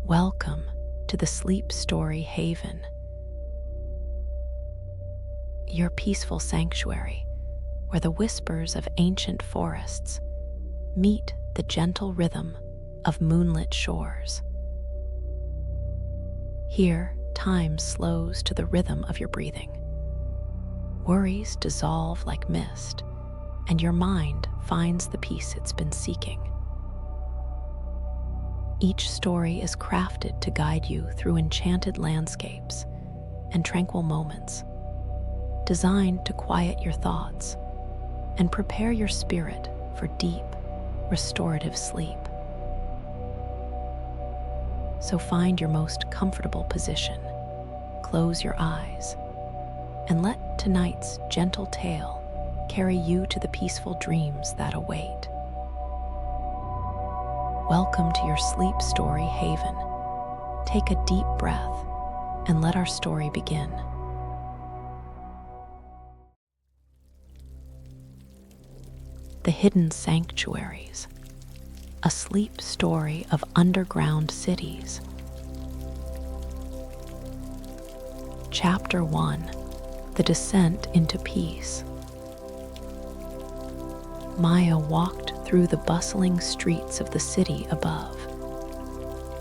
Welcome to the Sleep Story Haven, your peaceful sanctuary where the whispers of ancient forests meet the gentle rhythm of moonlit shores. Here, time slows to the rhythm of your breathing. Worries dissolve like mist, and your mind finds the peace it's been seeking. Each story is crafted to guide you through enchanted landscapes and tranquil moments, designed to quiet your thoughts and prepare your spirit for deep, restorative sleep. So find your most comfortable position, close your eyes, and let tonight's gentle tale carry you to the peaceful dreams that await. Welcome to your Sleep Story Haven. Take a deep breath and let our story begin. The Hidden Sanctuaries, a sleep story of underground cities. Chapter 1: The Descent into Peace. Maya walked through the bustling streets of the city above,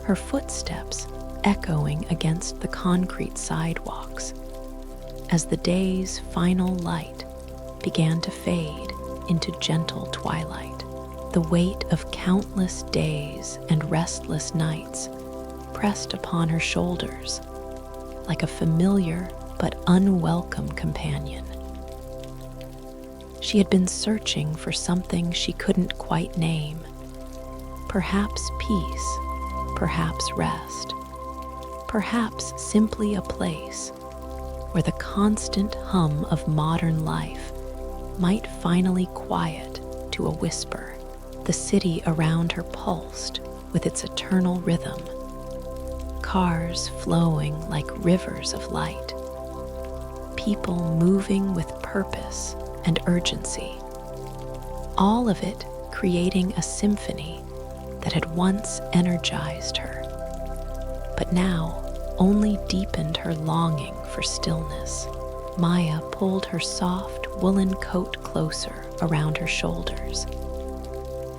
her footsteps echoing against the concrete sidewalks as the day's final light began to fade into gentle twilight. The weight of countless days and restless nights pressed upon her shoulders like a familiar but unwelcome companion. She had been searching for something she couldn't quite name. Perhaps peace, perhaps rest, perhaps simply a place where the constant hum of modern life might finally quiet to a whisper. The city around her pulsed with its eternal rhythm, cars flowing like rivers of light, people moving with purpose and urgency, all of it creating a symphony that had once energized her, but now only deepened her longing for stillness. Maya pulled her soft woolen coat closer around her shoulders,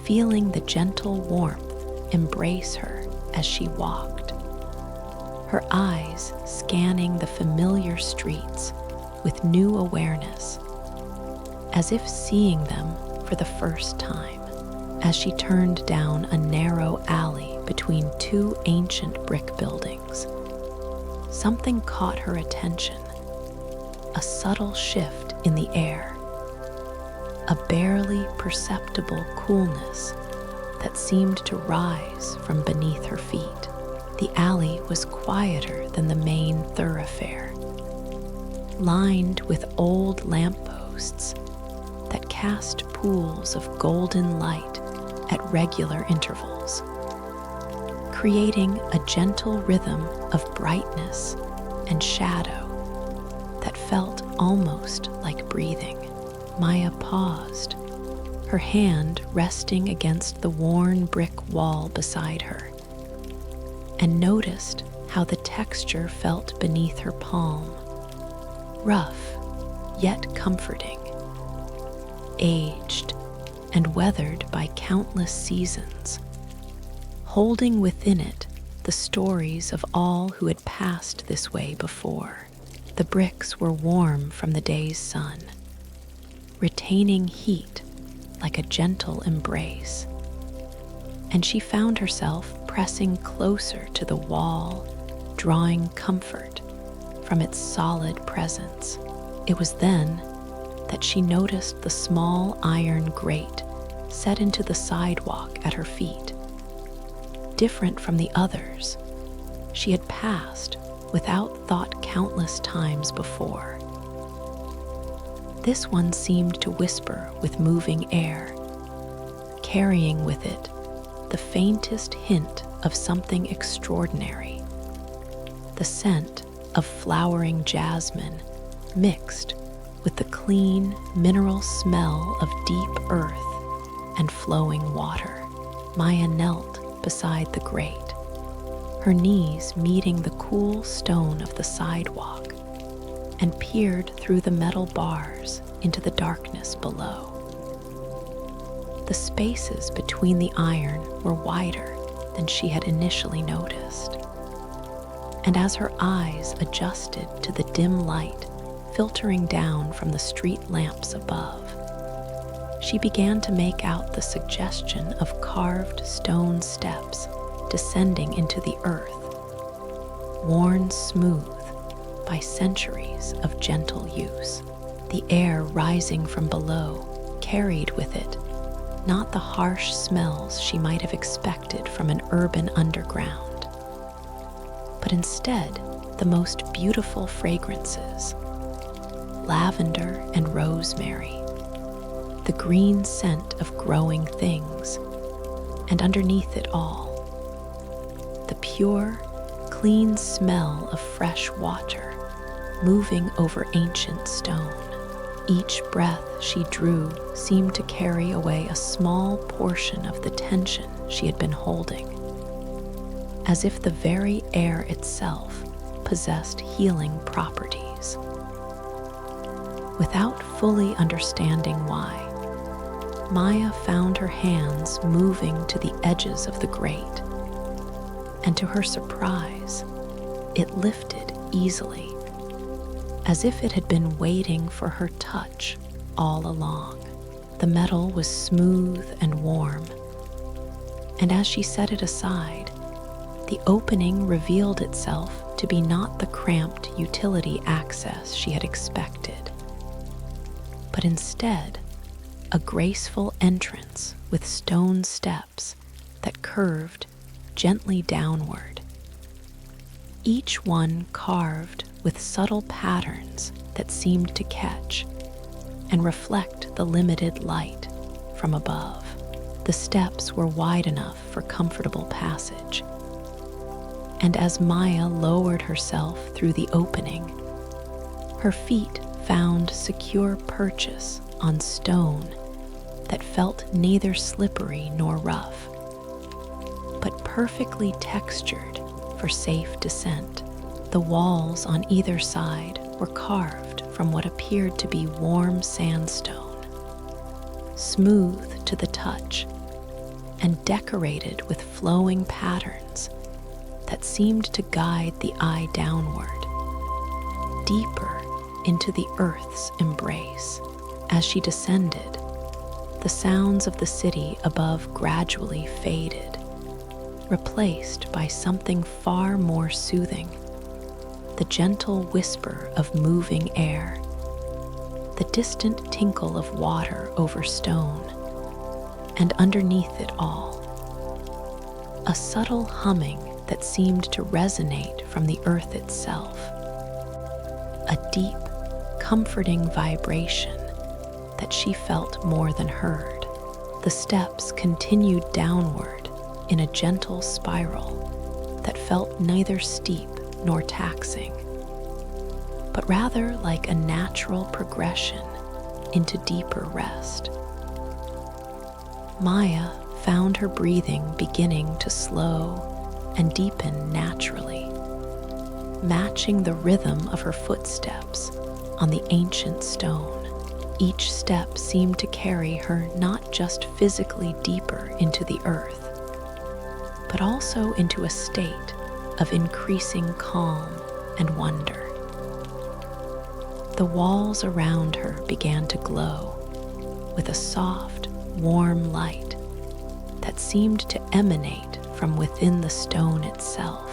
feeling the gentle warmth embrace her as she walked, her eyes scanning the familiar streets with new awareness, as if seeing them for the first time. As she turned down a narrow alley between two ancient brick buildings, something caught her attention, a subtle shift in the air, a barely perceptible coolness that seemed to rise from beneath her feet. The alley was quieter than the main thoroughfare, lined with old lampposts that cast pools of golden light at regular intervals, creating a gentle rhythm of brightness and shadow that felt almost like breathing. Maya paused, her hand resting against the worn brick wall beside her, and noticed how the texture felt beneath her palm, rough yet comforting, aged and weathered by countless seasons, holding within it the stories of all who had passed this way before. The bricks were warm from the day's sun, retaining heat like a gentle embrace, and she found herself pressing closer to the wall, drawing comfort from its solid presence. It was then that she noticed the small iron grate set into the sidewalk at her feet. Different from the others she had passed without thought countless times before. This one seemed to whisper with moving air, carrying with it the faintest hint of something extraordinary. The scent of flowering jasmine mixed with the clean, mineral smell of deep earth and flowing water. Maya knelt beside the grate, her knees meeting the cool stone of the sidewalk, and peered through the metal bars into the darkness below. The spaces between the iron were wider than she had initially noticed, and as her eyes adjusted to the dim light filtering down from the street lamps above, she began to make out the suggestion of carved stone steps descending into the earth, worn smooth by centuries of gentle use. The air rising from below carried with it not the harsh smells she might have expected from an urban underground, but instead the most beautiful fragrances: lavender and rosemary, the green scent of growing things, and underneath it all, the pure, clean smell of fresh water moving over ancient stone. Each breath she drew seemed to carry away a small portion of the tension she had been holding, as if the very air itself possessed healing properties. Without fully understanding why, Maya found her hands moving to the edges of the grate, and to her surprise, it lifted easily, as if it had been waiting for her touch all along. The metal was smooth and warm, and as she set it aside, the opening revealed itself to be not the cramped utility access she had expected, but instead a graceful entrance with stone steps that curved gently downward, each one carved with subtle patterns that seemed to catch and reflect the limited light from above. The steps were wide enough for comfortable passage, and as Maya lowered herself through the opening, her feet found secure purchase on stone that felt neither slippery nor rough, but perfectly textured for safe descent. The walls on either side were carved from what appeared to be warm sandstone, smooth to the touch, and decorated with flowing patterns that seemed to guide the eye downward, deeper into the earth's embrace. As she descended, the sounds of the city above gradually faded, replaced by something far more soothing: the gentle whisper of moving air, the distant tinkle of water over stone, and underneath it all, a subtle humming that seemed to resonate from the earth itself, a deep, comforting vibration that she felt more than heard. The steps continued downward in a gentle spiral that felt neither steep nor taxing, but rather like a natural progression into deeper rest. Maya found her breathing beginning to slow and deepen naturally, matching the rhythm of her footsteps on the ancient stone. Each step seemed to carry her not just physically deeper into the earth, but also into a state of increasing calm and wonder. The walls around her began to glow with a soft, warm light that seemed to emanate from within the stone itself,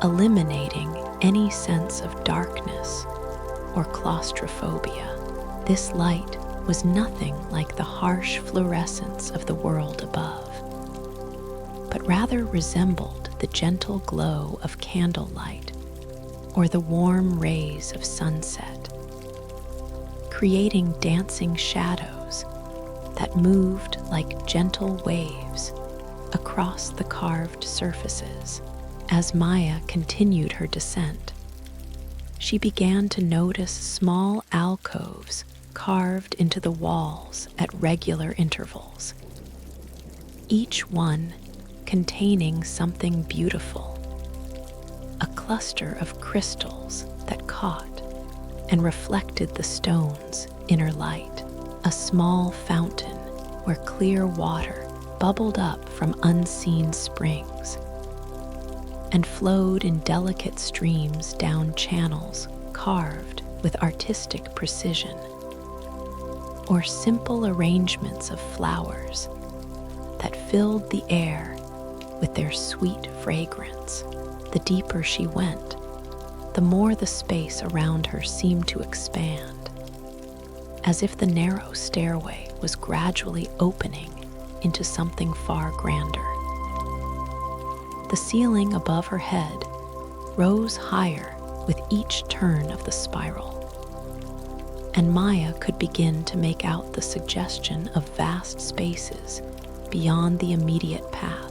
eliminating any sense of darkness or claustrophobia. This light was nothing like the harsh fluorescence of the world above, but rather resembled the gentle glow of candlelight or the warm rays of sunset, creating dancing shadows that moved like gentle waves across the carved surfaces. As Maya continued her descent, she began to notice small alcoves carved into the walls at regular intervals, each one containing something beautiful, a cluster of crystals that caught and reflected the stone's inner light, a small fountain where clear water bubbled up from unseen springs and flowed in delicate streams down channels carved with artistic precision, or simple arrangements of flowers that filled the air with their sweet fragrance. The deeper she went, the more the space around her seemed to expand, as if the narrow stairway was gradually opening into something far grander. The ceiling above her head rose higher with each turn of the spiral, and Maya could begin to make out the suggestion of vast spaces beyond the immediate path.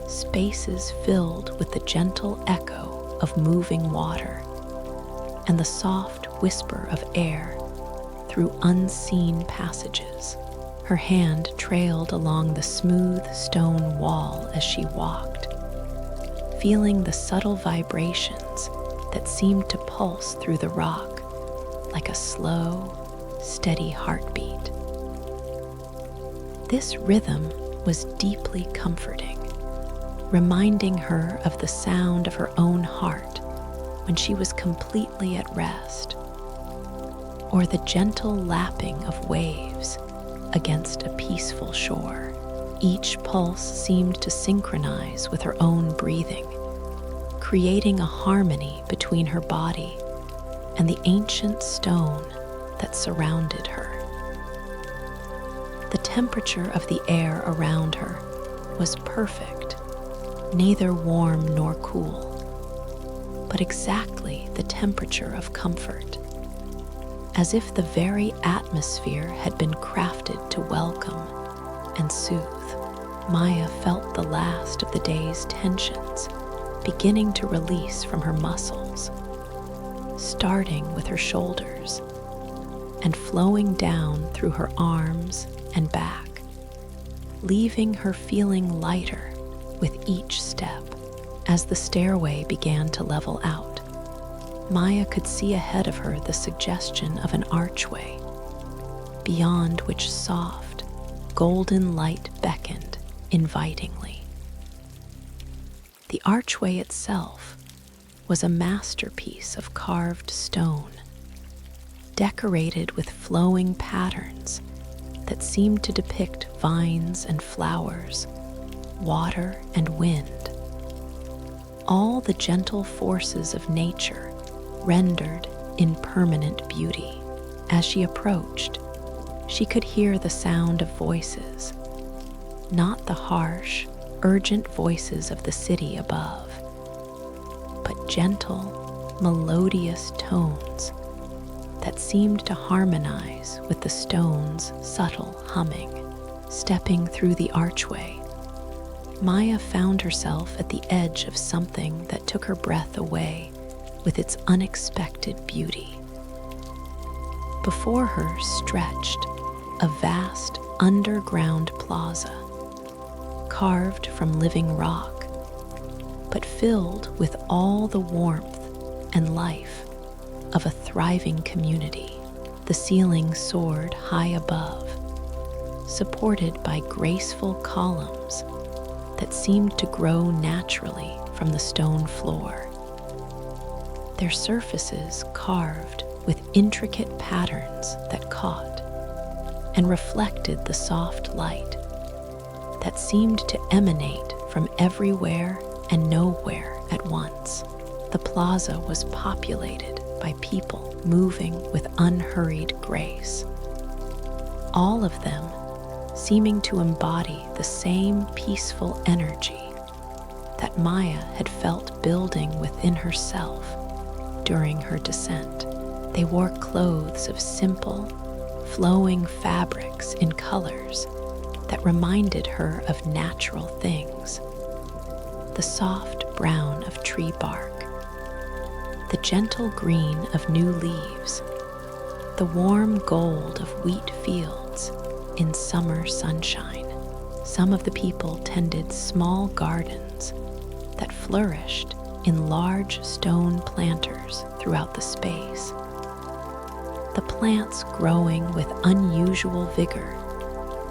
Spaces filled with the gentle echo of moving water and the soft whisper of air through unseen passages. Her hand trailed along the smooth stone wall as she walked, feeling the subtle vibrations that seemed to pulse through the rock like a slow, steady heartbeat. This rhythm was deeply comforting, reminding her of the sound of her own heart when she was completely at rest, or the gentle lapping of waves against a peaceful shore. Each pulse seemed to synchronize with her own breathing, creating a harmony between her body and the ancient stone that surrounded her. The temperature of the air around her was perfect, neither warm nor cool, but exactly the temperature of comfort, as if the very atmosphere had been crafted to welcome and soothe. Maya felt the last of the day's tensions beginning to release from her muscles, starting with her shoulders and flowing down through her arms and back, leaving her feeling lighter with each step. As the stairway began to level out, Maya could see ahead of her the suggestion of an archway, beyond which soft, golden light beckoned invitingly. The archway itself was a masterpiece of carved stone, decorated with flowing patterns that seemed to depict vines and flowers, water and wind, all the gentle forces of nature rendered in permanent beauty. As she approached, she could hear the sound of voices, not the harsh, urgent voices of the city above, but gentle, melodious tones that seemed to harmonize with the stone's subtle humming. Stepping through the archway, Maya found herself at the edge of something that took her breath away with its unexpected beauty. Before her stretched a vast underground plaza, carved from living rock, but filled with all the warmth and life of a thriving community. The ceiling soared high above, supported by graceful columns that seemed to grow naturally from the stone floor, their surfaces carved with intricate patterns that caught and reflected the soft light that seemed to emanate from everywhere and nowhere at once. The plaza was populated by people moving with unhurried grace, all of them seeming to embody the same peaceful energy that Maya had felt building within herself during her descent. They wore clothes of simple, flowing fabrics in colors that reminded her of natural things: the soft brown of tree bark, the gentle green of new leaves, the warm gold of wheat fields in summer sunshine. Some of the people tended small gardens that flourished in large stone planters throughout the space. The plants growing with unusual vigor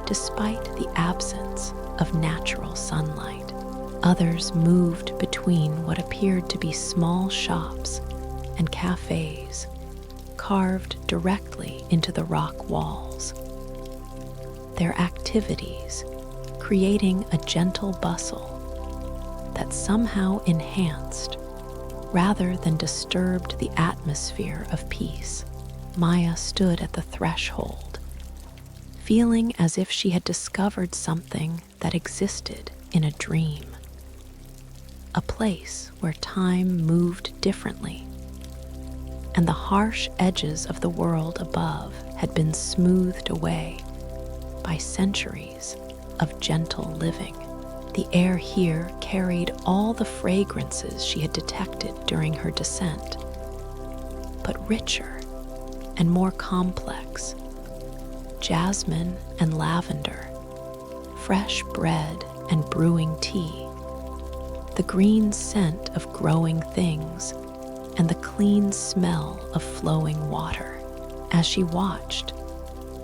despite the absence of natural sunlight. Others moved between what appeared to be small shops and cafes carved directly into the rock walls. Their activities creating a gentle bustle that somehow enhanced rather than disturbed the atmosphere of peace. Maya stood at the threshold, feeling as if she had discovered something that existed in a dream. A place where time moved differently, and the harsh edges of the world above had been smoothed away by centuries of gentle living. The air here carried all the fragrances she had detected during her descent, but richer and more complex. Jasmine and lavender, fresh bread and brewing tea, the green scent of growing things, and the clean smell of flowing water. As she watched,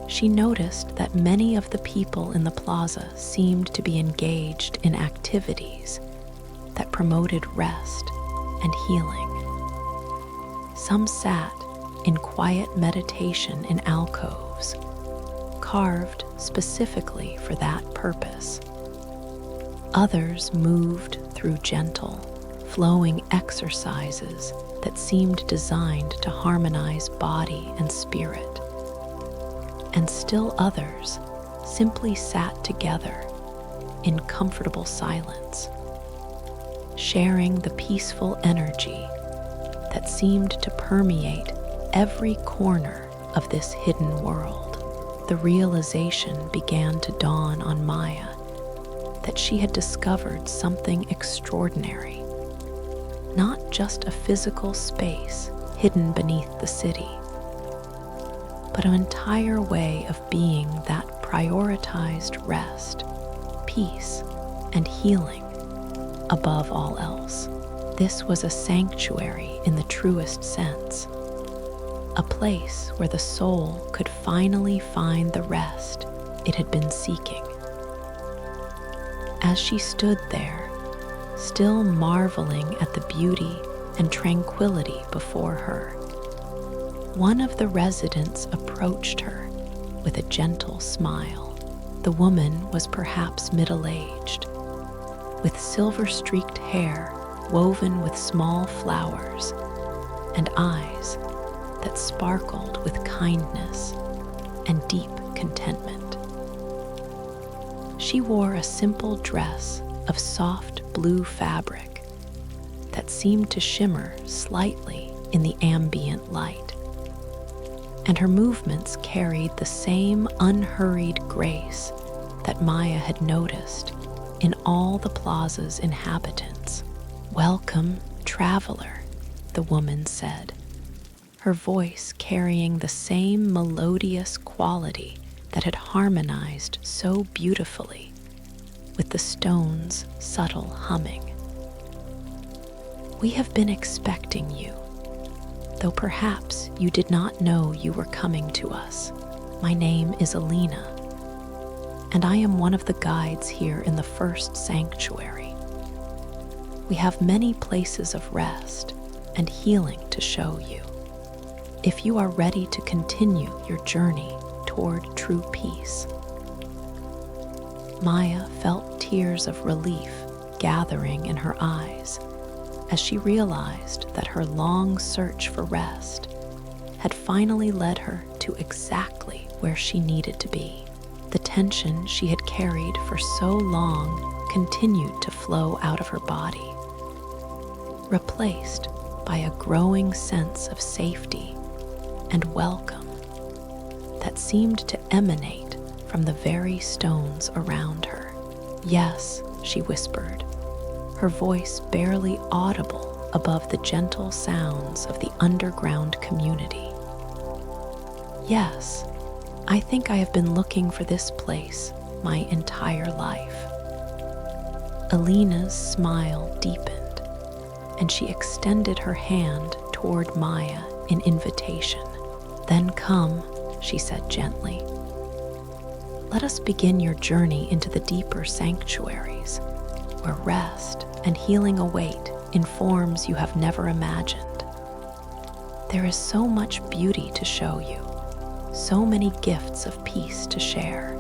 she noticed that many of the people in the plaza seemed to be engaged in activities that promoted rest and healing. Some sat in quiet meditation in alcoves, carved specifically for that purpose. Others moved through gentle, flowing exercises that seemed designed to harmonize body and spirit. And still others simply sat together in comfortable silence, sharing the peaceful energy that seemed to permeate every corner of this hidden world. The realization began to dawn on Maya that she had discovered something extraordinary, not just a physical space hidden beneath the city, but an entire way of being that prioritized rest, peace, and healing above all else. This was a sanctuary in the truest sense, a place where the soul could finally find the rest it had been seeking. As she stood there, still marveling at the beauty and tranquility before her, one of the residents approached her with a gentle smile. The woman was perhaps middle-aged, with silver-streaked hair woven with small flowers and eyes that sparkled with kindness and deep contentment. She wore a simple dress of soft blue fabric that seemed to shimmer slightly in the ambient light, and her movements carried the same unhurried grace that Maya had noticed in all the plaza's inhabitants. "Welcome, traveler," the woman said, her voice carrying the same melodious quality that had harmonized so beautifully with the stone's subtle humming. "We have been expecting you, though perhaps you did not know you were coming to us. My name is Alina, and I am one of the guides here in the first sanctuary. We have many places of rest and healing to show you, if you are ready to continue your journey toward true peace." Maya felt tears of relief gathering in her eyes as she realized that her long search for rest had finally led her to exactly where she needed to be. The tension she had carried for so long continued to flow out of her body, replaced by a growing sense of safety and welcome that seemed to emanate from the very stones around her. "Yes," she whispered, her voice barely audible above the gentle sounds of the underground community. "Yes, I think I have been looking for this place my entire life." Alina's smile deepened, and she extended her hand toward Maya in invitation. "Then come," she said gently. "Let us begin your journey into the deeper sanctuaries, where rest and healing await in forms you have never imagined. There is so much beauty to show you, so many gifts of peace to share."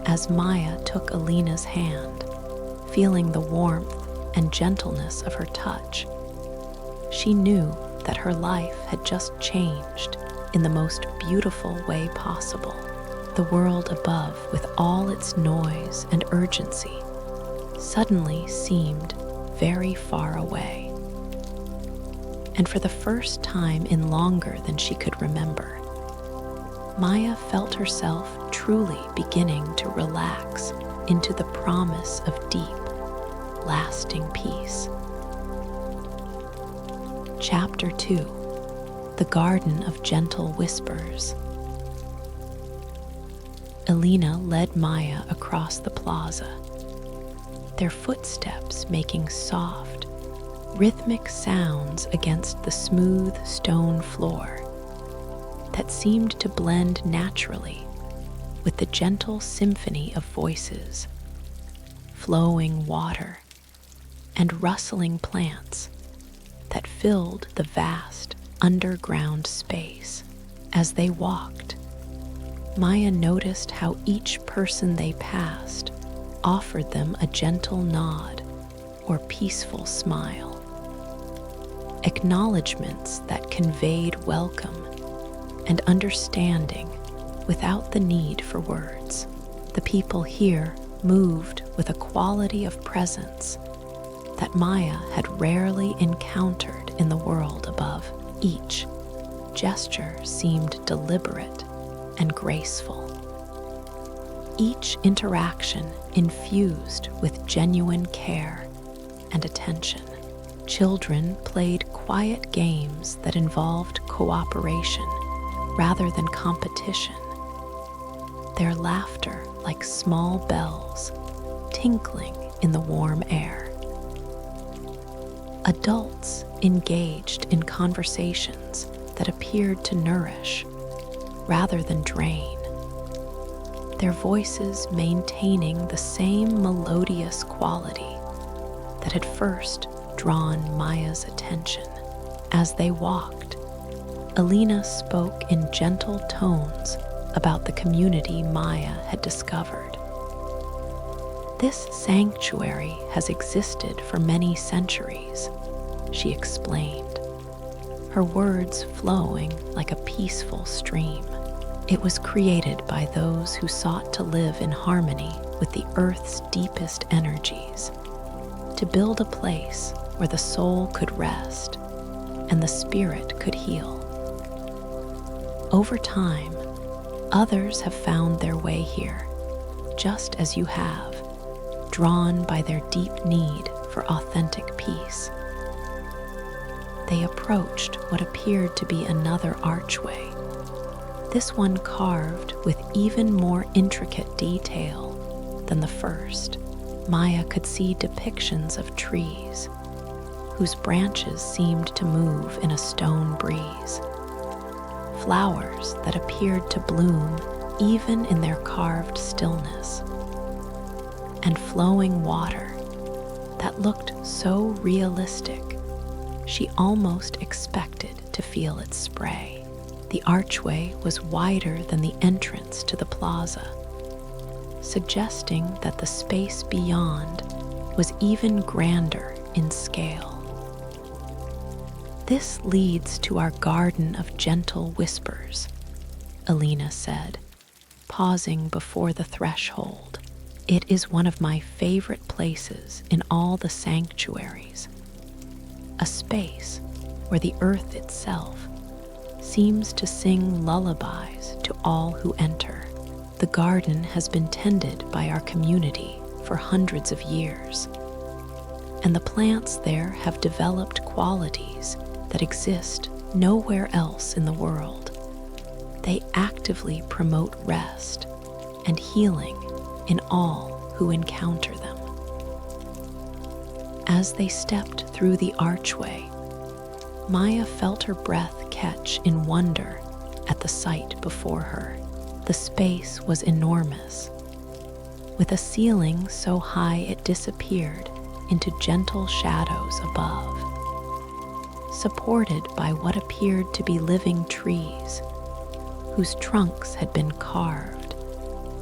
As Maya took Alina's hand, feeling the warmth and gentleness of her touch, she knew that her life had just changed in the most beautiful way possible. The world above, with all its noise and urgency, suddenly seemed very far away. And for the first time in longer than she could remember, Maya felt herself truly beginning to relax into the promise of deep, lasting peace. Chapter 2: The Garden of Gentle Whispers. Alina led Maya across the plaza, their footsteps making soft, rhythmic sounds against the smooth stone floor that seemed to blend naturally with the gentle symphony of voices, flowing water, and rustling plants that filled the vast underground space. As they walked, Maya noticed how each person they passed offered them a gentle nod or peaceful smile. Acknowledgements that conveyed welcome and understanding without the need for words. The people here moved with a quality of presence that Maya had rarely encountered in the world above. Each gesture seemed deliberate and graceful. Each interaction infused with genuine care and attention. Children played quiet games that involved cooperation rather than competition, their laughter like small bells tinkling in the warm air. Adults engaged in conversations that appeared to nourish rather than drain, their voices maintaining the same melodious quality that had first drawn Maya's attention. As they walked, Alina spoke in gentle tones about the community Maya had discovered. "This sanctuary has existed for many centuries," she explained, her words flowing like a peaceful stream. "It was created by those who sought to live in harmony with the earth's deepest energies, to build a place where the soul could rest and the spirit could heal. Over time, others have found their way here, just as you have, drawn by their deep need for authentic peace." They approached what appeared to be another archway, this one carved with even more intricate detail than the first. Maya could see depictions of trees, whose branches seemed to move in a stone breeze, flowers that appeared to bloom even in their carved stillness, and flowing water that looked so realistic she almost expected to feel its spray. The archway was wider than the entrance to the plaza, suggesting that the space beyond was even grander in scale. "This leads to our garden of gentle whispers," Alina said, pausing before the threshold. "It is one of my favorite places in all the sanctuaries, a space where the earth itself seems to sing lullabies to all who enter. The garden has been tended by our community for hundreds of years, and the plants there have developed qualities that exist nowhere else in the world. They actively promote rest and healing in all who encounter them. As they stepped through the archway, Maya felt her breath catch in wonder at the sight before her. The space was enormous, with a ceiling so high it disappeared into gentle shadows above, supported by what appeared to be living trees, whose trunks had been carved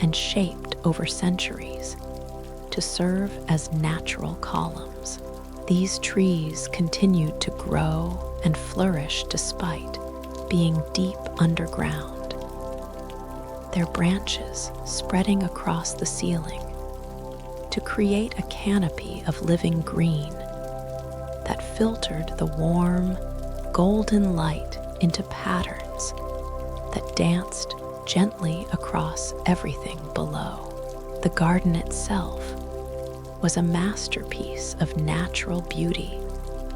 and shaped over centuries to serve as natural columns. These trees continued to grow and flourish despite being deep underground, their branches spreading across the ceiling to create a canopy of living green that filtered the warm, golden light into patterns that danced gently across everything below. The garden itself was a masterpiece of natural beauty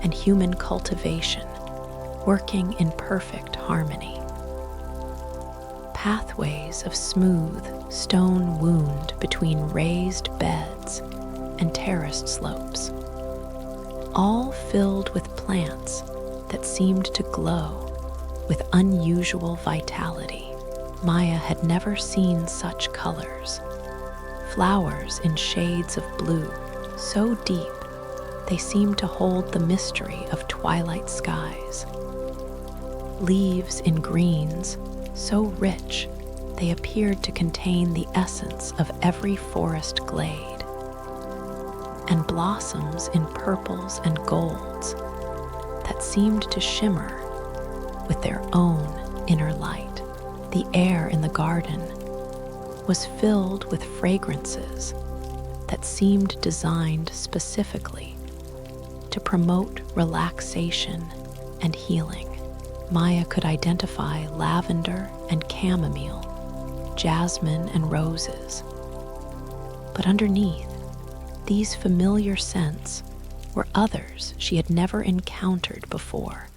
and human cultivation, working in perfect harmony. Pathways of smooth stone wound between raised beds and terraced slopes, all filled with plants that seemed to glow with unusual vitality. Maya had never seen such colors. Flowers in shades of blue, so deep they seemed to hold the mystery of twilight skies. Leaves in greens, so rich they appeared to contain the essence of every forest glade. And blossoms in purples and golds that seemed to shimmer with their own inner light. The air in the garden was filled with fragrances that seemed designed specifically to promote relaxation and healing. Maya could identify lavender and chamomile, jasmine and roses. But underneath these familiar scents were others she had never encountered before.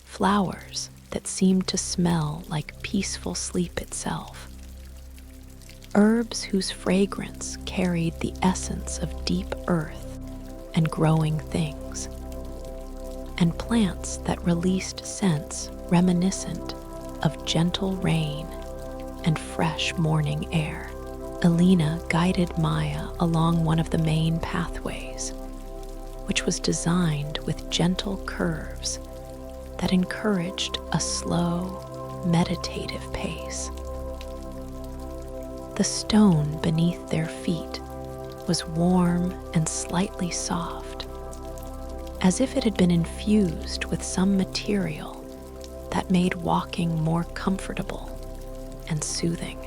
Flowers that seemed to smell like peaceful sleep itself. Herbs whose fragrance carried the essence of deep earth and growing things. And plants that released scents reminiscent of gentle rain and fresh morning air. Elena guided Maya along one of the main pathways, which was designed with gentle curves that encouraged a slow, meditative pace. The stone beneath their feet was warm and slightly soft, as if it had been infused with some material that made walking more comfortable and soothing.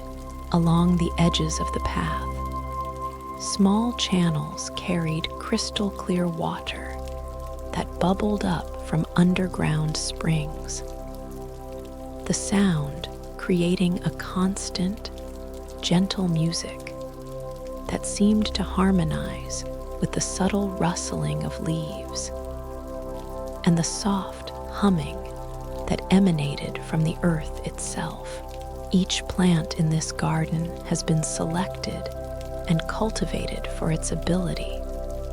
Along the edges of the path, small channels carried crystal clear water that bubbled up from underground springs, the sound creating a constant, gentle music that seemed to harmonize with the subtle rustling of leaves and the soft humming that emanated from the earth itself. Each plant in this garden has been selected and cultivated for its ability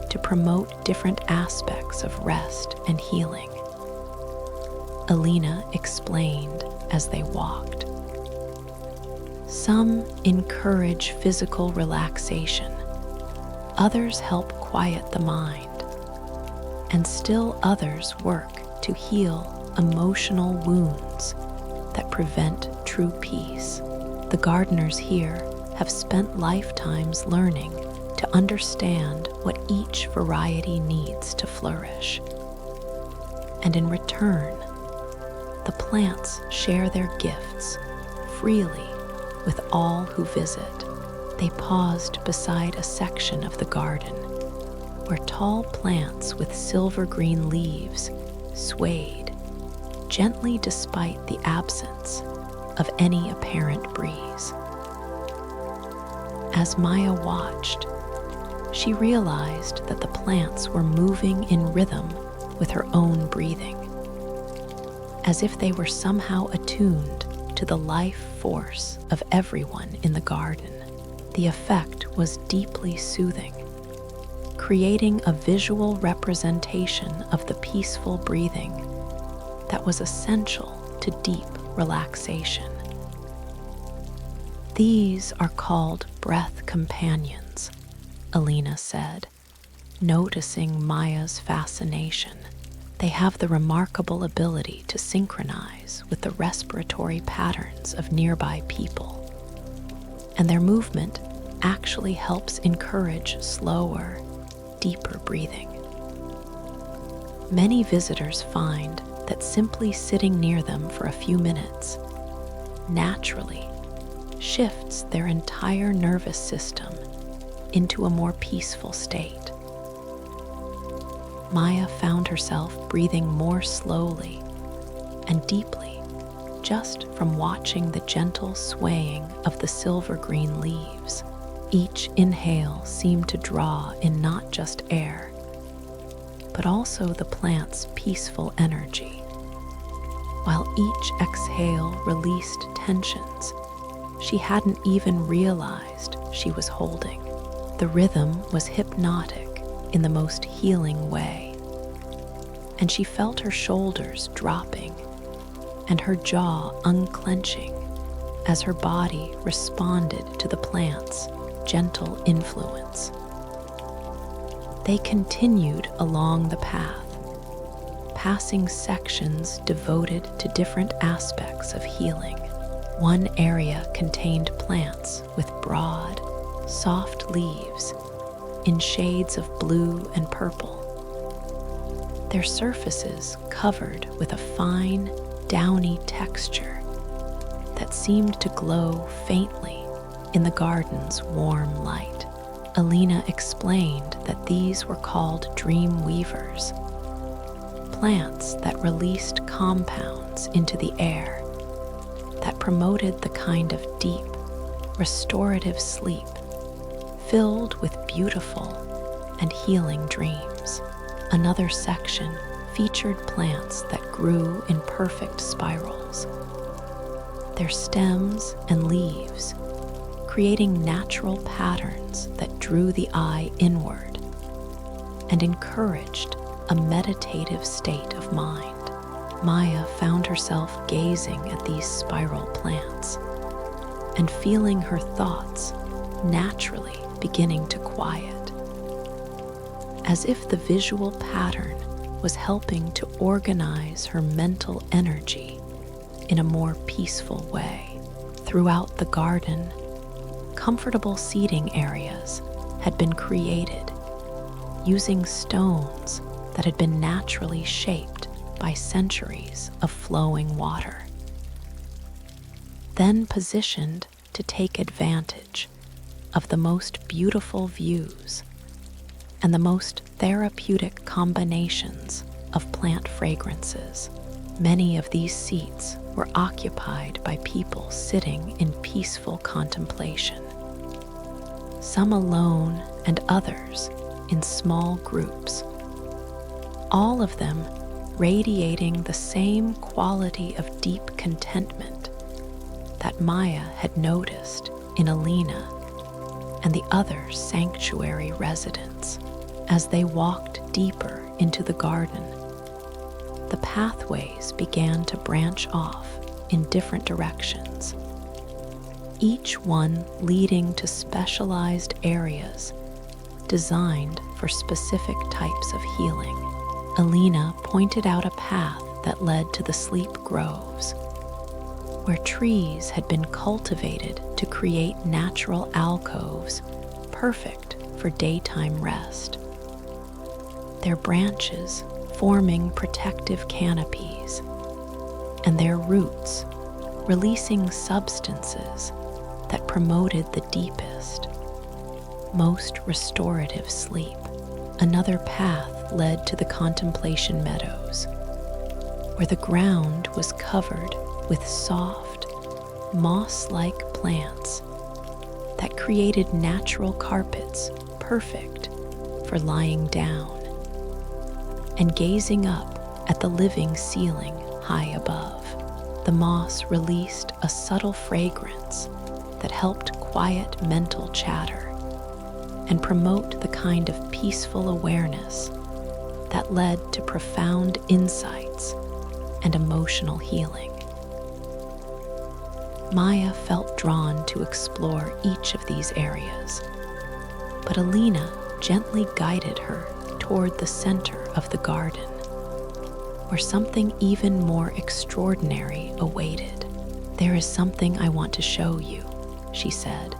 to promote different aspects of rest and healing. Elena explained as they walked. Some encourage physical relaxation, others help quiet the mind, and still others work to heal emotional wounds that prevent true peace. The gardeners here have spent lifetimes learning to understand what each variety needs to flourish. And in return, the plants share their gifts freely with all who visit. They paused beside a section of the garden where tall plants with silver green leaves swayed gently despite the absence of any apparent breeze. As Maya watched, she realized that the plants were moving in rhythm with her own breathing, as if they were somehow attuned to the life force of everyone in the garden. The effect was deeply soothing, creating a visual representation of the peaceful breathing that was essential to deep relaxation. "These are called breath companions," Alina said, noticing Maya's fascination. "They have the remarkable ability to synchronize with the respiratory patterns of nearby people, and their movement actually helps encourage slower, deeper breathing." Many visitors find that simply sitting near them for a few minutes naturally shifts their entire nervous system into a more peaceful state. Maya found herself breathing more slowly and deeply just from watching the gentle swaying of the silver-green leaves. Each inhale seemed to draw in not just air, but also the plant's peaceful energy, while each exhale released tensions she hadn't even realized she was holding. The rhythm was hypnotic in the most healing way, and she felt her shoulders dropping and her jaw unclenching as her body responded to the plant's gentle influence. They continued along the path, passing sections devoted to different aspects of healing. One area contained plants with broad, soft leaves in shades of blue and purple, their surfaces covered with a fine, downy texture that seemed to glow faintly in the garden's warm light. Alina explained that these were called dream weavers, plants that released compounds into the air that promoted the kind of deep, restorative sleep filled with beautiful and healing dreams. Another section featured plants that grew in perfect spirals, their stems and leaves creating natural patterns that drew the eye inward and encouraged a meditative state of mind. Maya found herself gazing at these spiral plants and feeling her thoughts naturally beginning to quiet, as if the visual pattern was helping to organize her mental energy in a more peaceful way. Throughout the garden, comfortable seating areas had been created using stones that had been naturally shaped by centuries of flowing water, then positioned to take advantage of the most beautiful views and the most therapeutic combinations of plant fragrances. Many of these seats were occupied by people sitting in peaceful contemplation, some alone and others in small groups, all of them radiating the same quality of deep contentment that Maya had noticed in Alina and the other sanctuary residents. As they walked deeper into the garden, the pathways began to branch off in different directions, each one leading to specialized areas designed for specific types of healing. Alina pointed out a path that led to the sleep groves, where trees had been cultivated to create natural alcoves perfect for daytime rest, their branches forming protective canopies, and their roots releasing substances that promoted the deepest, most restorative sleep. Another path led to the contemplation meadows, where the ground was covered with soft, moss-like plants that created natural carpets perfect for lying down and gazing up at the living ceiling high above. The moss released a subtle fragrance that helped quiet mental chatter and promote the kind of peaceful awareness that led to profound insights and emotional healing. Maya felt drawn to explore each of these areas, but Alina gently guided her toward the center of the garden, where something even more extraordinary awaited. "There is something I want to show you," she said,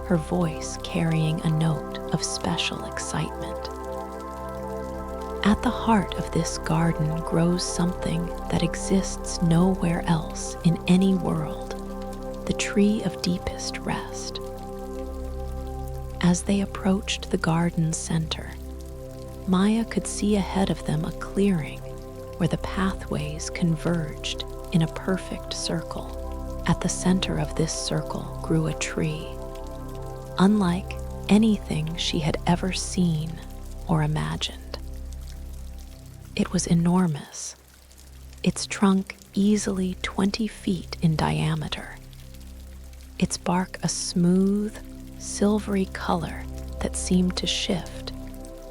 her voice carrying a note of special excitement. At the heart of this garden grows something that exists nowhere else in any world, the tree of deepest rest. As they approached the garden's center, Maya could see ahead of them a clearing where the pathways converged in a perfect circle. At the center of this circle grew a tree, unlike anything she had ever seen or imagined. It was enormous, its trunk easily 20 feet in diameter, its bark a smooth, silvery color that seemed to shift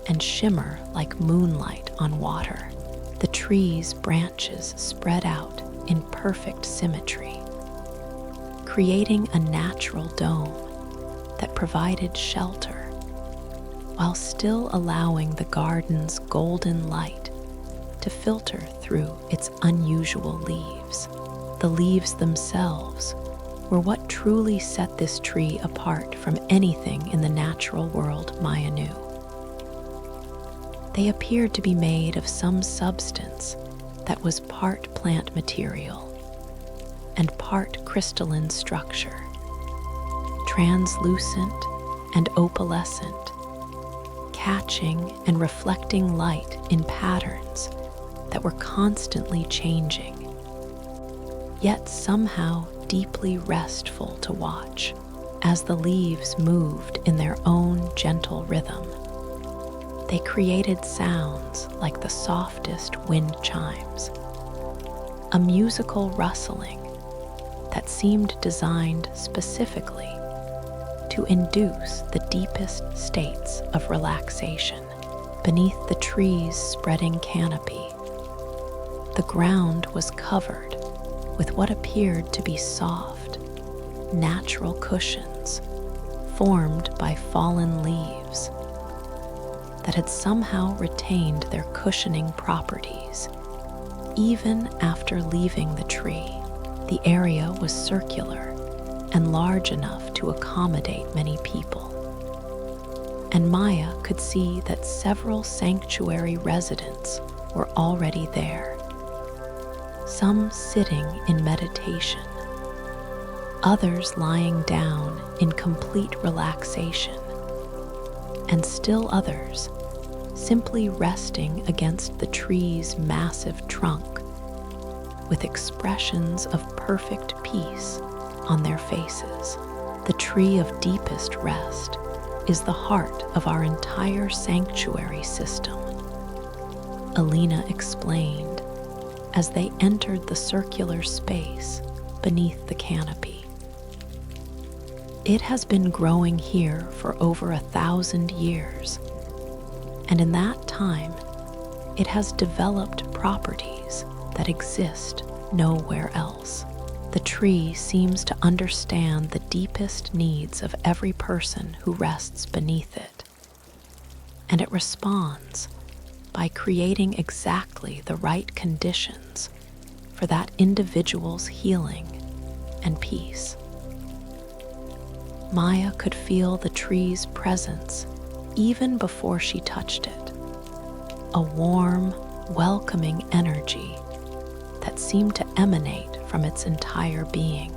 and shimmer like moonlight on water. The tree's branches spread out in perfect symmetry, creating a natural dome that provided shelter while still allowing the garden's golden light to filter through its unusual leaves. The leaves themselves were what truly set this tree apart from anything in the natural world Maya knew. They appeared to be made of some substance that was part plant material and part crystalline structure, translucent and opalescent, catching and reflecting light in patterns that were constantly changing, yet somehow deeply restful to watch as the leaves moved in their own gentle rhythm. They created sounds like the softest wind chimes, a musical rustling that seemed designed specifically to induce the deepest states of relaxation. Beneath the tree's spreading canopy, the ground was covered with what appeared to be soft, natural cushions formed by fallen leaves that had somehow retained their cushioning properties. Even after leaving the tree, the area was circular and large enough to accommodate many people. And Maya could see that several sanctuary residents were already there, some sitting in meditation, others lying down in complete relaxation, and still others simply resting against the tree's massive trunk with expressions of perfect peace on their faces. The tree of deepest rest is the heart of our entire sanctuary system, Alina explained as they entered the circular space beneath the canopy. It has been growing here for over 1,000 years, and in that time, it has developed properties that exist nowhere else. The tree seems to understand the deepest needs of every person who rests beneath it, and it responds by creating exactly the right conditions for that individual's healing and peace. Maya could feel the tree's presence even before she touched it, a warm, welcoming energy that seemed to emanate from its entire being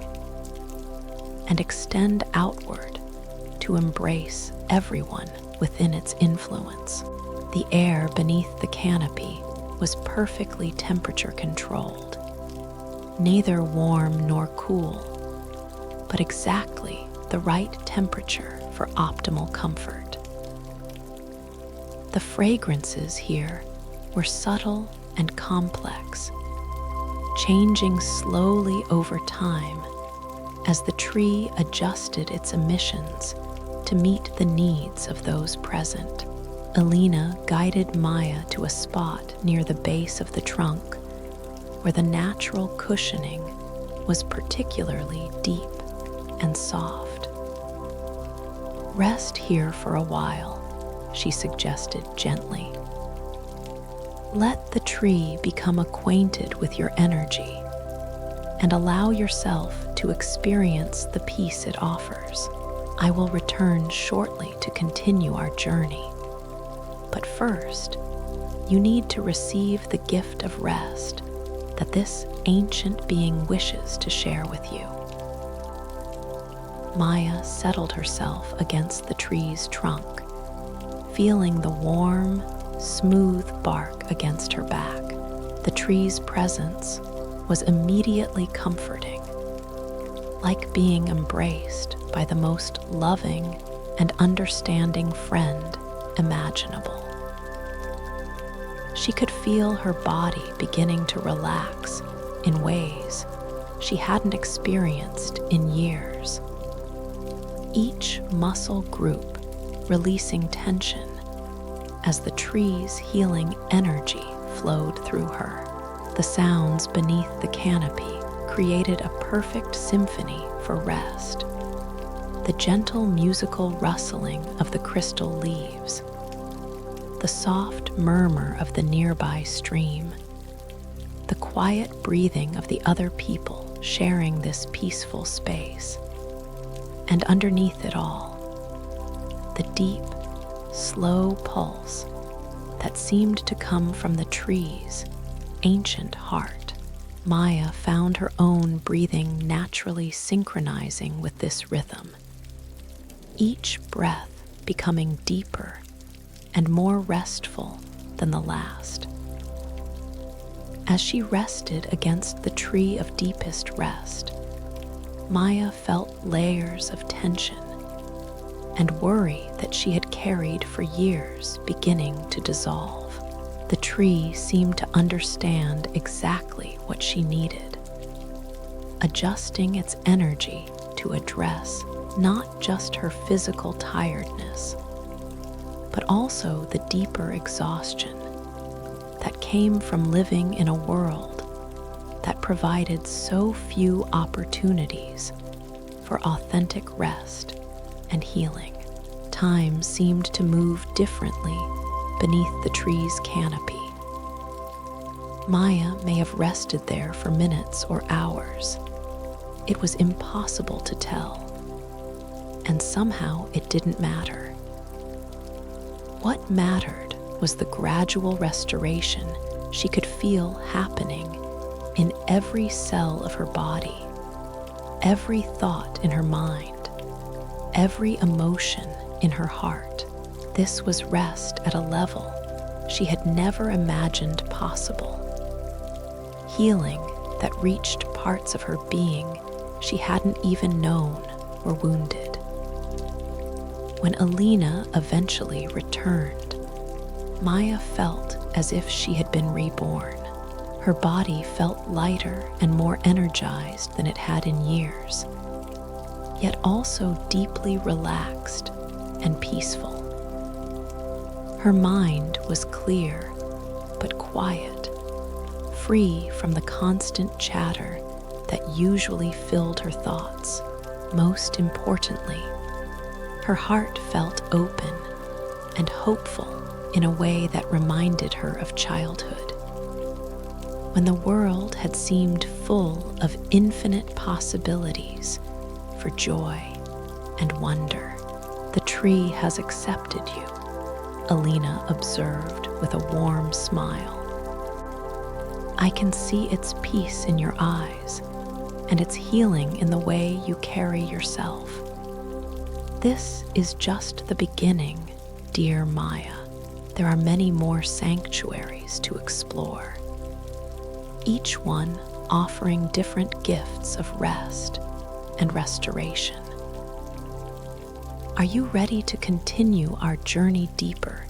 and extend outward to embrace everyone within its influence. The air beneath the canopy was perfectly temperature controlled, neither warm nor cool, but exactly the right temperature for optimal comfort. The fragrances here were subtle and complex, changing slowly over time as the tree adjusted its emissions to meet the needs of those present. Alina guided Maya to a spot near the base of the trunk where the natural cushioning was particularly deep and soft. "Rest here for a while," she suggested gently. "Let the tree become acquainted with your energy and allow yourself to experience the peace it offers. I will return shortly to continue our journey. But first, you need to receive the gift of rest that this ancient being wishes to share with you." Maya settled herself against the tree's trunk, feeling the warm, smooth bark against her back. The tree's presence was immediately comforting, like being embraced by the most loving and understanding friend imaginable. She could feel her body beginning to relax in ways she hadn't experienced in years. Each muscle group releasing tension as the tree's healing energy flowed through her. The sounds beneath the canopy created a perfect symphony for rest. The gentle musical rustling of the crystal leaves, the soft murmur of the nearby stream, the quiet breathing of the other people sharing this peaceful space. And underneath it all, the deep, slow pulse that seemed to come from the tree's ancient heart. Maya found her own breathing naturally synchronizing with this rhythm, each breath becoming deeper and more restful than the last. As she rested against the tree of deepest rest, Maya felt layers of tension and worry that she had carried for years beginning to dissolve. The tree seemed to understand exactly what she needed, adjusting its energy to address not just her physical tiredness, but also the deeper exhaustion that came from living in a world that provided so few opportunities for authentic rest and healing. Time seemed to move differently beneath the tree's canopy. Maya may have rested there for minutes or hours. It was impossible to tell, and somehow it didn't matter. What mattered was the gradual restoration she could feel happening in every cell of her body, every thought in her mind, every emotion in her heart. This was rest at a level she had never imagined possible, healing that reached parts of her being she hadn't even known were wounded. When Alina eventually returned, Maya felt as if she had been reborn. Her body felt lighter and more energized than it had in years, yet also deeply relaxed and peaceful. Her mind was clear but quiet, free from the constant chatter that usually filled her thoughts. Most importantly, her heart felt open and hopeful in a way that reminded her of childhood, when the world had seemed full of infinite possibilities for joy and wonder. "The tree has accepted you," Alina observed with a warm smile. "I can see its peace in your eyes and its healing in the way you carry yourself. This is just the beginning, dear Maya. There are many more sanctuaries to explore, each one offering different gifts of rest and restoration. Are you ready to continue our journey deeper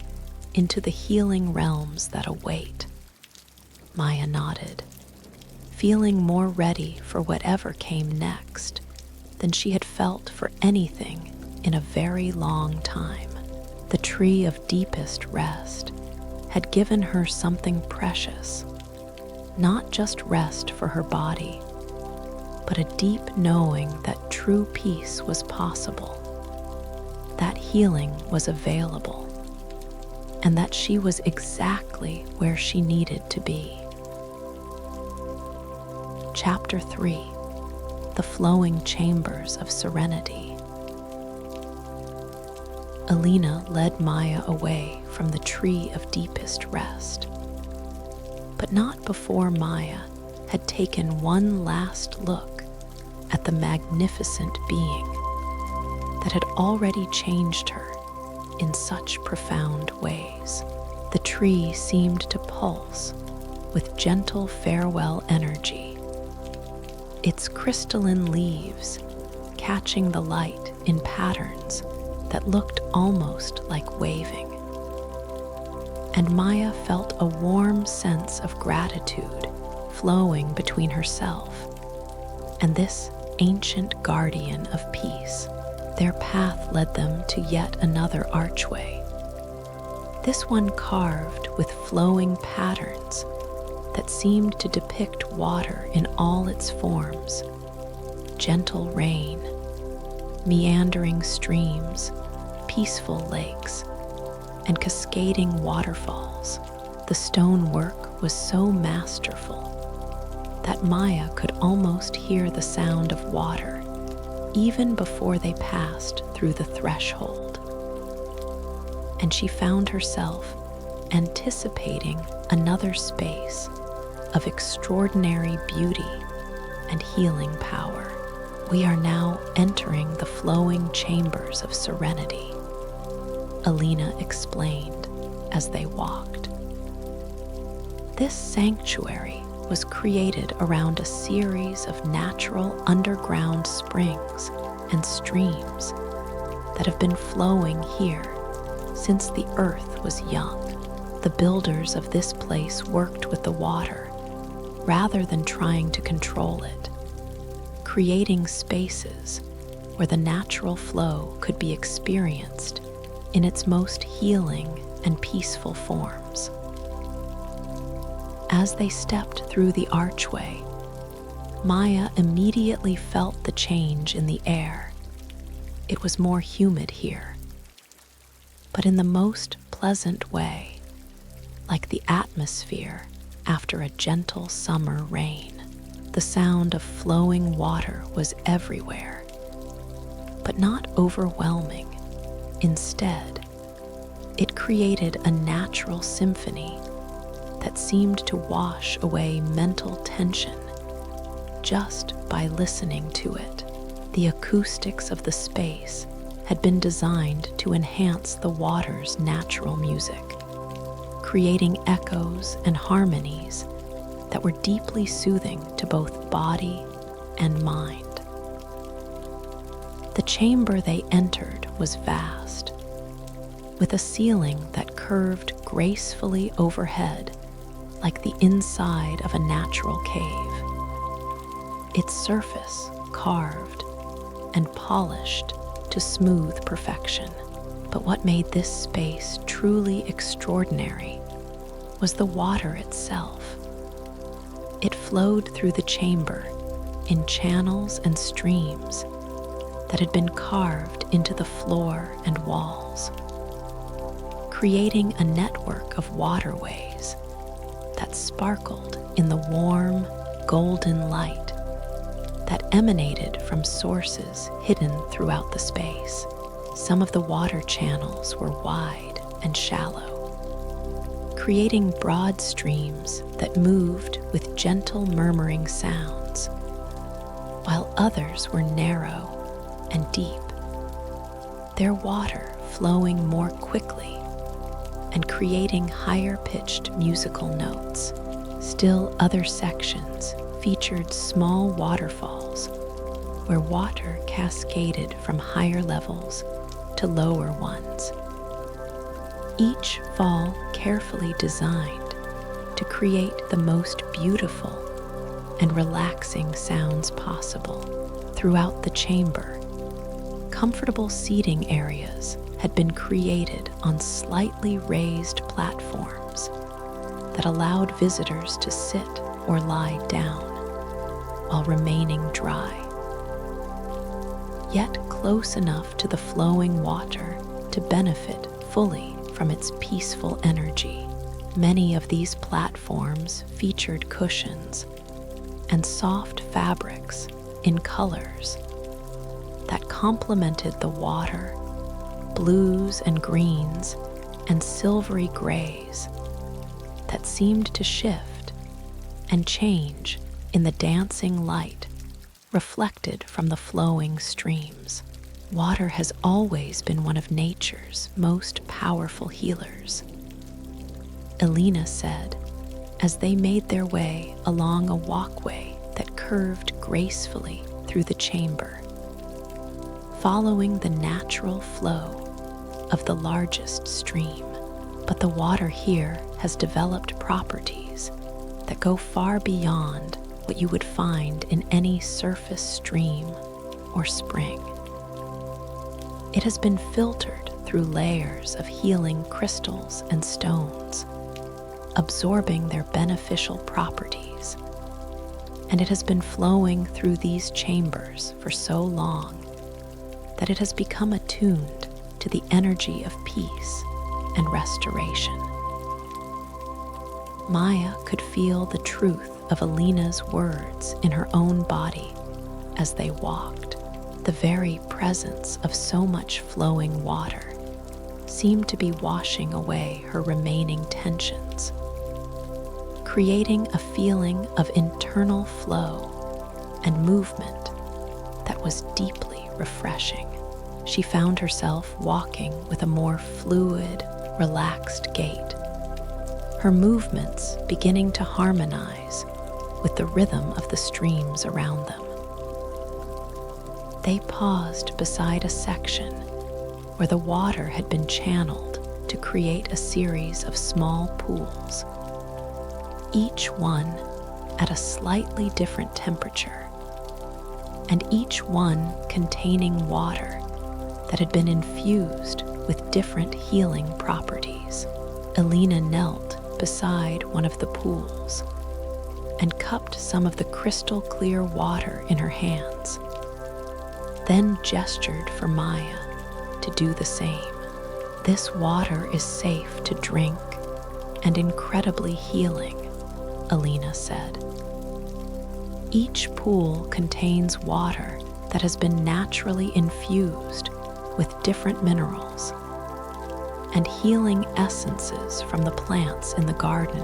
into the healing realms that await?" Maya nodded, feeling more ready for whatever came next than she had felt for anything in a very long time. The tree of deepest rest had given her something precious, not just rest for her body, but a deep knowing that true peace was possible, that healing was available, and that she was exactly where she needed to be. Chapter 3: The Flowing Chambers of Serenity. Alina led Maya away from the tree of deepest rest, but not before Maya had taken one last look at the magnificent being that had already changed her in such profound ways. The tree seemed to pulse with gentle farewell energy, its crystalline leaves catching the light in patterns that looked almost like waving. And Maya felt a warm sense of gratitude flowing between herself and this ancient guardian of peace. Their path led them to yet another archway, this one carved with flowing patterns that seemed to depict water in all its forms: gentle rain, meandering streams, peaceful lakes, and cascading waterfalls. The stonework was so masterful that Maya could almost hear the sound of water even before they passed through the threshold. And she found herself anticipating another space of extraordinary beauty and healing power. We are now entering the flowing chambers of serenity, Alina explained as they walked. This sanctuary was created around a series of natural underground springs and streams that have been flowing here since the earth was young. The builders of this place worked with the water rather than trying to control it, creating spaces where the natural flow could be experienced in its most healing and peaceful forms. As they stepped through the archway, Maya immediately felt the change in the air. It was more humid here, but in the most pleasant way, like the atmosphere after a gentle summer rain. The sound of flowing water was everywhere, but not overwhelming. Instead, it created a natural symphony that seemed to wash away mental tension just by listening to it. The acoustics of the space had been designed to enhance the water's natural music, creating echoes and harmonies that were deeply soothing to both body and mind. The chamber they entered was vast, with a ceiling that curved gracefully overhead like the inside of a natural cave. Its surface carved and polished to smooth perfection. But what made this space truly extraordinary was the water itself. It flowed through the chamber in channels and streams that had been carved into the floor and walls, creating a network of waterways that sparkled in the warm, golden light that emanated from sources hidden throughout the space. Some of the water channels were wide and shallow, creating broad streams that moved with gentle murmuring sounds, while others were narrow and deep, their water flowing more quickly and creating higher-pitched musical notes. Still other sections featured small waterfalls where water cascaded from higher levels to lower ones, each fall carefully designed to create the most beautiful and relaxing sounds possible. Throughout the chamber, comfortable seating areas had been created on slightly raised platforms that allowed visitors to sit or lie down while remaining dry, yet close enough to the flowing water to benefit fully from its peaceful energy. Many of these platforms featured cushions and soft fabrics in colors that complemented the water, blues and greens and silvery grays that seemed to shift and change in the dancing light reflected from the flowing streams. Water has always been one of nature's most powerful healers, Elena said, as they made their way along a walkway that curved gracefully through the chamber, following the natural flow of the largest stream. But the water here has developed properties that go far beyond what you would find in any surface stream or spring. It has been filtered through layers of healing crystals and stones, absorbing their beneficial properties. And it has been flowing through these chambers for so long that it has become attuned to the energy of peace and restoration. Maya could feel the truth of Elena's words in her own body as they walked. The very presence of so much flowing water seemed to be washing away her remaining tensions, creating a feeling of internal flow and movement that was deeply refreshing. She found herself walking with a more fluid, relaxed gait, her movements beginning to harmonize with the rhythm of the streams around them. They paused beside a section where the water had been channeled to create a series of small pools, each one at a slightly different temperature, and each one containing water that had been infused with different healing properties. Elena knelt beside one of the pools and cupped some of the crystal clear water in her hands, then gestured for Maya to do the same. This water is safe to drink and incredibly healing, Elena said. Each pool contains water that has been naturally infused with different minerals and healing essences from the plants in the garden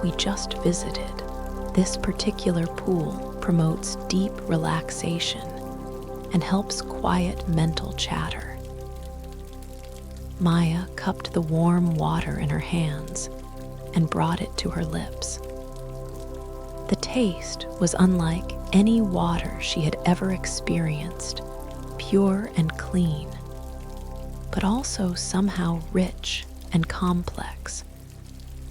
we just visited. This particular pool promotes deep relaxation and helps quiet mental chatter. Maya cupped the warm water in her hands and brought it to her lips. The taste was unlike any water she had ever experienced, pure and clean, but also somehow rich and complex,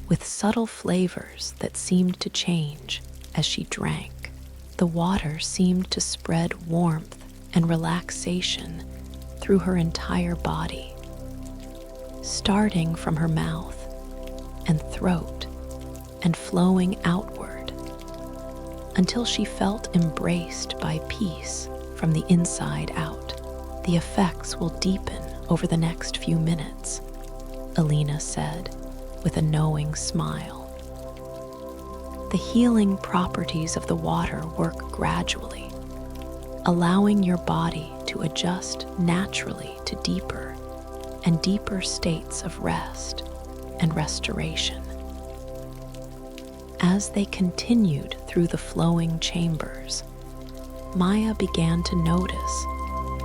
with subtle flavors that seemed to change as she drank. The water seemed to spread warmth and relaxation through her entire body, starting from her mouth and throat and flowing outward until she felt embraced by peace from the inside out. The effects will deepen over the next few minutes, Elena said with a knowing smile. The healing properties of the water work gradually, allowing your body to adjust naturally to deeper and deeper states of rest and restoration. As they continued through the flowing chambers, Maya began to notice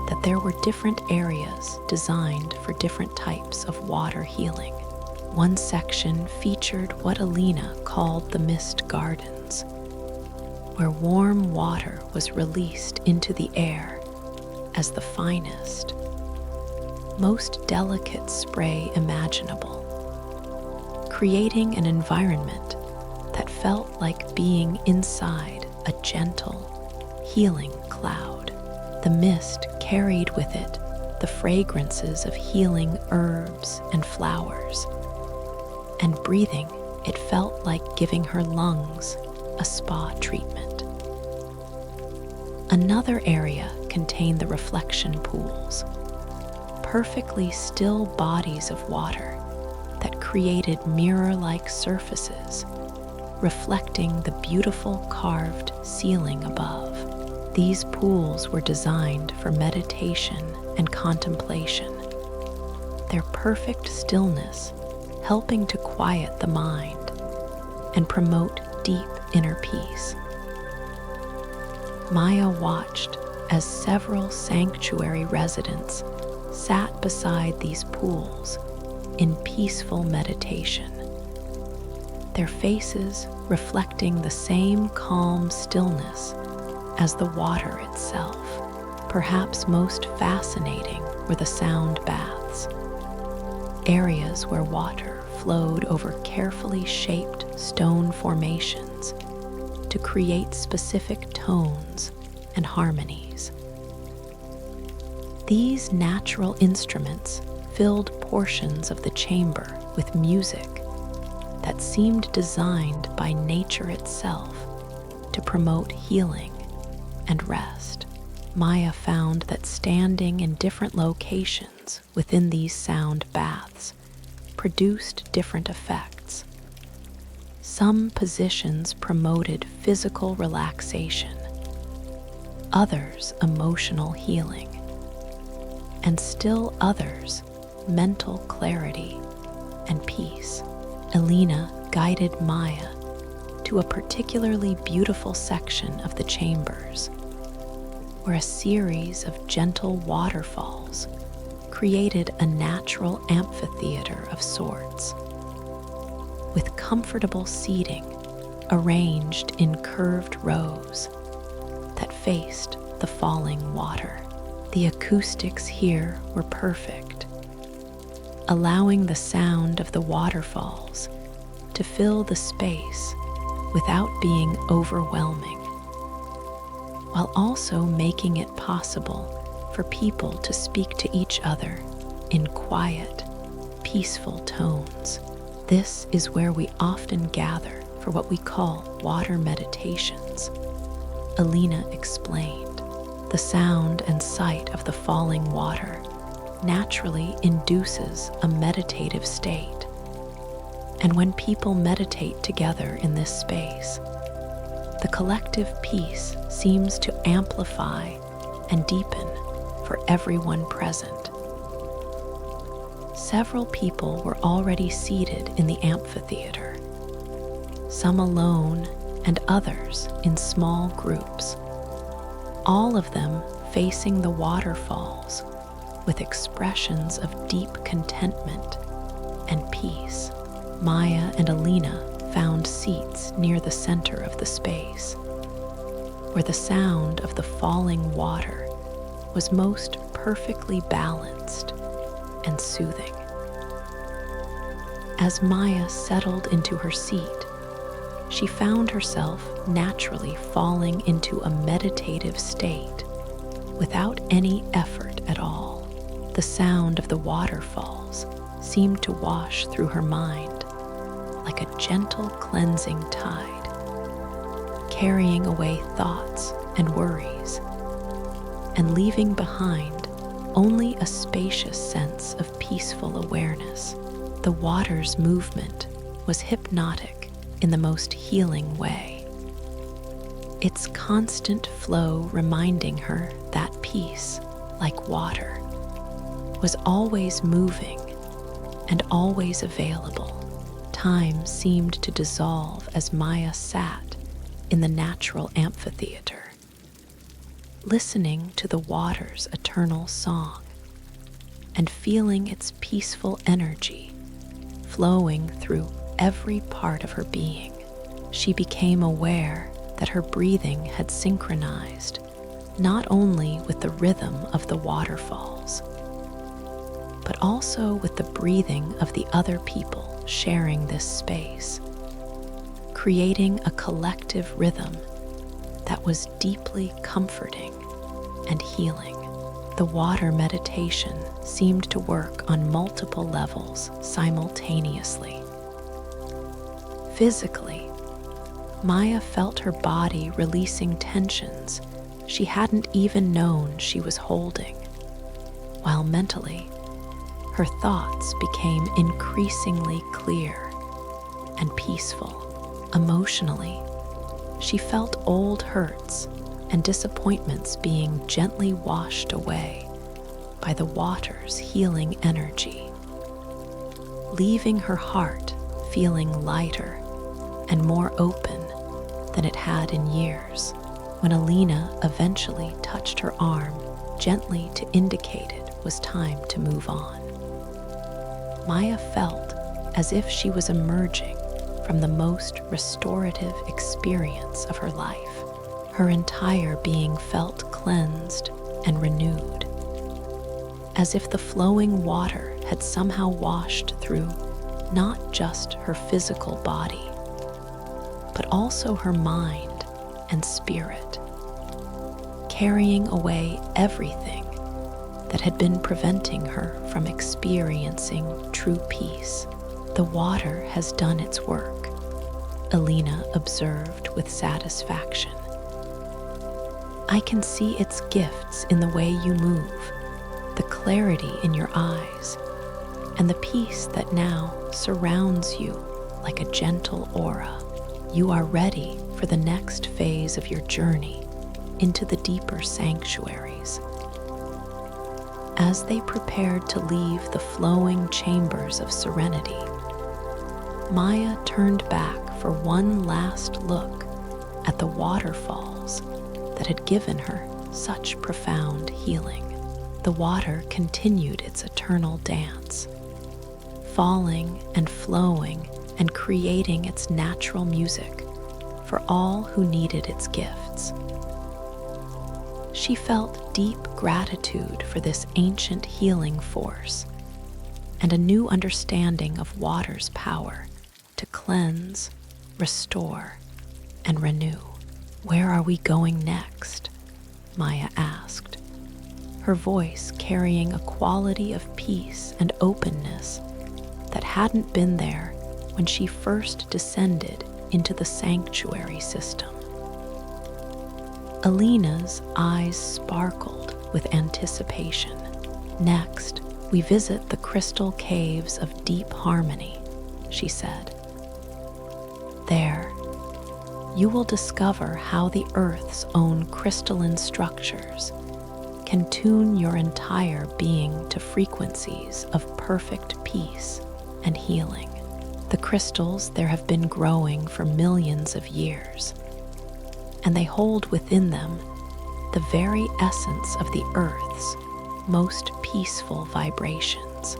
that there were different areas designed for different types of water healing. One section featured what Elena called the mist gardens, where warm water was released into the air as the finest, most delicate spray imaginable, creating an environment that felt like being inside a gentle, healing cloud. The mist carried with it the fragrances of healing herbs and flowers. And breathing, it felt like giving her lungs a spa treatment. Another area contained the reflection pools, perfectly still bodies of water that created mirror-like surfaces, reflecting the beautiful carved ceiling above. These pools were designed for meditation and contemplation, their perfect stillness helping to quiet the mind and promote deep inner peace. Maya watched as several sanctuary residents sat beside these pools in peaceful meditation, their faces reflecting the same calm stillness as the water itself. Perhaps most fascinating were the sound baths, areas where water flowed over carefully shaped stone formations to create specific tones and harmonies. These natural instruments filled portions of the chamber with music that seemed designed by nature itself to promote healing and rest. Maya found that standing in different locations within these sound baths produced different effects. Some positions promoted physical relaxation, others emotional healing, and still others mental clarity and peace. Elena guided Maya to a particularly beautiful section of the chambers, where a series of gentle waterfalls created a natural amphitheater of sorts, with comfortable seating arranged in curved rows that faced the falling water. The acoustics here were perfect, allowing the sound of the waterfalls to fill the space without being overwhelming, while also making it possible for people to speak to each other in quiet, peaceful tones. This is where we often gather for what we call water meditations, Elena explained. The sound and sight of the falling water naturally induces a meditative state. And when people meditate together in this space, the collective peace seems to amplify and deepen for everyone present. Several people were already seated in the amphitheater, some alone and others in small groups, all of them facing the waterfalls with expressions of deep contentment and peace. Maya and Elena found seats near the center of the space, where the sound of the falling water was most perfectly balanced and soothing. As Maya settled into her seat, she found herself naturally falling into a meditative state without any effort at all. The sound of the waterfalls seemed to wash through her mind like a gentle cleansing tide, carrying away thoughts and worries, and leaving behind only a spacious sense of peaceful awareness. The water's movement was hypnotic in the most healing way, its constant flow reminding her that peace, like water, was always moving and always available. Time seemed to dissolve as Maya sat in the natural amphitheater, listening to the water's eternal song and feeling its peaceful energy flowing through every part of her being. She became aware that her breathing had synchronized not only with the rhythm of the waterfalls, but also with the breathing of the other people sharing this space, creating a collective rhythm that was deeply comforting and healing. The water meditation seemed to work on multiple levels simultaneously. Physically, Maya felt her body releasing tensions she hadn't even known she was holding, while mentally, her thoughts became increasingly clear and peaceful. Emotionally, she felt old hurts and disappointments being gently washed away by the water's healing energy, leaving her heart feeling lighter and more open than it had in years. When Alina eventually touched her arm gently to indicate it was time to move on, Maya felt as if she was emerging from the most restorative experience of her life. Her entire being felt cleansed and renewed, as if the flowing water had somehow washed through not just her physical body, but also her mind and spirit, carrying away everything that had been preventing her from experiencing true peace. The water has done its work, Alina observed with satisfaction. I can see its gifts in the way you move, the clarity in your eyes, and the peace that now surrounds you like a gentle aura. You are ready for the next phase of your journey into the deeper sanctuaries. As they prepared to leave the flowing Chambers of Serenity, Maya turned back for one last look at the waterfalls that had given her such profound healing. The water continued its eternal dance, falling and flowing and creating its natural music for all who needed its gifts. She felt deep gratitude for this ancient healing force and a new understanding of water's power to cleanse, restore, and renew. Where are we going next? Maya asked, her voice carrying a quality of peace and openness that hadn't been there when she first descended into the sanctuary system. Alina's eyes sparkled with anticipation. Next, we visit the crystal caves of deep harmony, she said. There, you will discover how the Earth's own crystalline structures can tune your entire being to frequencies of perfect peace and healing. The crystals there have been growing for millions of years, and they hold within them the very essence of the Earth's most peaceful vibrations.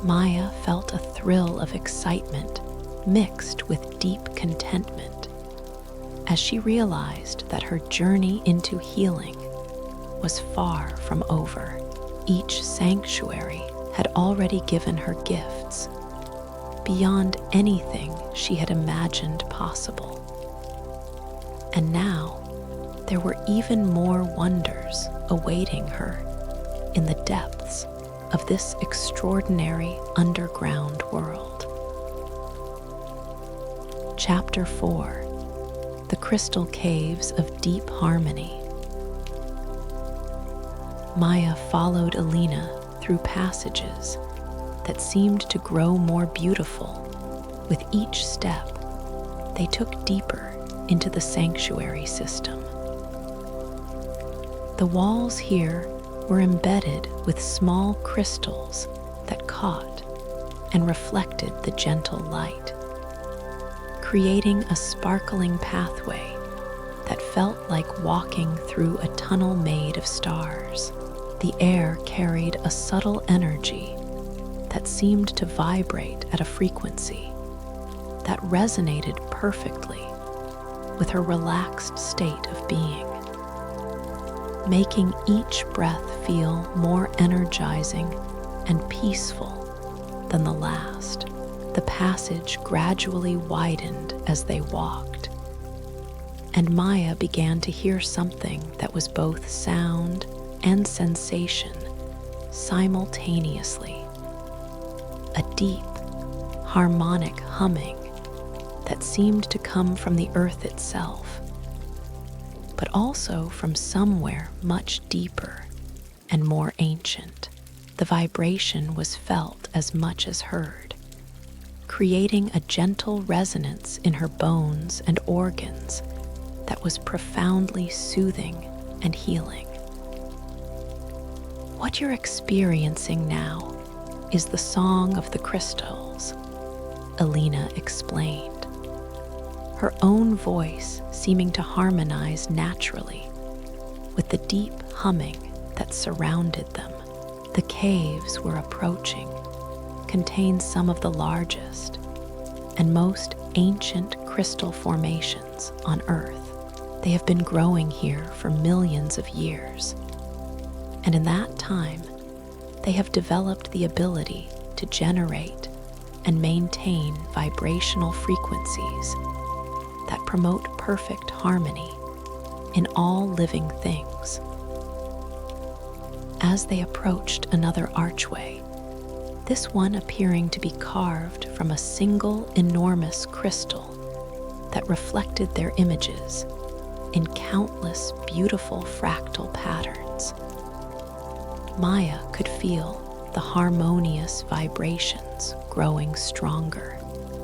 Maya felt a thrill of excitement mixed with deep contentment as she realized that her journey into healing was far from over. Each sanctuary had already given her gifts beyond anything she had imagined possible. And now there were even more wonders awaiting her in the depths of this extraordinary underground world. Chapter 4: The Crystal Caves of Deep Harmony. Maya followed Alina through passages that seemed to grow more beautiful. With each step, they took deeper into the sanctuary system. The walls here were embedded with small crystals that caught and reflected the gentle light, creating a sparkling pathway that felt like walking through a tunnel made of stars. The air carried a subtle energy that seemed to vibrate at a frequency that resonated perfectly with her relaxed state of being, making each breath feel more energizing and peaceful than the last. The passage gradually widened as they walked, and Maya began to hear something that was both sound and sensation simultaneously. A deep, harmonic humming that seemed to come from the earth itself, but also from somewhere much deeper and more ancient. The vibration was felt as much as heard, creating a gentle resonance in her bones and organs that was profoundly soothing and healing. What you're experiencing now is the song of the crystals, Alina explained, her own voice seeming to harmonize naturally with the deep humming that surrounded them. The caves we're approaching contain some of the largest and most ancient crystal formations on Earth. They have been growing here for millions of years, and in that time, they have developed the ability to generate and maintain vibrational frequencies that promote perfect harmony in all living things. As they approached another archway, this one appearing to be carved from a single enormous crystal that reflected their images in countless beautiful fractal patterns. Maya could feel the harmonious vibrations growing stronger.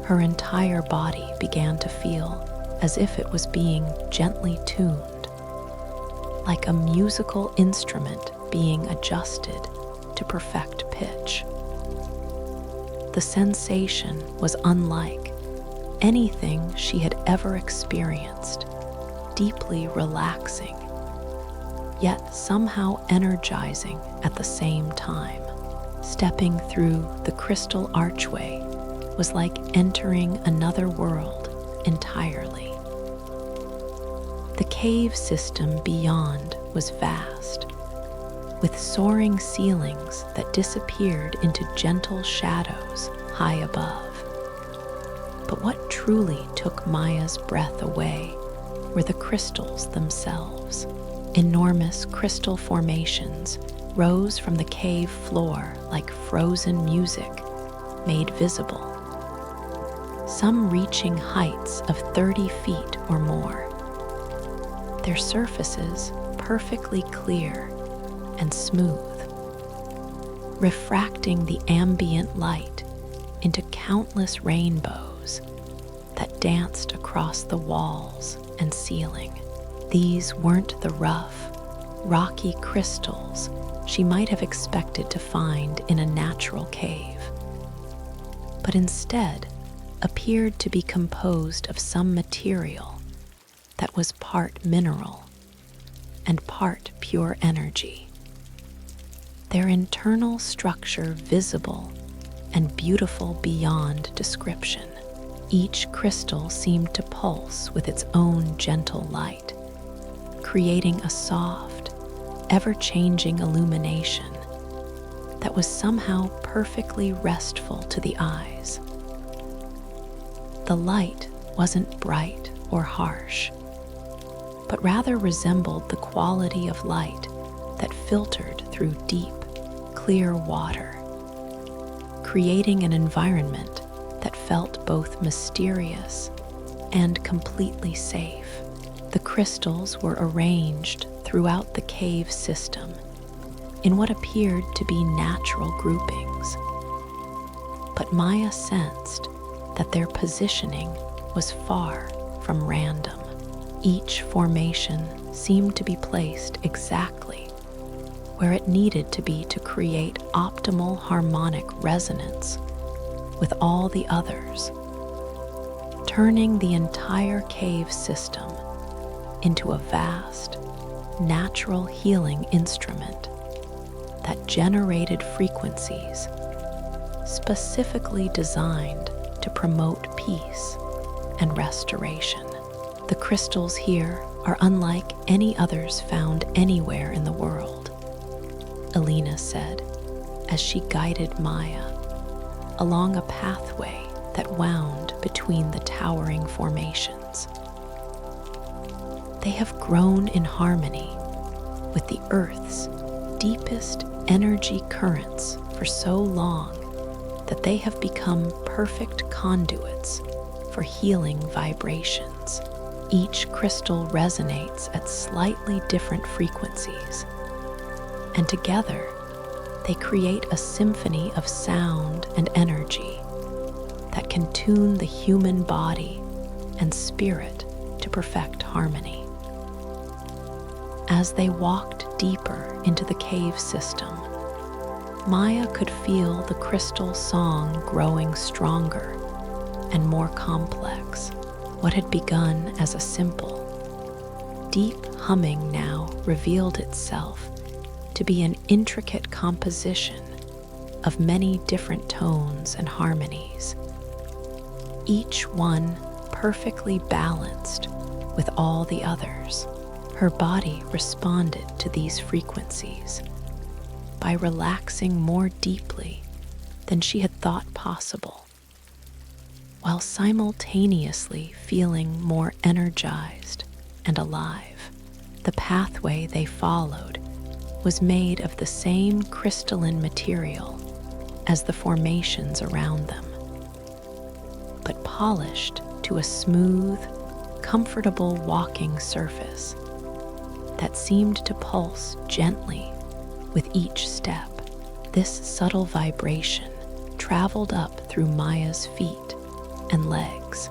Her entire body began to feel as if it was being gently tuned, like a musical instrument being adjusted to perfect pitch. The sensation was unlike anything she had ever experienced, deeply relaxing, yet somehow energizing at the same time. Stepping through the crystal archway was like entering another world entirely. The cave system beyond was vast, with soaring ceilings that disappeared into gentle shadows high above. But what truly took Maya's breath away were the crystals themselves. Enormous crystal formations rose from the cave floor like frozen music made visible, some reaching heights of 30 feet or more. Their surfaces perfectly clear and smooth, refracting the ambient light into countless rainbows that danced across the walls and ceiling. These weren't the rough, rocky crystals she might have expected to find in a natural cave, but instead appeared to be composed of some material that was part mineral and part pure energy. Their internal structure visible and beautiful beyond description. Each crystal seemed to pulse with its own gentle light, creating a soft, ever-changing illumination that was somehow perfectly restful to the eyes. The light wasn't bright or harsh, but rather resembled the quality of light that filtered through deep, clear water, creating an environment that felt both mysterious and completely safe. The crystals were arranged throughout the cave system in what appeared to be natural groupings, but Maya sensed that their positioning was far from random. Each formation seemed to be placed exactly where it needed to be to create optimal harmonic resonance with all the others, turning the entire cave system into a vast, natural healing instrument that generated frequencies specifically designed to promote peace and restoration. The crystals here are unlike any others found anywhere in the world, Alina said as she guided Maya along a pathway that wound between the towering formations. they have grown in harmony with the Earth's deepest energy currents for so long that they have become perfect conduits for healing vibrations. Each crystal resonates at slightly different frequencies, and together they create a symphony of sound and energy that can tune the human body and spirit to perfect harmony. As they walked deeper into the cave system, Maya could feel the crystal song growing stronger and more complex. What had begun as a simple, deep humming now revealed itself to be an intricate composition of many different tones and harmonies, each one perfectly balanced with all the others. Her body responded to these frequencies by relaxing more deeply than she had thought possible, while simultaneously feeling more energized and alive. The pathway they followed was made of the same crystalline material as the formations around them, but polished to a smooth, comfortable walking surface that seemed to pulse gently with each step. This subtle vibration traveled up through Maya's feet and legs,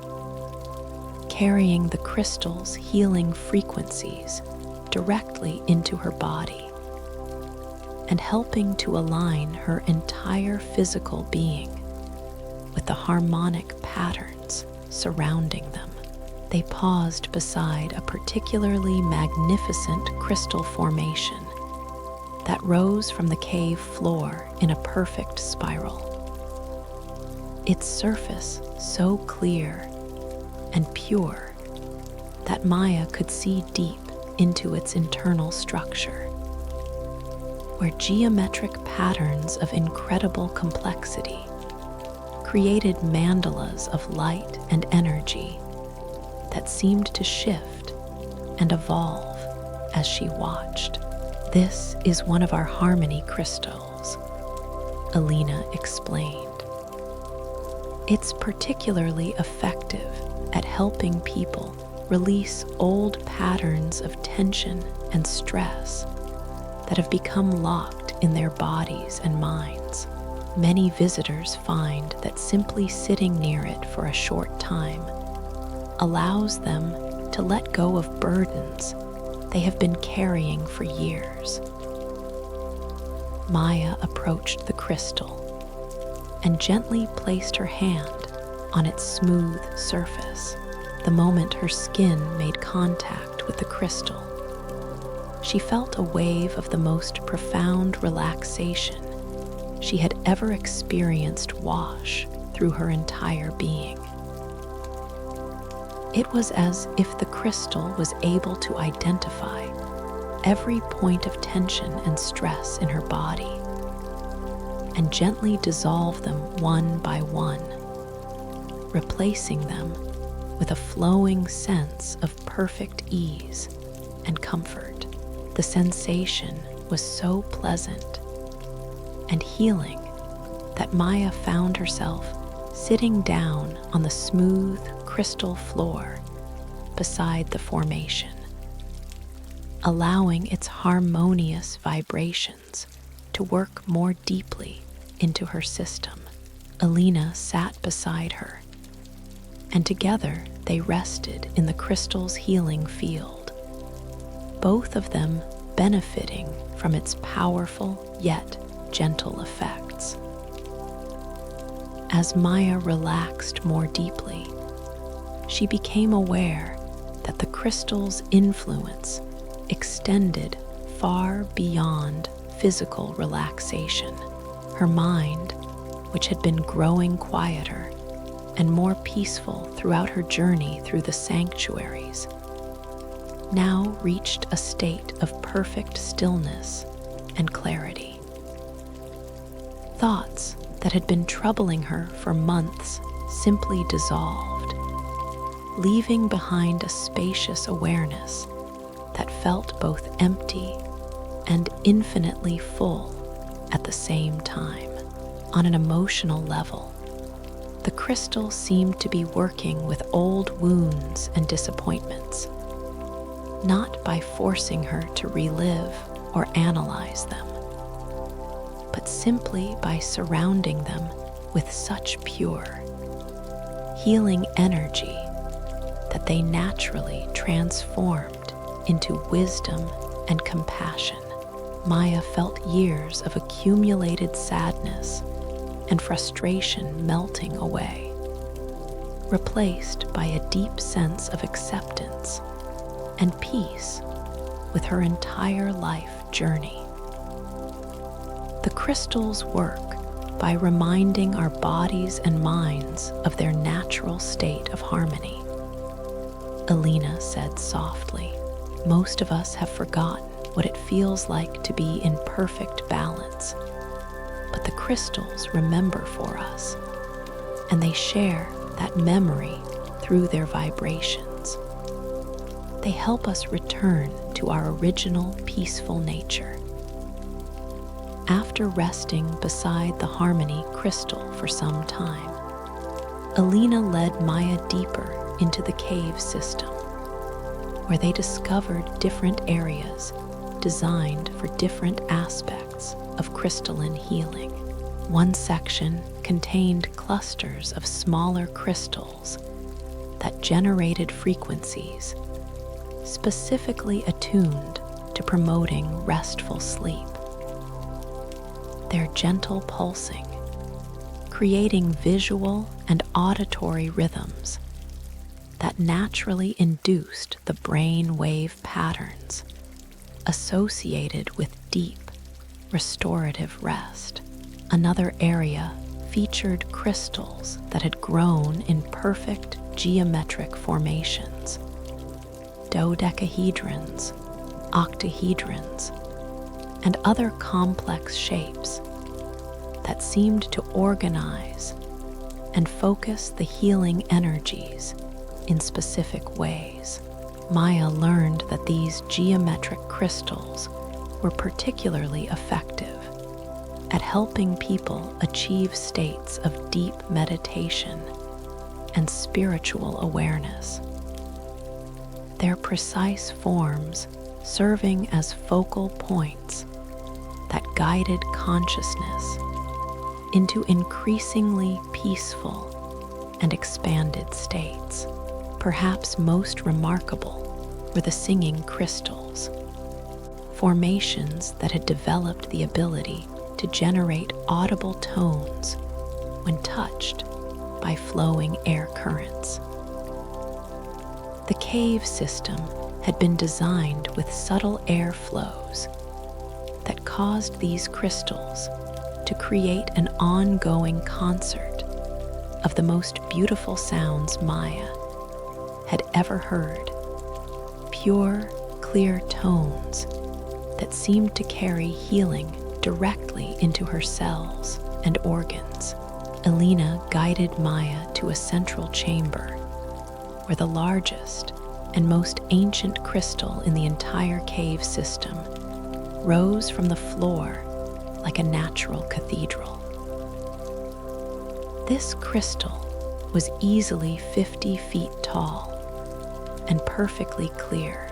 carrying the crystal's healing frequencies directly into her body and helping to align her entire physical being with the harmonic patterns surrounding them. They paused beside a particularly magnificent crystal formation that rose from the cave floor in a perfect spiral. Its surface so clear and pure that Maya could see deep into its internal structure, where geometric patterns of incredible complexity created mandalas of light and energy that seemed to shift and evolve as she watched. "This is one of our harmony crystals," Alina explained. "It's particularly effective at helping people release old patterns of tension and stress that have become locked in their bodies and minds. Many visitors find that simply sitting near it for a short time allows them to let go of burdens they have been carrying for years." Maya approached the crystal and gently placed her hand on its smooth surface. The moment her skin made contact with the crystal, she felt a wave of the most profound relaxation she had ever experienced wash through her entire being. It was as if the crystal was able to identify every point of tension and stress in her body and gently dissolve them one by one, replacing them with a flowing sense of perfect ease and comfort. The sensation was so pleasant and healing that Maya found herself sitting down on the smooth crystal floor beside the formation, allowing its harmonious vibrations to work more deeply into her system. Alina sat beside her, and together they rested in the crystal's healing field, both of them benefiting from its powerful yet gentle effects. As Maya relaxed more deeply, she became aware that the crystal's influence extended far beyond physical relaxation. Her mind, which had been growing quieter and more peaceful throughout her journey through the sanctuaries, now reached a state of perfect stillness and clarity. Thoughts that had been troubling her for months simply dissolved, leaving behind a spacious awareness felt both empty and infinitely full at the same time. On an emotional level, the crystal seemed to be working with old wounds and disappointments, not by forcing her to relive or analyze them, but simply by surrounding them with such pure, healing energy that they naturally transformed into wisdom and compassion. Maya felt years of accumulated sadness and frustration melting away, replaced by a deep sense of acceptance and peace with her entire life journey. The crystals work by reminding our bodies and minds of their natural state of harmony. Alina said softly, "Most of us have forgotten what it feels like to be in perfect balance, but the crystals remember for us, and they share that memory through their vibrations. They help us return to our original peaceful nature." After resting beside the harmony crystal for some time, Alina led Maya deeper into the cave system, where they discovered different areas designed for different aspects of crystalline healing. One section contained clusters of smaller crystals that generated frequencies specifically attuned to promoting restful sleep. Their gentle pulsing, creating visual and auditory rhythms that naturally induced the brain wave patterns associated with deep, restorative rest. Another area featured crystals that had grown in perfect geometric formations, dodecahedrons, octahedrons, and other complex shapes that seemed to organize and focus the healing energies in specific ways. Maya learned that these geometric crystals were particularly effective at helping people achieve states of deep meditation and spiritual awareness. Their precise forms serving as focal points that guided consciousness into increasingly peaceful and expanded states. Perhaps most remarkable were the singing crystals, formations that had developed the ability to generate audible tones when touched by flowing air currents. The cave system had been designed with subtle air flows that caused these crystals to create an ongoing concert of the most beautiful sounds Maya had ever heard. Pure, clear tones that seemed to carry healing directly into her cells and organs. Alina guided Maya to a central chamber where the largest and most ancient crystal in the entire cave system rose from the floor like a natural cathedral. This crystal was easily 50 feet tall and perfectly clear,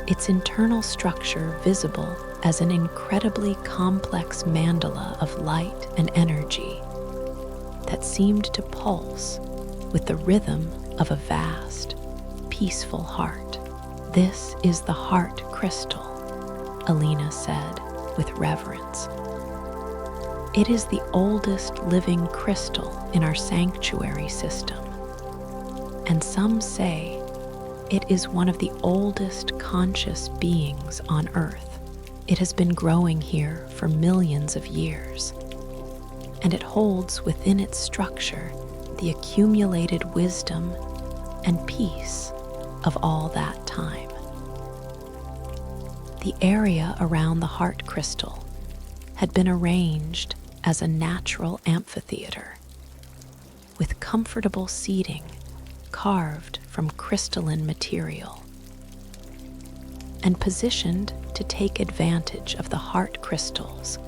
its internal structure visible as an incredibly complex mandala of light and energy that seemed to pulse with the rhythm of a vast, peaceful heart. "This is the heart crystal," Alina said with reverence. "It is the oldest living crystal in our sanctuary system, and some say it is one of the oldest conscious beings on Earth. It has been growing here for millions of years, and it holds within its structure the accumulated wisdom and peace of all that time." The area around the heart crystal had been arranged as a natural amphitheater, with comfortable seating carved from crystalline material. and positioned to take advantage of the heart crystal's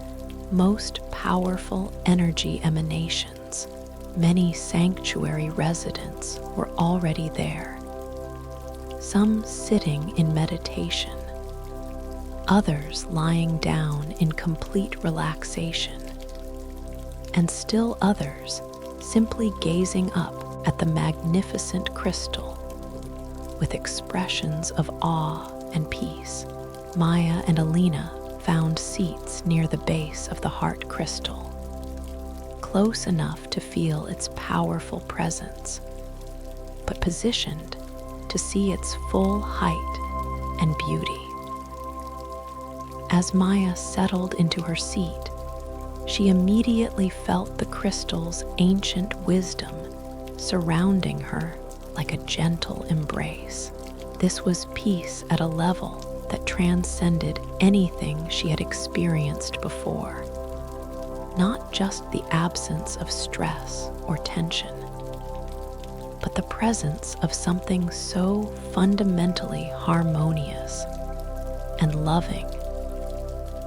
most powerful energy emanations. Many sanctuary residents were already there, some sitting in meditation, others lying down in complete relaxation, and still others simply gazing up at the magnificent crystal with expressions of awe and peace. Maya and Alina found seats near the base of the heart crystal, close enough to feel its powerful presence, but positioned to see its full height and beauty. As Maya settled into her seat, she immediately felt the crystal's ancient wisdom surrounding her like a gentle embrace. This was peace at a level that transcended anything she had experienced before. Not just the absence of stress or tension, but the presence of something so fundamentally harmonious and loving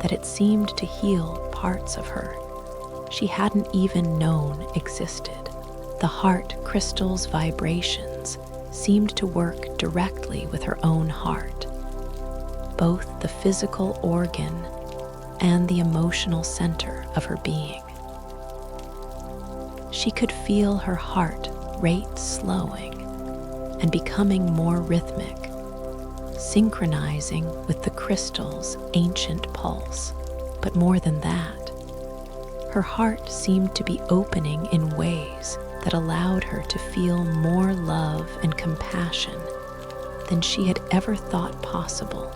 that it seemed to heal parts of her she hadn't even known existed. The heart crystal's vibrations seemed to work directly with her own heart, both the physical organ and the emotional center of her being. She could feel her heart rate slowing and becoming more rhythmic, synchronizing with the crystal's ancient pulse. But more than that, her heart seemed to be opening in ways that allowed her to feel more love and compassion than she had ever thought possible.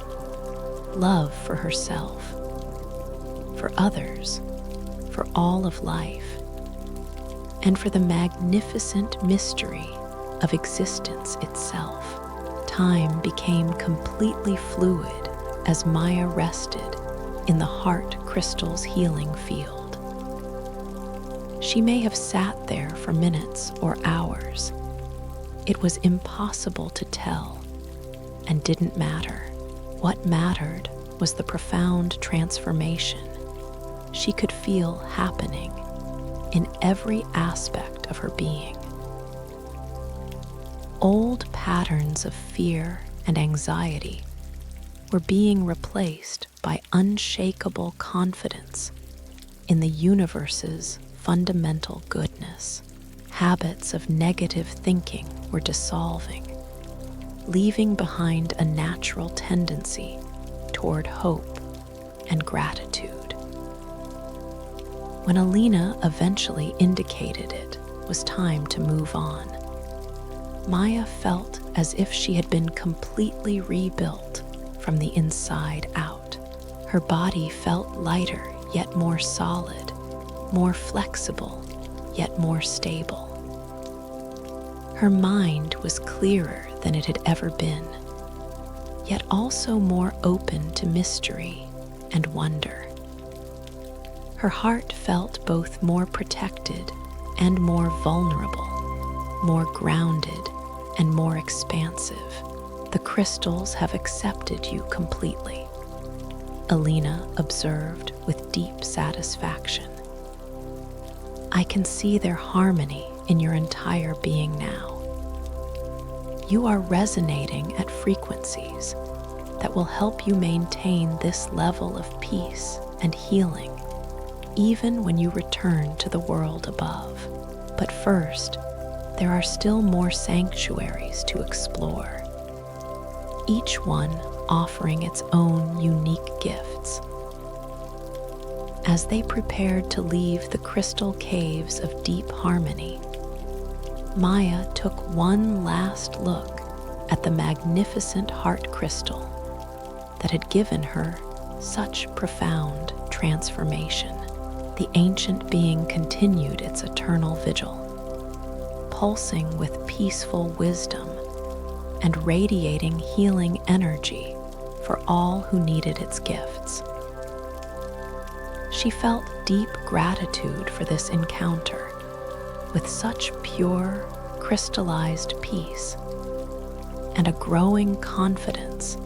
Love for herself, for others, for all of life, and for the magnificent mystery of existence itself. Time became completely fluid as Maya rested in the heart crystal's healing field. She may have sat there for minutes or hours. It was impossible to tell, and didn't matter. What mattered was the profound transformation she could feel happening in every aspect of her being. Old patterns of fear and anxiety were being replaced by unshakable confidence in the universe's fundamental goodness. Habits of negative thinking were dissolving, leaving behind a natural tendency toward hope and gratitude. When Alina eventually indicated it was time to move on, Maya felt as if she had been completely rebuilt from the inside out. Her body felt lighter yet more solid, more flexible yet more stable. Her mind was clearer than it had ever been, yet also more open to mystery and wonder. Her heart felt both more protected and more vulnerable, more grounded and more expansive. The crystals have accepted you completely, Alina observed with deep satisfaction. I can see their harmony in your entire being now. You are resonating at frequencies that will help you maintain this level of peace and healing, even when you return to the world above. But first, there are still more sanctuaries to explore, each one offering its own unique gifts. As they prepared to leave the crystal caves of deep harmony, Maya took one last look at the magnificent heart crystal that had given her such profound transformation. The ancient being continued its eternal vigil, pulsing with peaceful wisdom and radiating healing energy for all who needed its gifts. She felt deep gratitude for this encounter with such pure, crystallized peace and a growing confidence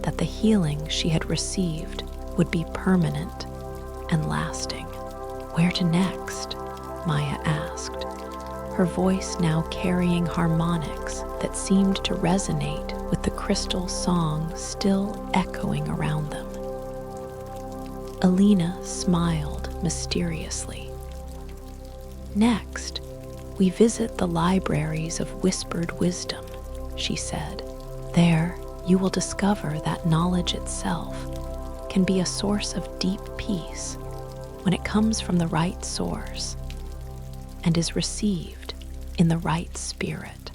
that the healing she had received would be permanent and lasting. "Where to next?" Maya asked, her voice now carrying harmonics that seemed to resonate with the crystal song still echoing around them. Alina smiled mysteriously. "Next, we visit the libraries of whispered wisdom," she said. "There, you will discover that knowledge itself can be a source of deep peace when it comes from the right source and is received in the right spirit.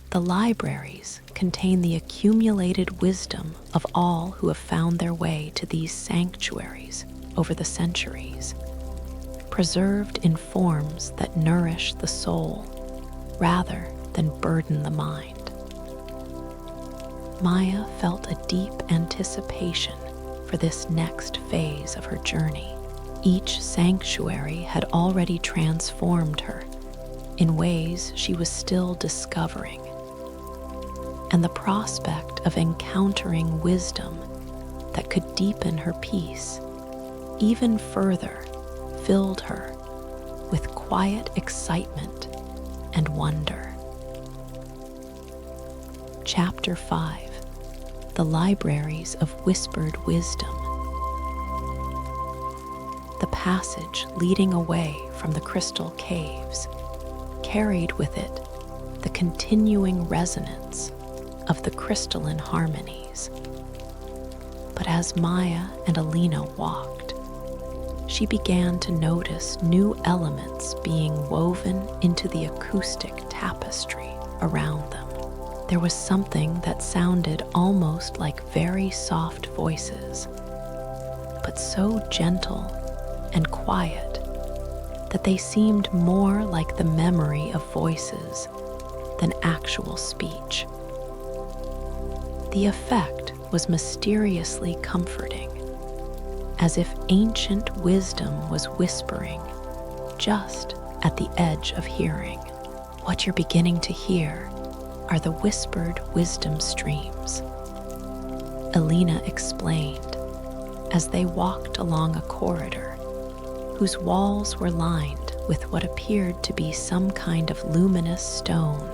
The libraries contain the accumulated wisdom of all who have found their way to these sanctuaries over the centuries, preserved in forms that nourish the soul rather than burden the mind." Maya felt a deep anticipation for this next phase of her journey. Each sanctuary had already transformed her in ways she was still discovering, and the prospect of encountering wisdom that could deepen her peace even further filled her with quiet excitement and wonder. Chapter 5: The Libraries of Whispered Wisdom. The passage leading away from the crystal caves carried with it the continuing resonance of the crystalline harmonies. But as Maya and Alina walked, she began to notice new elements being woven into the acoustic tapestry around them. There was something that sounded almost like very soft voices, but so gentle and quiet that they seemed more like the memory of voices than actual speech. The effect was mysteriously comforting, as if ancient wisdom was whispering just at the edge of hearing. What you're beginning to hear are the whispered wisdom streams, Alina explained as they walked along a corridor whose walls were lined with what appeared to be some kind of luminous stone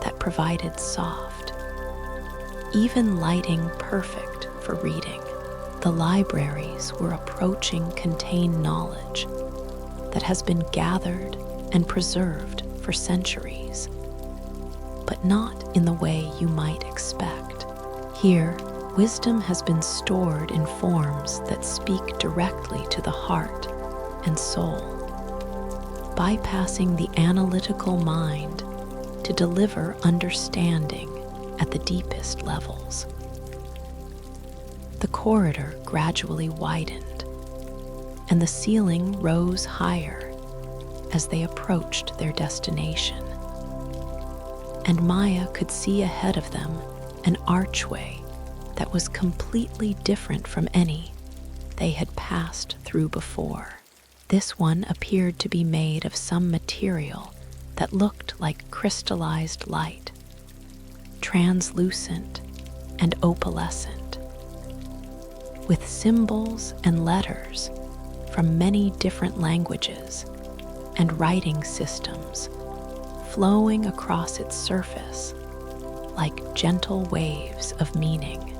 that provided soft, even lighting perfect for reading. The libraries we're approaching contain knowledge that has been gathered and preserved for centuries, but not in the way you might expect. Here, wisdom has been stored in forms that speak directly to the heart and soul, bypassing the analytical mind to deliver understanding at the deepest levels. The corridor gradually widened, and the ceiling rose higher as they approached their destination. And Maya could see ahead of them an archway that was completely different from any they had passed through before. This one appeared to be made of some material that looked like crystallized light, translucent and opalescent, with symbols and letters from many different languages and writing systems flowing across its surface like gentle waves of meaning.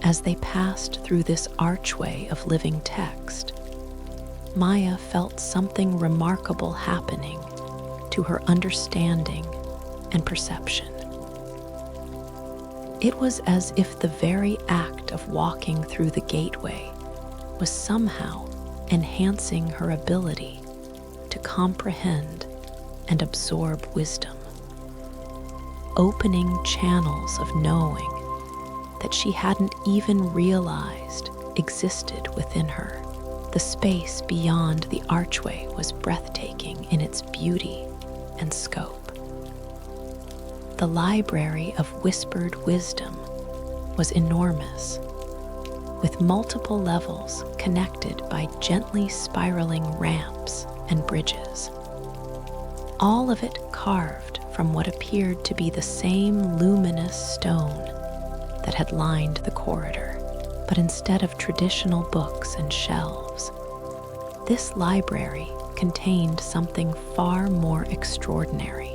As they passed through this archway of living text, Maya felt something remarkable happening to her understanding and perception. It was as if the very act of walking through the gateway was somehow enhancing her ability to comprehend and absorb wisdom, opening channels of knowing that she hadn't even realized existed within her. The space beyond the archway was breathtaking in its beauty and scope. The library of whispered wisdom was enormous, with multiple levels connected by gently spiraling ramps and bridges, all of it carved from what appeared to be the same luminous stone that had lined the corridor, but instead of traditional books and shelves, this library contained something far more extraordinary.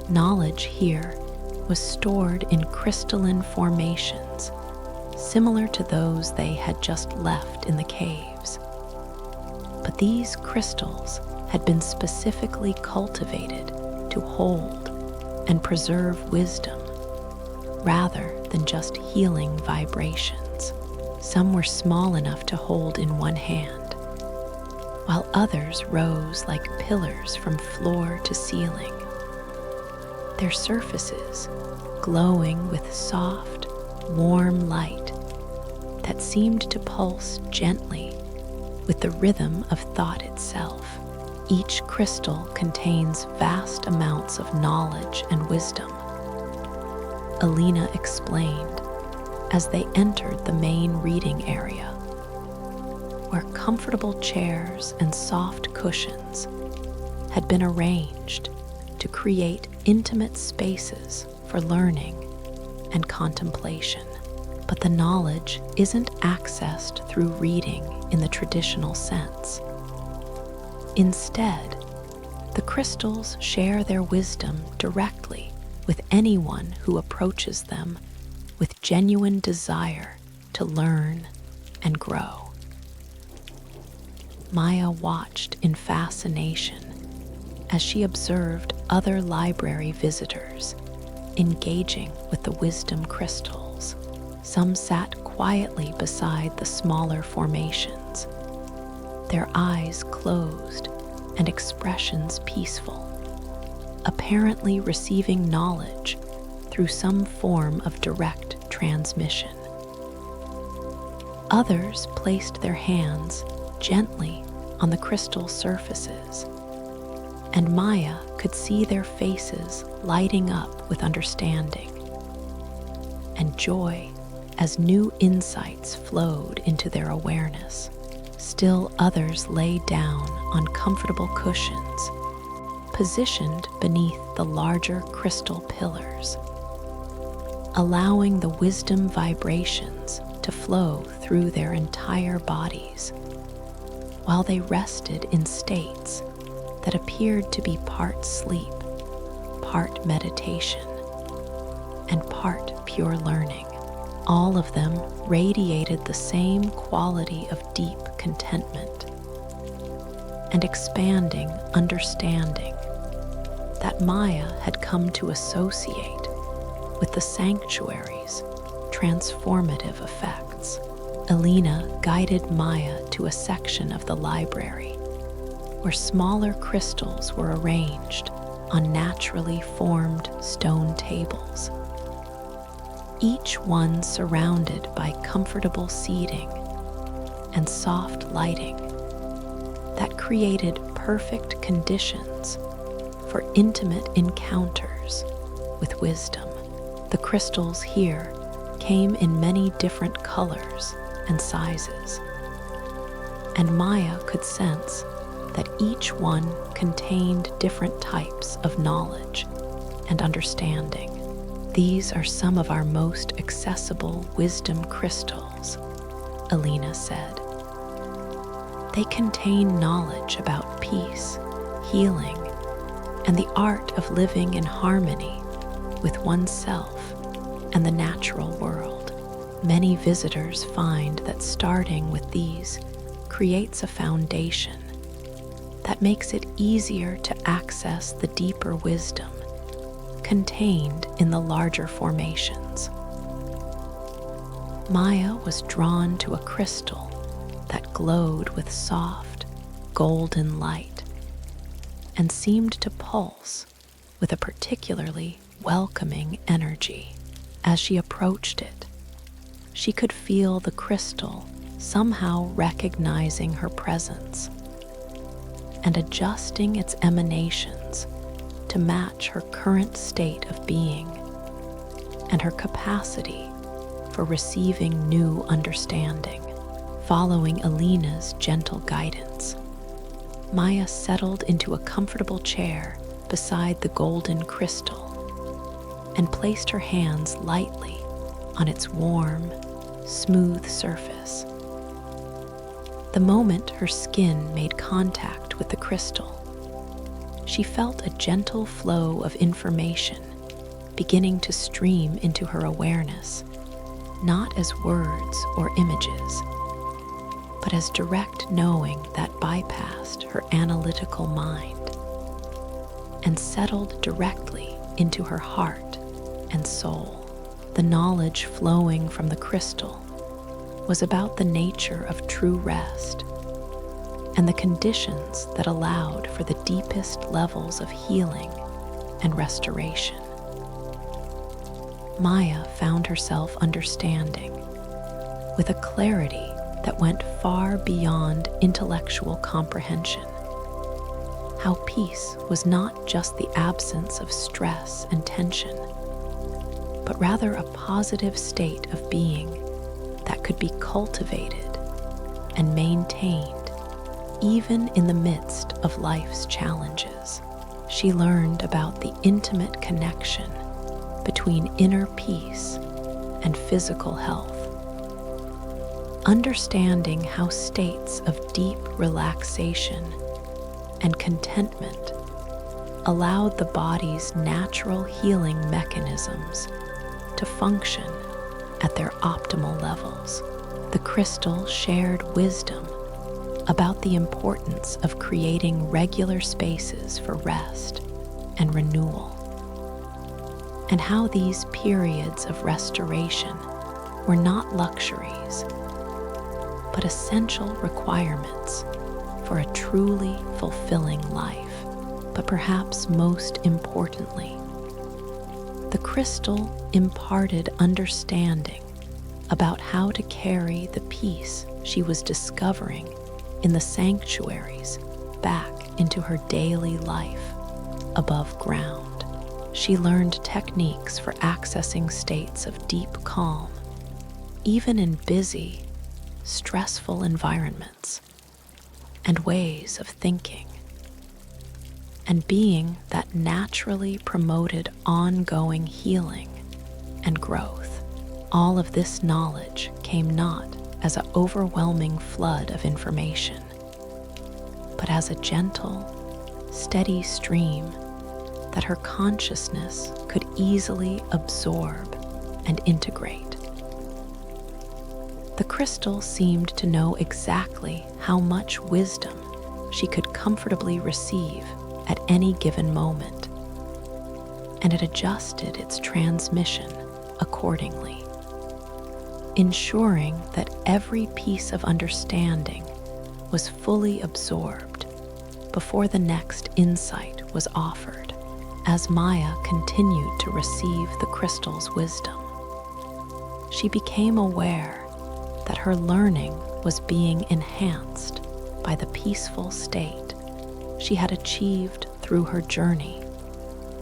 Knowledge here was stored in crystalline formations, similar to those they had just left in the caves. But these crystals had been specifically cultivated to hold and preserve wisdom, rather than just healing vibrations. Some were small enough to hold in one hand, while others rose like pillars from floor to ceiling, their surfaces glowing with soft, warm light that seemed to pulse gently with the rhythm of thought itself. Each crystal contains vast amounts of knowledge and wisdom, Alina explained as they entered the main reading area, where comfortable chairs and soft cushions had been arranged to create intimate spaces for learning and contemplation. But the knowledge isn't accessed through reading in the traditional sense. Instead, the crystals share their wisdom directly with anyone who approaches them with genuine desire to learn and grow. Maya watched in fascination as she observed other library visitors engaging with the wisdom crystals. Some sat quietly beside the smaller formations, their eyes closed and expressions peaceful, apparently receiving knowledge through some form of direct transmission. Others placed their hands gently on the crystal surfaces, and Maya could see their faces lighting up with understanding and joy as new insights flowed into their awareness. Still others lay down on comfortable cushions, positioned beneath the larger crystal pillars, allowing the wisdom vibrations to flow through their entire bodies, while they rested in states that appeared to be part sleep, part meditation, and part pure learning. All of them radiated the same quality of deep contentment and expanding understanding that Maya had come to associate with the sanctuary's transformative effects. Alina guided Maya to a section of the library where smaller crystals were arranged on naturally formed stone tables, each one surrounded by comfortable seating and soft lighting that created perfect conditions for intimate encounters with wisdom. The crystals here came in many different colors and sizes, and Maya could sense that each one contained different types of knowledge and understanding. These are some of our most accessible wisdom crystals, Alina said. They contain knowledge about peace, healing, and the art of living in harmony with oneself and the natural world. Many visitors find that starting with these creates a foundation that makes it easier to access the deeper wisdom contained in the larger formations. Maya was drawn to a crystal that glowed with soft, golden light and seemed to pulse with a particularly welcoming energy. As she approached it, she could feel the crystal somehow recognizing her presence and adjusting its emanations to match her current state of being and her capacity for receiving new understanding. Following Alina's gentle guidance, Maya settled into a comfortable chair beside the golden crystal and placed her hands lightly on its warm, smooth surface. The moment her skin made contact with the crystal, she felt a gentle flow of information beginning to stream into her awareness, not as words or images, but as direct knowing that bypassed her analytical mind and settled directly into her heart and soul. The knowledge flowing from the crystal was about the nature of true rest and the conditions that allowed for the deepest levels of healing and restoration. Maya found herself understanding, with a clarity that went far beyond intellectual comprehension, how peace was not just the absence of stress and tension, but rather a positive state of being that could be cultivated and maintained even in the midst of life's challenges. She learned about the intimate connection between inner peace and physical health, understanding how states of deep relaxation and contentment allowed the body's natural healing mechanisms to function at their optimal levels. The crystal shared wisdom about the importance of creating regular spaces for rest and renewal, and how these periods of restoration were not luxuries, but essential requirements for a truly fulfilling life. But perhaps most importantly, the crystal imparted understanding about how to carry the peace she was discovering in the sanctuaries back into her daily life above ground. She learned techniques for accessing states of deep calm, even in busy, stressful environments, and ways of thinking and being that naturally promoted ongoing healing and growth. All of this knowledge came not as an overwhelming flood of information, but as a gentle, steady stream that her consciousness could easily absorb and integrate. The crystal seemed to know exactly how much wisdom she could comfortably receive at any given moment, and it adjusted its transmission accordingly, ensuring that every piece of understanding was fully absorbed before the next insight was offered. As Maya continued to receive the crystal's wisdom, she became aware that her learning was being enhanced by the peaceful state she had achieved through her journey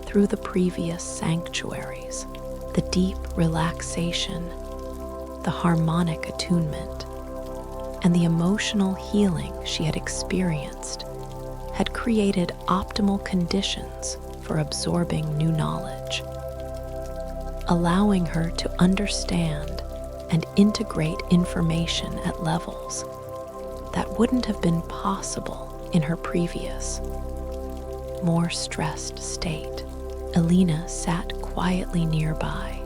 through the previous sanctuaries. The deep relaxation, the harmonic attunement, and the emotional healing she had experienced had created optimal conditions for absorbing new knowledge, allowing her to understand and integrate information at levels that wouldn't have been possible in her previous, more stressed state. Elena sat quietly nearby,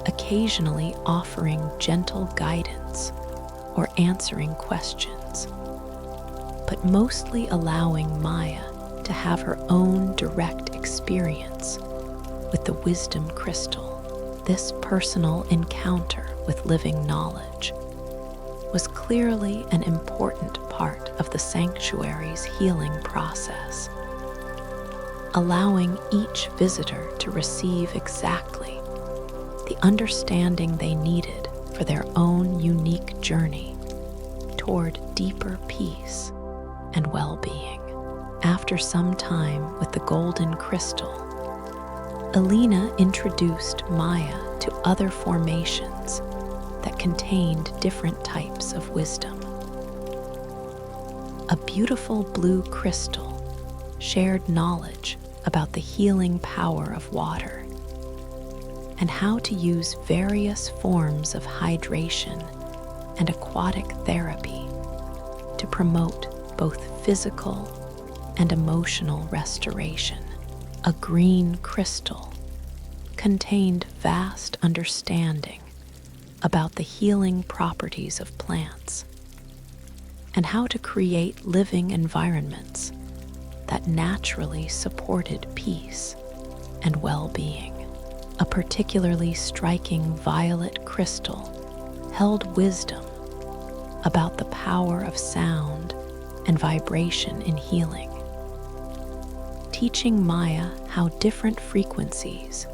occasionally offering gentle guidance or answering questions, but mostly allowing Maya to have her own direct experience with the wisdom crystal. This personal encounter with living knowledge was clearly an important part of the sanctuary's healing process, allowing each visitor to receive exactly the understanding they needed for their own unique journey toward deeper peace and well-being. After some time with the golden crystal, Elena introduced Maya to other formations that contained different types of wisdom. A beautiful blue crystal shared knowledge about the healing power of water and how to use various forms of hydration and aquatic therapy to promote both physical and emotional restoration. A green crystal contained vast understanding about the healing properties of plants and how to create living environments that naturally supported peace and well-being. A particularly striking violet crystal held wisdom about the power of sound and vibration in healing, teaching Maya how different frequencies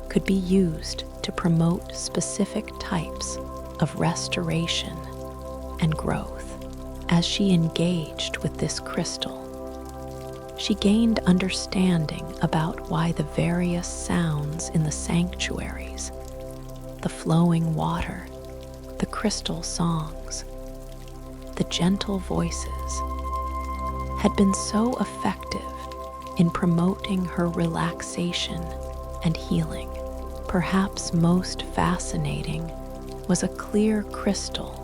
could be used to promote specific types of restoration and growth. As she engaged with this crystal, she gained understanding about why the various sounds in the sanctuaries, the flowing water, the crystal songs, the gentle voices, had been so effective in promoting her relaxation and healing. Perhaps most fascinating was a clear crystal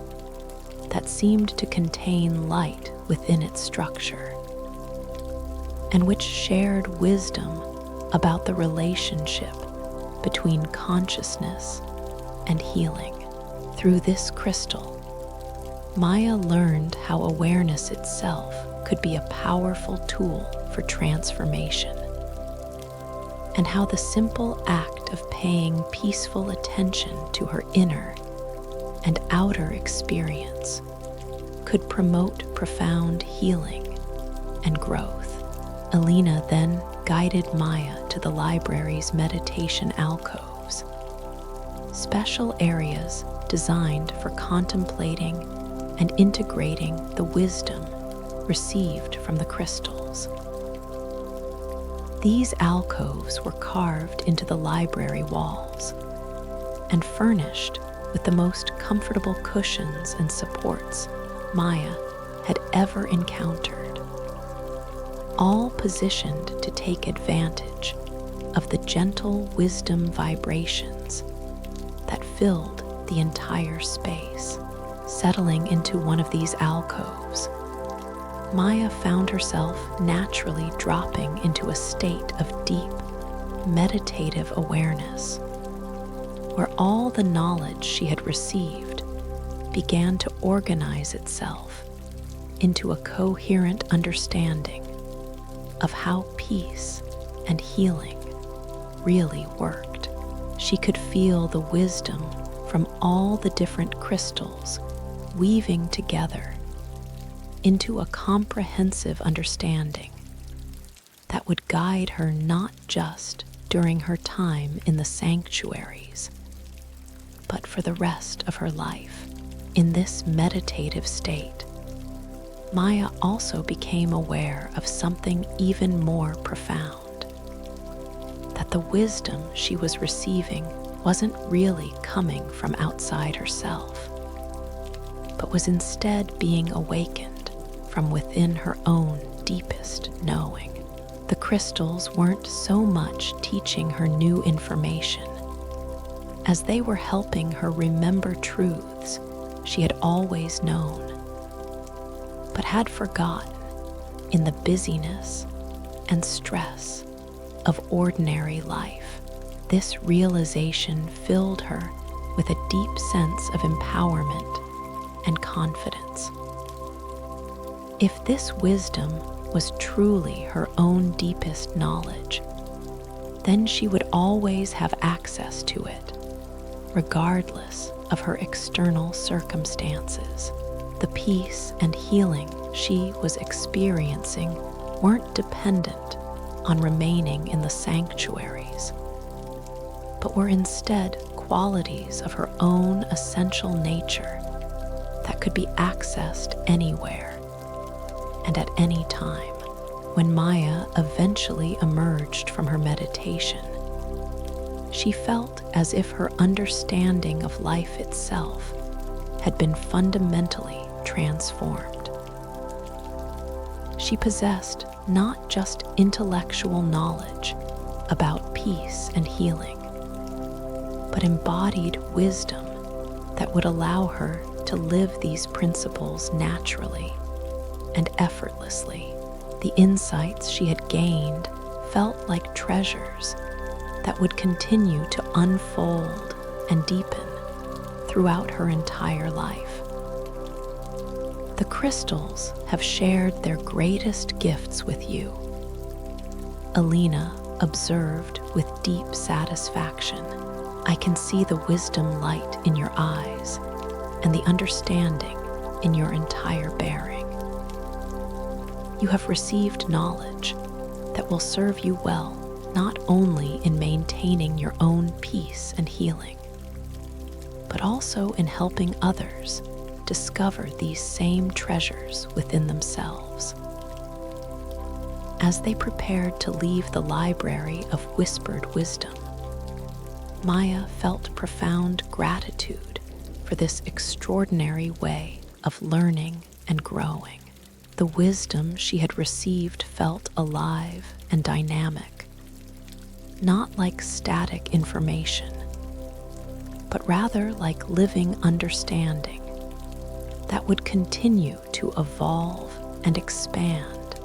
that seemed to contain light within its structure, and which shared wisdom about the relationship between consciousness and healing. Through this crystal, Maya learned how awareness itself could be a powerful tool for transformation, and how the simple act of paying peaceful attention to her inner and outer experience could promote profound healing and growth. Alina then guided Maya to the library's meditation alcoves, special areas designed for contemplating and integrating the wisdom received from the crystals. These alcoves were carved into the library walls and furnished with the most comfortable cushions and supports Maya had ever encountered, all positioned to take advantage of the gentle wisdom vibrations that filled the entire space. Settling into one of these alcoves, Maya found herself naturally dropping into a state of deep, meditative awareness, where all the knowledge she had received began to organize itself into a coherent understanding of how peace and healing really worked. She could feel the wisdom from all the different crystals weaving together into a comprehensive understanding that would guide her not just during her time in the sanctuaries, but for the rest of her life. In this meditative state, Maya also became aware of something even more profound, that the wisdom she was receiving wasn't really coming from outside herself, but was instead being awakened from within her own deepest knowing. The crystals weren't so much teaching her new information as they were helping her remember truths she had always known, but had forgotten in the busyness and stress of ordinary life. This realization filled her with a deep sense of empowerment and confidence. If this wisdom was truly her own deepest knowledge, then she would always have access to it, regardless of her external circumstances. The peace and healing she was experiencing weren't dependent on remaining in the sanctuaries, but were instead qualities of her own essential nature that could be accessed anywhere and at any time. When Maya eventually emerged from her meditation, she felt as if her understanding of life itself had been fundamentally transformed. She possessed not just intellectual knowledge about peace and healing, but embodied wisdom that would allow her to live these principles naturally and effortlessly. The insights she had gained felt like treasures that would continue to unfold and deepen throughout her entire life. The crystals have shared their greatest gifts with you, Alina observed with deep satisfaction. I can see the wisdom light in your eyes and the understanding in your entire bearing. You have received knowledge that will serve you well, not only in maintaining your own peace and healing, but also in helping others discover these same treasures within themselves. As they prepared to leave the library of whispered wisdom, Maya felt profound gratitude for this extraordinary way of learning and growing. The wisdom she had received felt alive and dynamic, not like static information, but rather like living understanding that would continue to evolve and expand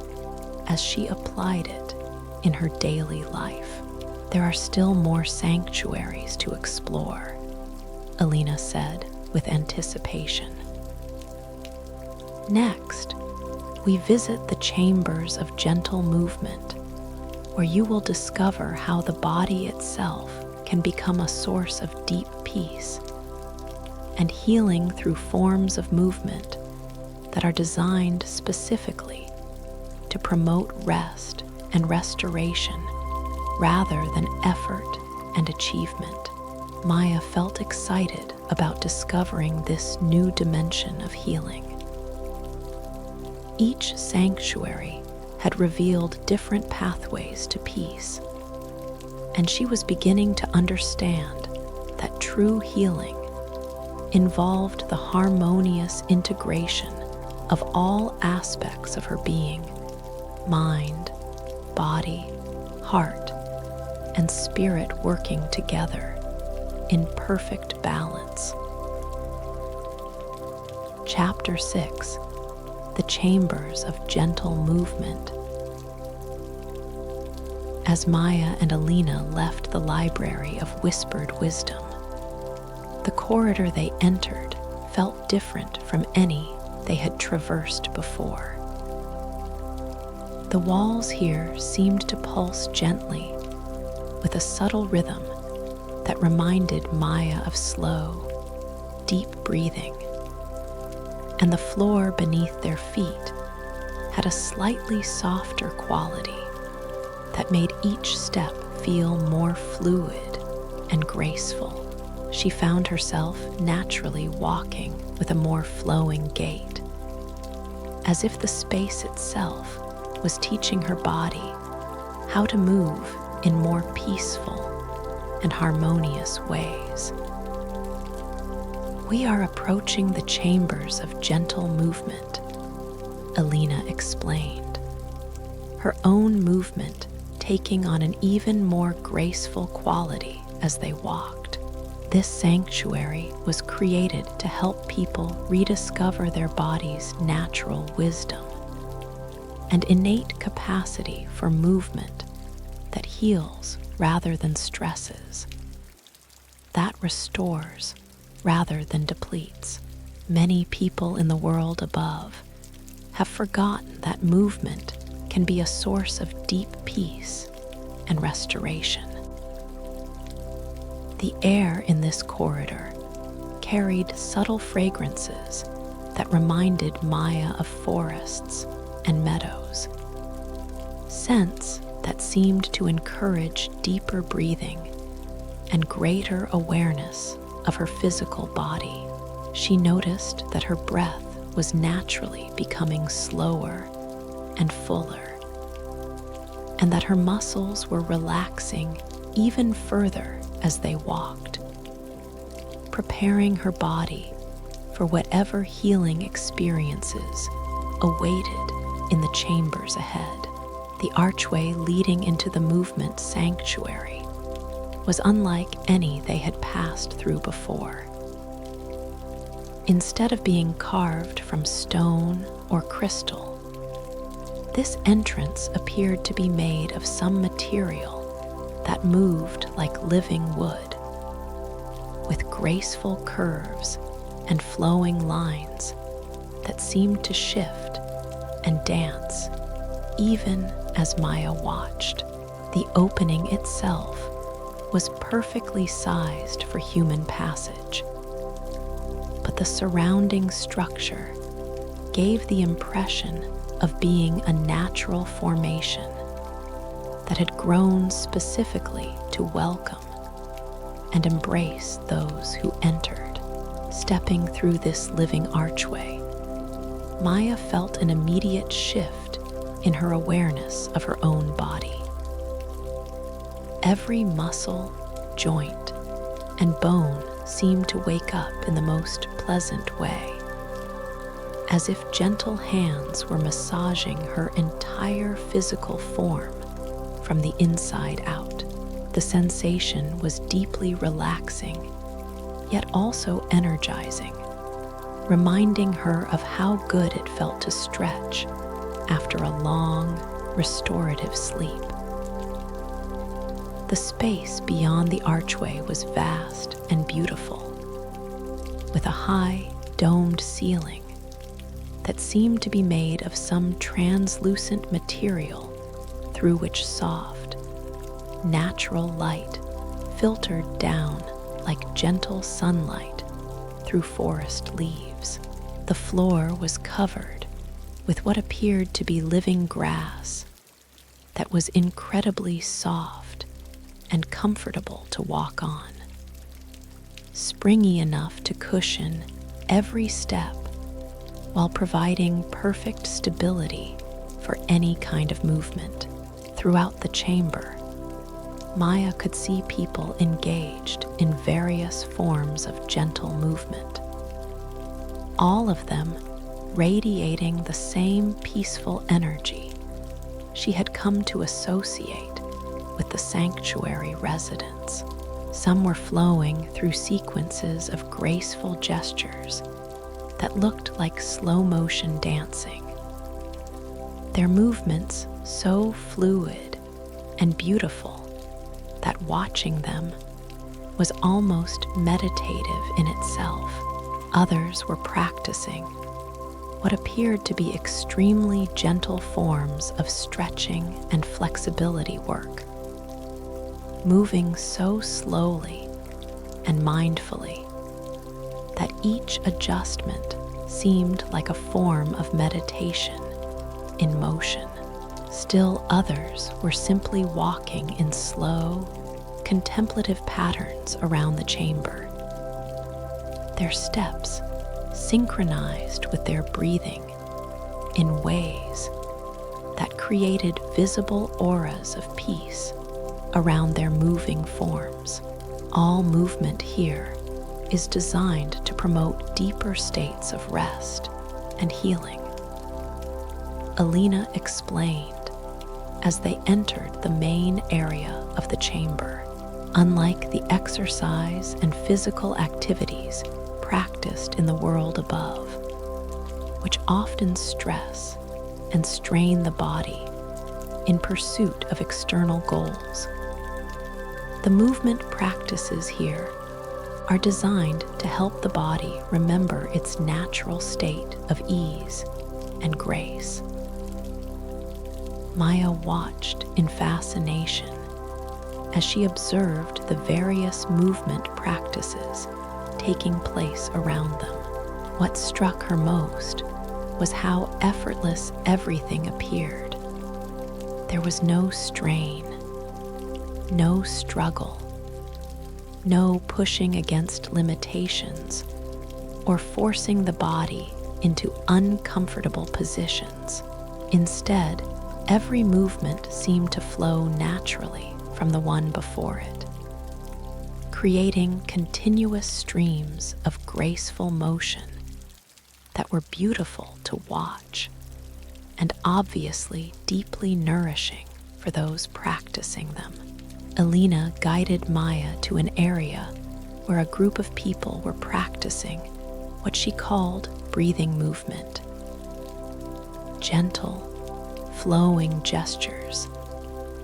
as she applied it in her daily life. There are still more sanctuaries to explore, Alina said with anticipation. Next, we visit the Chambers of Gentle Movement, where you will discover how the body itself can become a source of deep peace and healing through forms of movement that are designed specifically to promote rest and restoration rather than effort and achievement. Maya felt excited about discovering this new dimension of healing. Each sanctuary had revealed different pathways to peace, and she was beginning to understand that true healing involved the harmonious integration of all aspects of her being: mind, body, heart, and spirit working together in perfect balance. Chapter 6: The Chambers of Gentle Movement. As Maya and Alina left the library of whispered wisdom, the corridor they entered felt different from any they had traversed before. The walls here seemed to pulse gently with a subtle rhythm that reminded Maya of slow, deep breathing, and the floor beneath their feet had a slightly softer quality that made each step feel more fluid and graceful. She found herself naturally walking with a more flowing gait, as if the space itself was teaching her body how to move in more peaceful and harmonious ways. We are approaching the Chambers of Gentle Movement, Alina explained, her own movement taking on an even more graceful quality as they walked. This sanctuary was created to help people rediscover their body's natural wisdom and innate capacity for movement that heals rather than stresses, that restores rather than depletes. Many people in the world above have forgotten that movement can be a source of deep peace and restoration. The air in this corridor carried subtle fragrances that reminded Maya of forests and meadows, scents that seemed to encourage deeper breathing and greater awareness of her physical body. She noticed that her breath was naturally becoming slower and fuller, and that her muscles were relaxing even further as they walked, preparing her body for whatever healing experiences awaited in the chambers ahead. The archway leading into the movement sanctuary was unlike any they had passed through before. Instead of being carved from stone or crystal, this entrance appeared to be made of some material that moved like living wood, with graceful curves and flowing lines that seemed to shift and dance even as Maya watched. The opening itself was perfectly sized for human passage, but the surrounding structure gave the impression of being a natural formation that had grown specifically to welcome and embrace those who entered. Stepping through this living archway, Maya felt an immediate shift in her awareness of her own body. Every muscle, joint, and bone seemed to wake up in the most pleasant way, as if gentle hands were massaging her entire physical form from the inside out. The sensation was deeply relaxing, yet also energizing, reminding her of how good it felt to stretch after a long, restorative sleep. The space beyond the archway was vast and beautiful, with a high, domed ceiling that seemed to be made of some translucent material through which soft, natural light filtered down like gentle sunlight through forest leaves. The floor was covered with what appeared to be living grass that was incredibly soft and comfortable to walk on, springy enough to cushion every step while providing perfect stability for any kind of movement. Throughout the chamber, Maya could see people engaged in various forms of gentle movement, all of them radiating the same peaceful energy she had come to associate with the sanctuary residents. Some were flowing through sequences of graceful gestures that looked like slow-motion dancing, their movements so fluid and beautiful that watching them was almost meditative in itself. Others were practicing what appeared to be extremely gentle forms of stretching and flexibility work, moving so slowly and mindfully that each adjustment seemed like a form of meditation in motion. Still others were simply walking in slow, contemplative patterns around the chamber, their steps synchronized with their breathing in ways that created visible auras of peace around their moving forms. All movement here is designed to promote deeper states of rest and healing, Alina explained as they entered the main area of the chamber. Unlike the exercise and physical activities practiced in the world above, which often stress and strain the body in pursuit of external goals, the movement practices here are designed to help the body remember its natural state of ease and grace. Maya watched in fascination as she observed the various movement practices taking place around them. What struck her most was how effortless everything appeared. There was no strain, no struggle, no pushing against limitations or forcing the body into uncomfortable positions. Instead, every movement seemed to flow naturally from the one before it, creating continuous streams of graceful motion that were beautiful to watch and obviously deeply nourishing for those practicing them. Alina guided Maya to an area where a group of people were practicing what she called breathing movement. Gentle, flowing gestures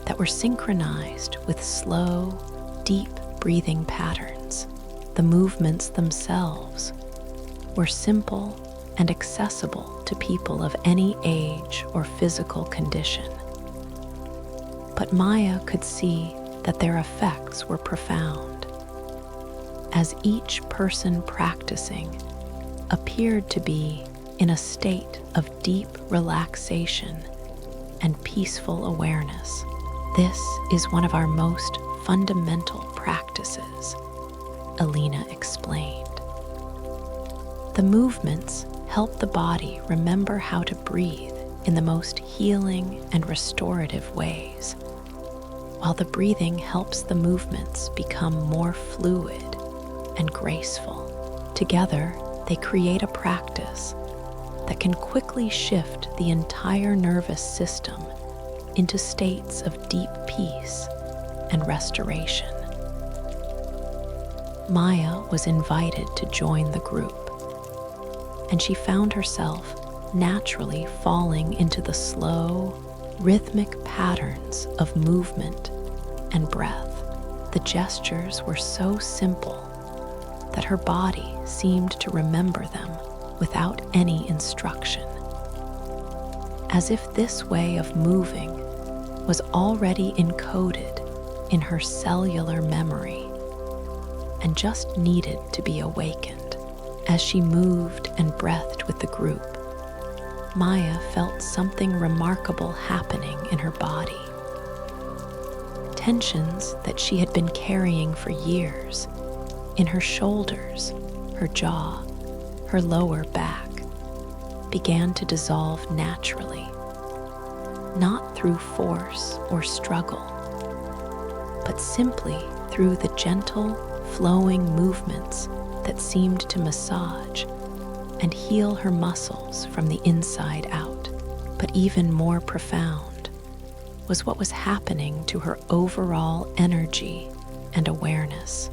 that were synchronized with slow, deep breathing patterns. The movements themselves were simple and accessible to people of any age or physical condition. But Maya could see that their effects were profound, as each person practicing appeared to be in a state of deep relaxation and peaceful awareness. This is one of our most fundamental practices, Alina explained. The movements help the body remember how to breathe in the most healing and restorative ways, while the breathing helps the movements become more fluid and graceful. Together, they create a practice that can quickly shift the entire nervous system into states of deep peace and restoration. Maya was invited to join the group, and she found herself naturally falling into the slow, rhythmic patterns of movement and breath. The gestures were so simple that her body seemed to remember them without any instruction, as if this way of moving was already encoded in her cellular memory and just needed to be awakened. As she moved and breathed with the group, Maya felt something remarkable happening in her body. Tensions that she had been carrying for years in her shoulders, her jaw, her lower back began to dissolve naturally, not through force or struggle, but simply through the gentle, flowing movements that seemed to massage and heal her muscles from the inside out. But even more profound was what was happening to her overall energy and awareness.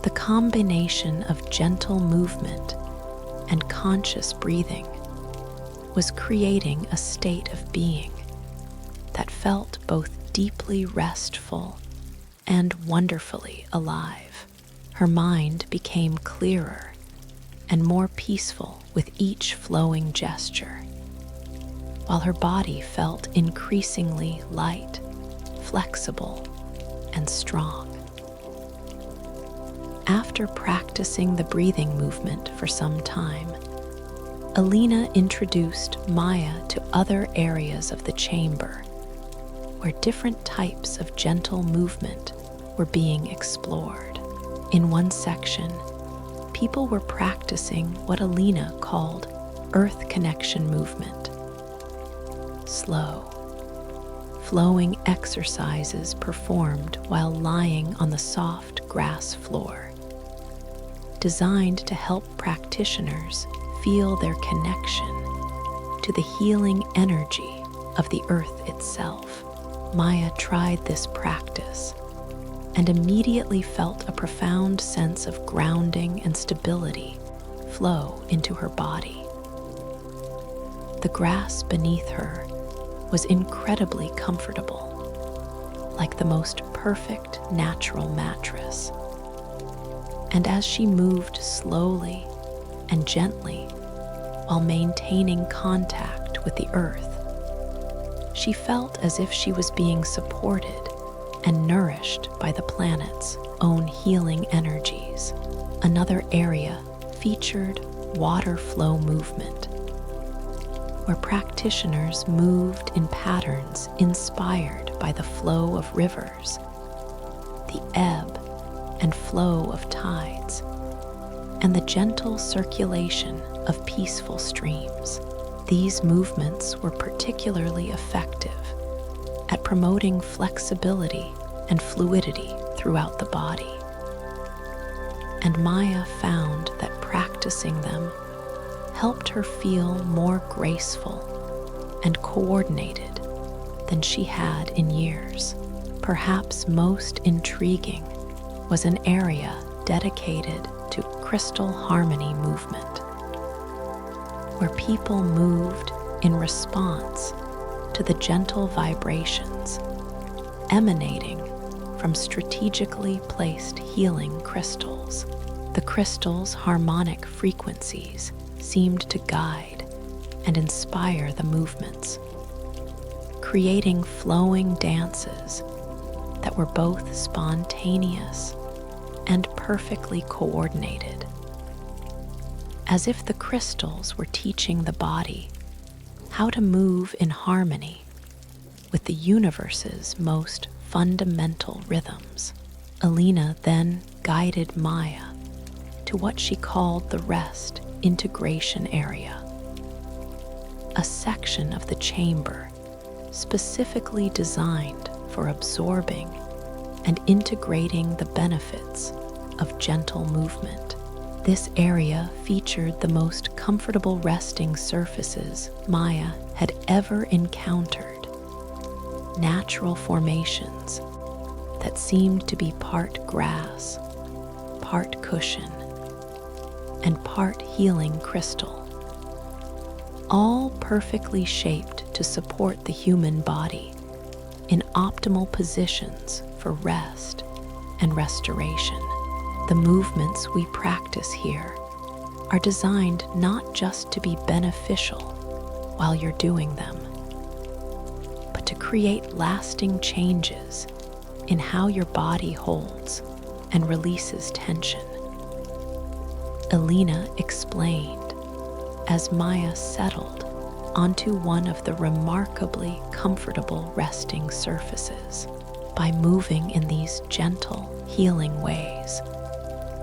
The combination of gentle movement and conscious breathing was creating a state of being that felt both deeply restful and wonderfully alive. Her mind became clearer and more peaceful with each flowing gesture, while her body felt increasingly light, flexible, and strong. After practicing the breathing movement for some time, Alina introduced Maya to other areas of the chamber where different types of gentle movement were being explored. In one section, people were practicing what Alina called earth connection movement. Slow, flowing exercises performed while lying on the soft grass floor, designed to help practitioners feel their connection to the healing energy of the earth itself. Maya tried this practice and immediately felt a profound sense of grounding and stability flow into her body. The grass beneath her was incredibly comfortable, like the most perfect natural mattress. And as she moved slowly and gently while maintaining contact with the earth, she felt as if she was being supported and nourished by the planet's own healing energies. Another area featured water flow movement, where practitioners moved in patterns inspired by the flow of rivers, the ebb and flow of tides, and the gentle circulation of peaceful streams. These movements were particularly effective at promoting flexibility and fluidity throughout the body. And Maya found that practicing them helped her feel more graceful and coordinated than she had in years. Perhaps most intriguing was an area dedicated to crystal harmony movement, where people moved in response to the gentle vibrations emanating from strategically placed healing crystals. The crystals' harmonic frequencies seemed to guide and inspire the movements, creating flowing dances that were both spontaneous and perfectly coordinated, as if the crystals were teaching the body how to move in harmony with the universe's most fundamental rhythms. Alina then guided Maya to what she called the rest integration area, a section of the chamber specifically designed for absorbing and integrating the benefits of gentle movement. This area featured the most comfortable resting surfaces Maya had ever encountered, natural formations that seemed to be part grass, part cushion, and part healing crystal, all perfectly shaped to support the human body in optimal positions for rest and restoration. The movements we practice here are designed not just to be beneficial while you're doing them, but to create lasting changes in how your body holds and releases tension. Alina explained as Maya settled onto one of the remarkably comfortable resting surfaces. By moving in these gentle, healing ways,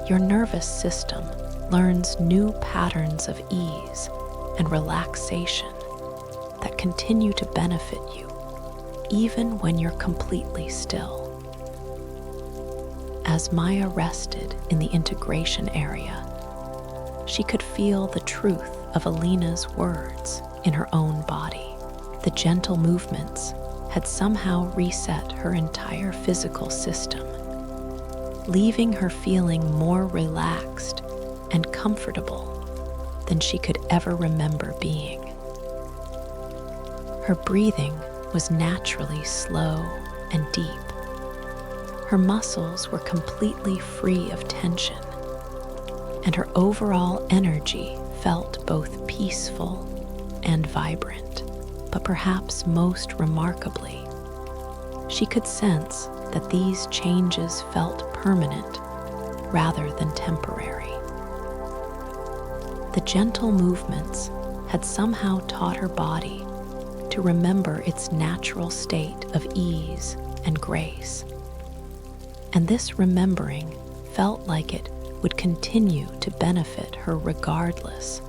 your nervous system learns new patterns of ease and relaxation that continue to benefit you even when you're completely still. As Maya rested in the integration area, she could feel the truth of Alina's words in her own body. The gentle movements had somehow reset her entire physical system, leaving her feeling more relaxed and comfortable than she could ever remember being. Her breathing was naturally slow and deep. Her muscles were completely free of tension, and her overall energy felt both peaceful and vibrant. But perhaps most remarkably, she could sense that these changes felt permanent rather than temporary. The gentle movements had somehow taught her body to remember its natural state of ease and grace. And this remembering felt like it would continue to benefit her regardless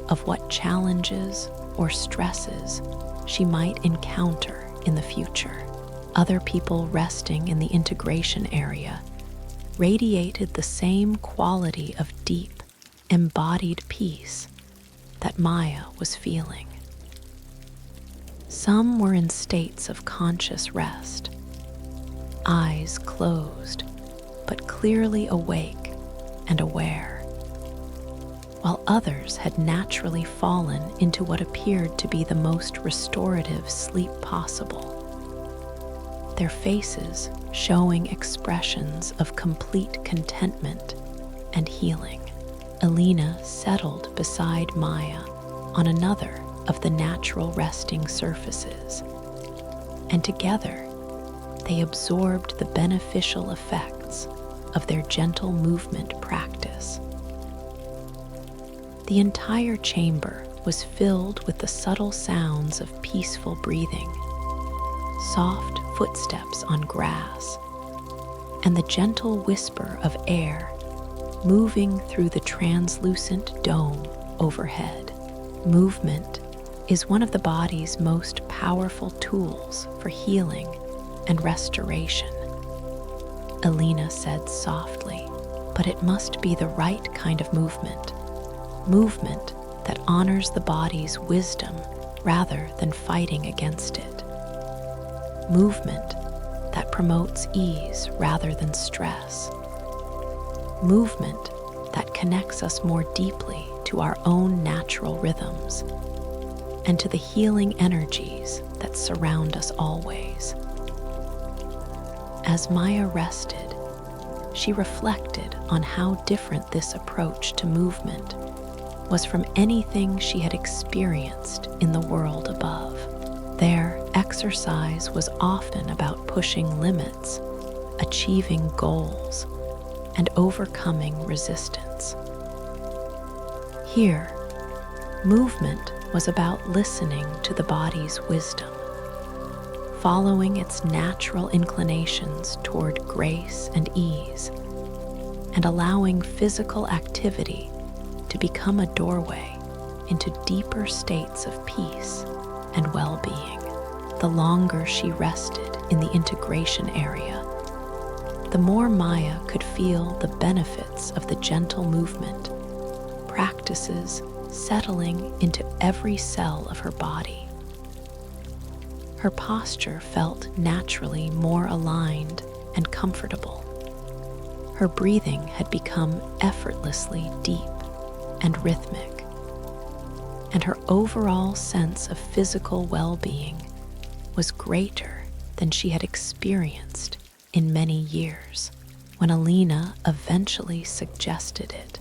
of what challenges or stresses she might encounter in the future. Other people resting in the integration area radiated the same quality of deep, embodied peace that Maya was feeling. Some were in states of conscious rest, eyes closed, but clearly awake and aware, while others had naturally fallen into what appeared to be the most restorative sleep possible, their faces showing expressions of complete contentment and healing. Alina settled beside Maya on another of the natural resting surfaces, and together they absorbed the beneficial effects of their gentle movement practice. The entire chamber was filled with the subtle sounds of peaceful breathing, soft footsteps on grass, and the gentle whisper of air moving through the translucent dome overhead. Movement is one of the body's most powerful tools for healing and restoration, Alina said softly, but it must be the right kind of movement that honors the body's wisdom rather than fighting against it. Movement that promotes ease rather than stress, movement that connects us more deeply to our own natural rhythms and to the healing energies that surround us always. As Maya rested, she reflected on how different this approach to movement was from anything she had experienced in the world above. There, exercise was often about pushing limits, achieving goals, and overcoming resistance. Here, movement was about listening to the body's wisdom, following its natural inclinations toward grace and ease, and allowing physical activity to become a doorway into deeper states of peace and well-being. The longer she rested in the integration area, the more Maya could feel the benefits of the gentle movement practices settling into every cell of her body. Her posture felt naturally more aligned and comfortable. Her breathing had become effortlessly deep and rhythmic, and her overall sense of physical well-being was greater than she had experienced in many years. When Alina eventually suggested it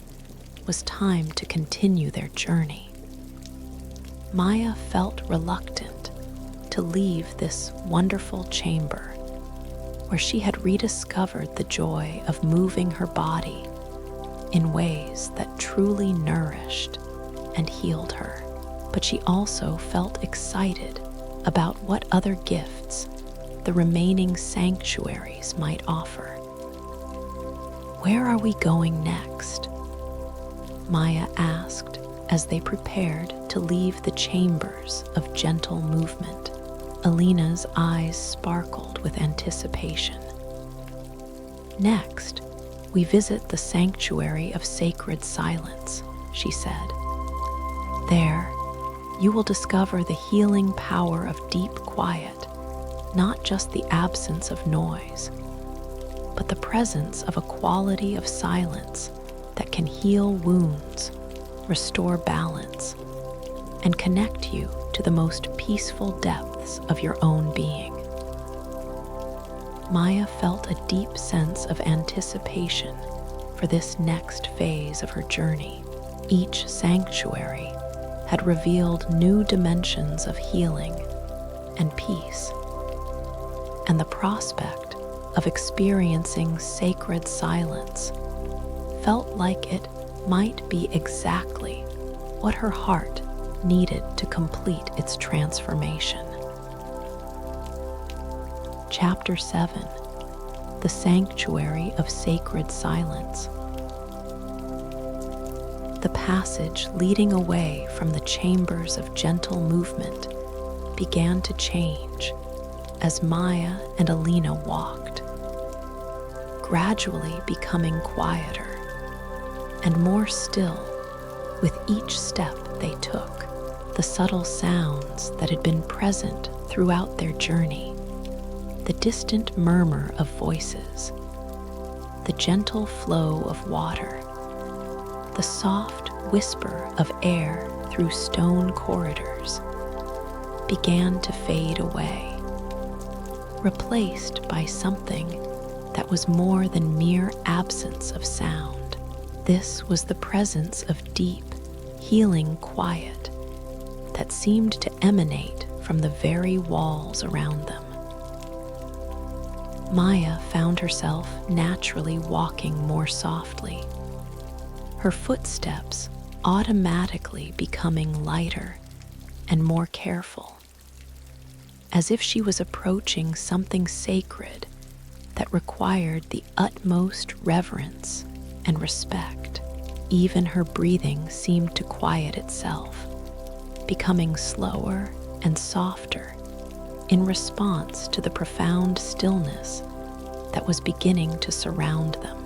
was time to continue their journey, Maya felt reluctant to leave this wonderful chamber where she had rediscovered the joy of moving her body in ways that truly nourished and healed her. But she also felt excited about what other gifts the remaining sanctuaries might offer. "Where are we going next?" Maya asked as they prepared to leave the chambers of gentle movement. Alina's eyes sparkled with anticipation. "Next, we visit the Sanctuary of Sacred Silence," she said. "There, you will discover the healing power of deep quiet, not just the absence of noise, but the presence of a quality of silence that can heal wounds, restore balance, and connect you to the most peaceful depths of your own being." Maya felt a deep sense of anticipation for this next phase of her journey. Each sanctuary had revealed new dimensions of healing and peace, and the prospect of experiencing sacred silence felt like it might be exactly what her heart needed to complete its transformation. Chapter 7: The Sanctuary of Sacred Silence. The passage leading away from the chambers of gentle movement began to change as Maya and Alina walked, gradually becoming quieter and more still with each step they took. The subtle sounds that had been present throughout their journey, the distant murmur of voices, the gentle flow of water, the soft whisper of air through stone corridors, began to fade away, replaced by something that was more than mere absence of sound. This was the presence of deep, healing quiet that seemed to emanate from the very walls around them. Maya found herself naturally walking more softly, her footsteps automatically becoming lighter and more careful, as if she was approaching something sacred that required the utmost reverence and respect. Even her breathing seemed to quiet itself, becoming slower and softer in response to the profound stillness that was beginning to surround them.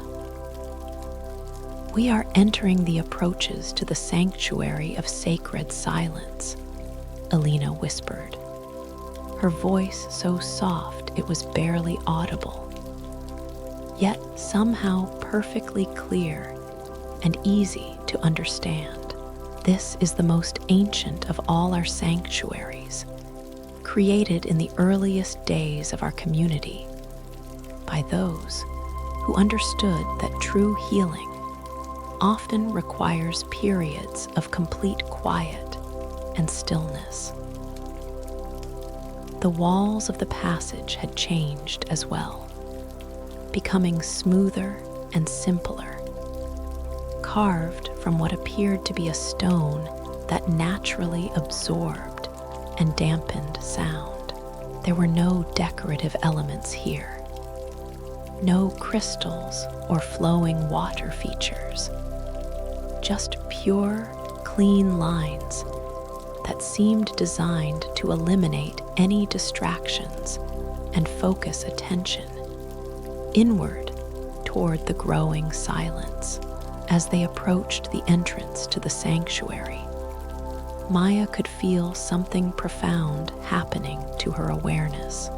"We are entering the approaches to the Sanctuary of Sacred Silence," Alina whispered, her voice so soft it was barely audible, yet somehow perfectly clear and easy to understand. This is the most ancient of all our sanctuaries, created in the earliest days of our community by those who understood that true healing often requires periods of complete quiet and stillness. The walls of the passage had changed as well, becoming smoother and simpler, carved from what appeared to be a stone that naturally absorbed and dampened sound. There were no decorative elements here, no crystals or flowing water features, just pure, clean lines that seemed designed to eliminate any distractions and focus attention inward toward the growing silence. As they approached the entrance to the sanctuary, Maya could feel something profound happening to her awareness.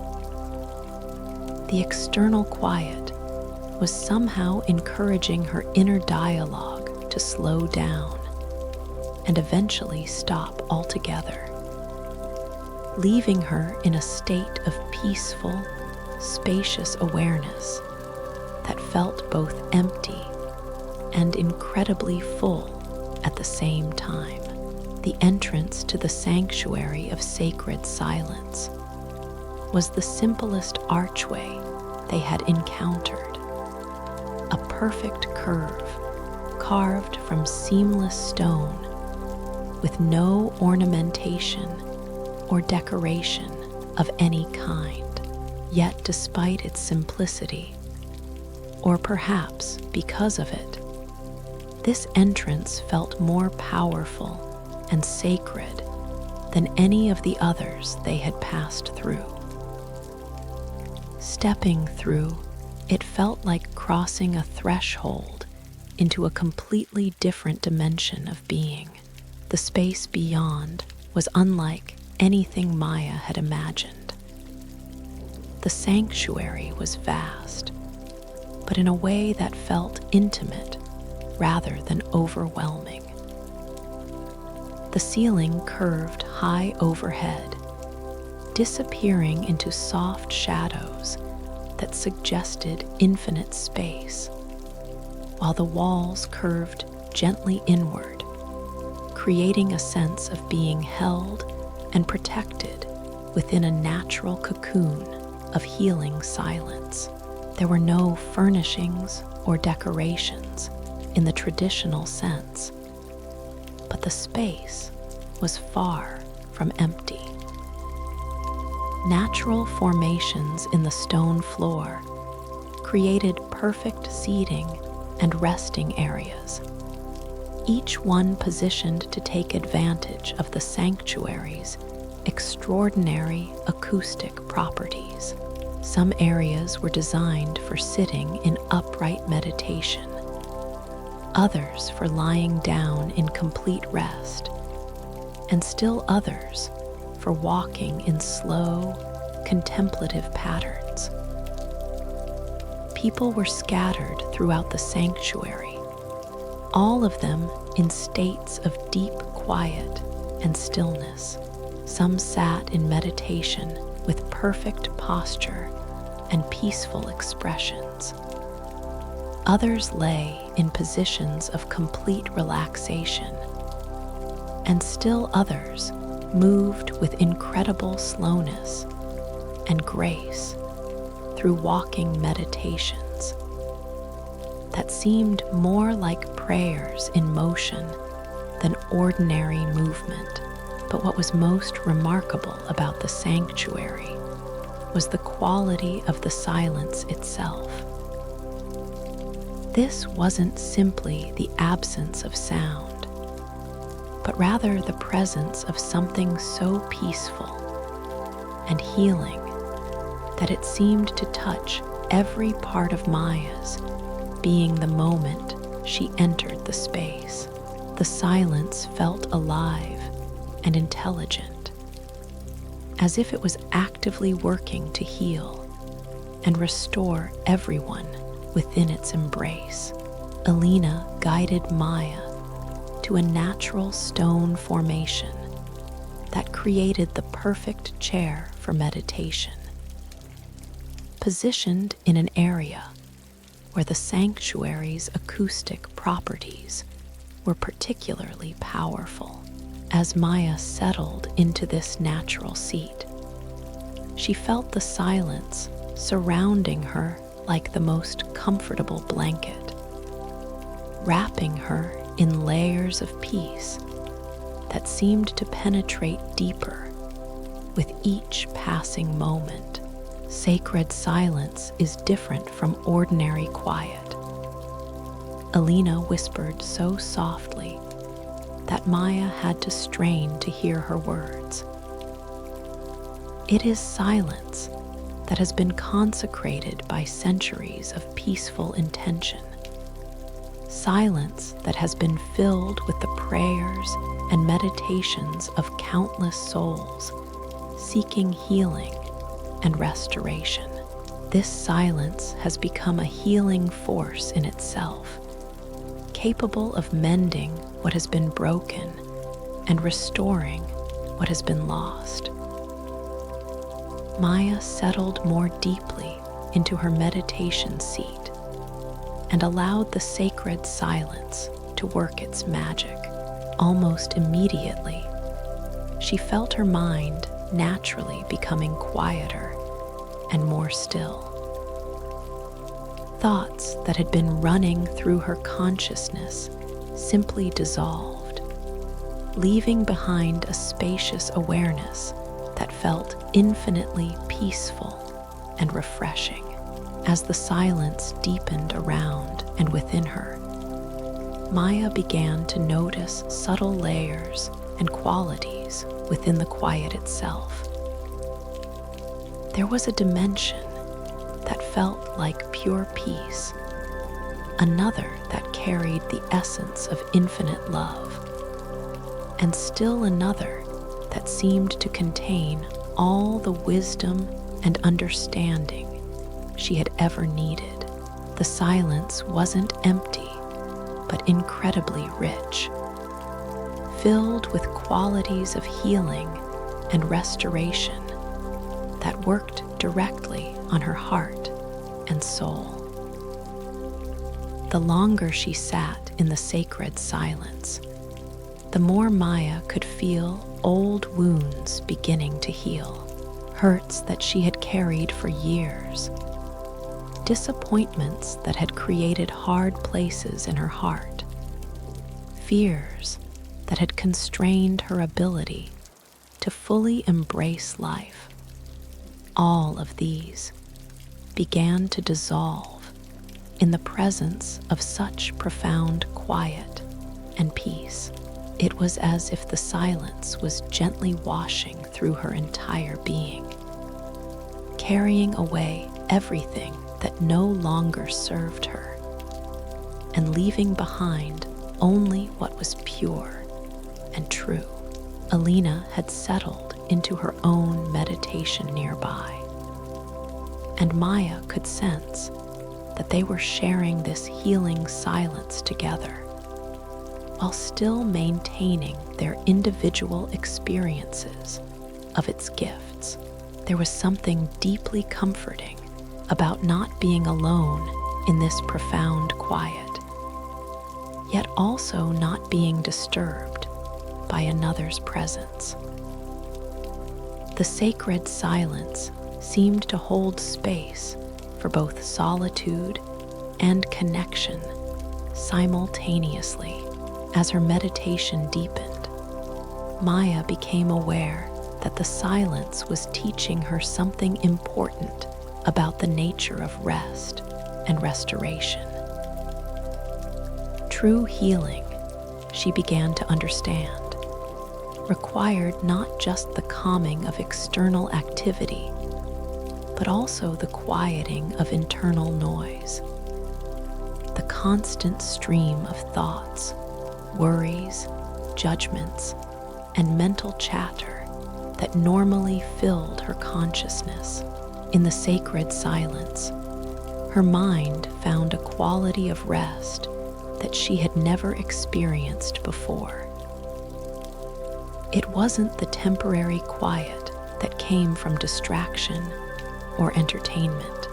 The external quiet was somehow encouraging her inner dialogue to slow down and eventually stop altogether, leaving her in a state of peaceful, spacious awareness that felt both empty and incredibly full at the same time. The entrance to the sanctuary of sacred silence was the simplest archway they had encountered, a perfect curve carved from seamless stone with no ornamentation or decoration of any kind. Yet despite its simplicity, or perhaps because of it, this entrance felt more powerful and sacred than any of the others they had passed through. Stepping through, it felt like crossing a threshold into a completely different dimension of being. The space beyond was unlike anything Maya had imagined. The sanctuary was vast, but in a way that felt intimate rather than overwhelming. The ceiling curved high overhead, disappearing into soft shadows that suggested infinite space, while the walls curved gently inward, creating a sense of being held and protected within a natural cocoon of healing silence. There were no furnishings or decorations in the traditional sense, but the space was far from empty. Natural formations in the stone floor created perfect seating and resting areas, each one positioned to take advantage of the sanctuary's extraordinary acoustic properties. Some areas were designed for sitting in upright meditation, others for lying down in complete rest, and still others for walking in slow, contemplative patterns. People were scattered throughout the sanctuary, all of them in states of deep quiet and stillness. Some sat in meditation with perfect posture and peaceful expressions. Others lay in positions of complete relaxation, and still others moved with incredible slowness and grace through walking meditations that seemed more like prayers in motion than ordinary movement. But what was most remarkable about the sanctuary was the quality of the silence itself. This wasn't simply the absence of sound, but rather the presence of something so peaceful and healing that it seemed to touch every part of Maya's being the moment she entered the space. The silence felt alive and intelligent, as if it was actively working to heal, and restore everyone within its embrace. Alina guided Maya to a natural stone formation that created the perfect chair for meditation. Positioned in an area where the sanctuary's acoustic properties were particularly powerful. As Maya settled into this natural seat, she felt the silence surrounding her like the most comfortable blanket, wrapping her in layers of peace that seemed to penetrate deeper with each passing moment. Sacred silence is different from ordinary quiet, Alina whispered so softly that Maya had to strain to hear her words. It is silence that has been consecrated by centuries of peaceful intention. Silence that has been filled with the prayers and meditations of countless souls seeking healing and restoration. This silence has become a healing force in itself, capable of mending what has been broken and restoring what has been lost. Maya settled more deeply into her meditation seat and allowed the sacred silence to work its magic. Almost immediately, she felt her mind naturally becoming quieter and more still. Thoughts that had been running through her consciousness simply dissolved, leaving behind a spacious awareness that felt infinitely peaceful and refreshing. As the silence deepened around and within her, Maya began to notice subtle layers and qualities within the quiet itself. There was a dimension that felt like pure peace, another that carried the essence of infinite love, and still another that seemed to contain all the wisdom and understanding she had ever needed. The silence wasn't empty, but incredibly rich, filled with qualities of healing and restoration that worked directly on her heart and soul. The longer she sat in the sacred silence, the more Maya could feel old wounds beginning to heal, hurts that she had carried for years, disappointments that had created hard places in her heart, fears that had constrained her ability to fully embrace life. All of these began to dissolve in the presence of such profound quiet and peace. It was as if the silence was gently washing through her entire being, carrying away everything that no longer served her, and leaving behind only what was pure and true. Alina had settled into her own meditation nearby, and Maya could sense that they were sharing this healing silence together, while still maintaining their individual experiences of its gifts. There was something deeply comforting about not being alone in this profound quiet, yet also not being disturbed by another's presence. The sacred silence seemed to hold space for both solitude and connection simultaneously. As her meditation deepened, Maya became aware that the silence was teaching her something important about the nature of rest and restoration. True healing, she began to understand, required not just the calming of external activity, but also the quieting of internal noise. The constant stream of thoughts, worries, judgments, and mental chatter that normally filled her consciousness. In the sacred silence, her mind found a quality of rest that she had never experienced before. It wasn't the temporary quiet that came from distraction or entertainment,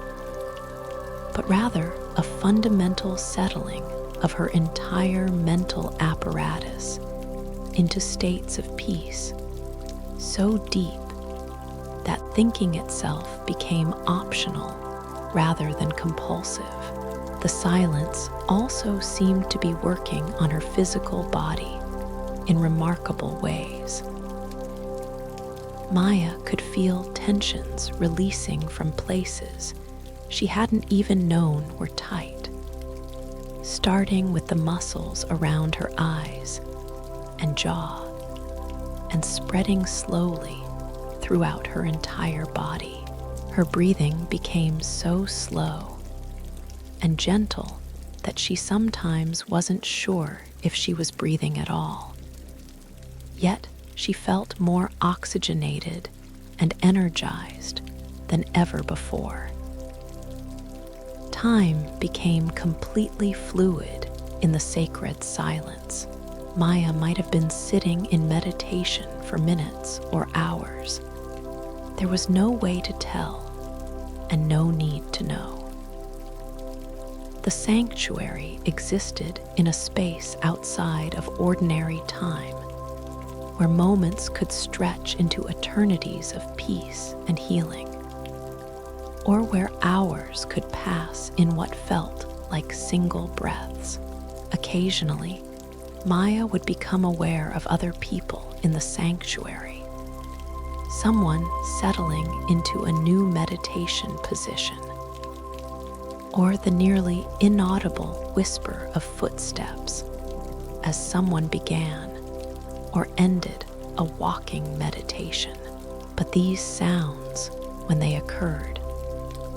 but rather a fundamental settling of her entire mental apparatus into states of peace so deep that thinking itself became optional rather than compulsive. The silence also seemed to be working on her physical body in remarkable ways. Maya could feel tensions releasing from places she hadn't even known were tight, starting with the muscles around her eyes and jaw, and spreading slowly throughout her entire body. Her breathing became so slow and gentle that she sometimes wasn't sure if she was breathing at all. Yet she felt more oxygenated and energized than ever before. Time became completely fluid in the sacred silence. Maya might have been sitting in meditation for minutes or hours. There was no way to tell and no need to know. The sanctuary existed in a space outside of ordinary time, where moments could stretch into eternities of peace and healing, or where hours could pass in what felt like single breaths. Occasionally, Maya would become aware of other people in the sanctuary, someone settling into a new meditation position, or the nearly inaudible whisper of footsteps as someone began or ended a walking meditation. But these sounds, when they occurred,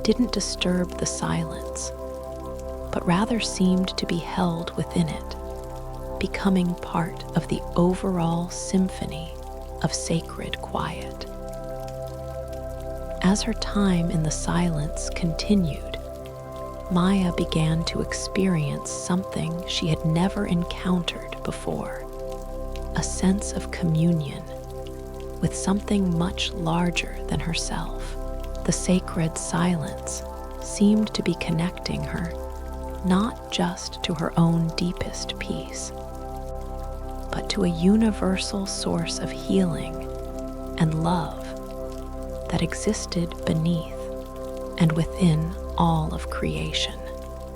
didn't disturb the silence, but rather seemed to be held within it, becoming part of the overall symphony of sacred quiet. As her time in the silence continued, Maya began to experience something she had never encountered before, a sense of communion with something much larger than herself. The sacred silence seemed to be connecting her not just to her own deepest peace, but to a universal source of healing and love that existed beneath and within all of creation.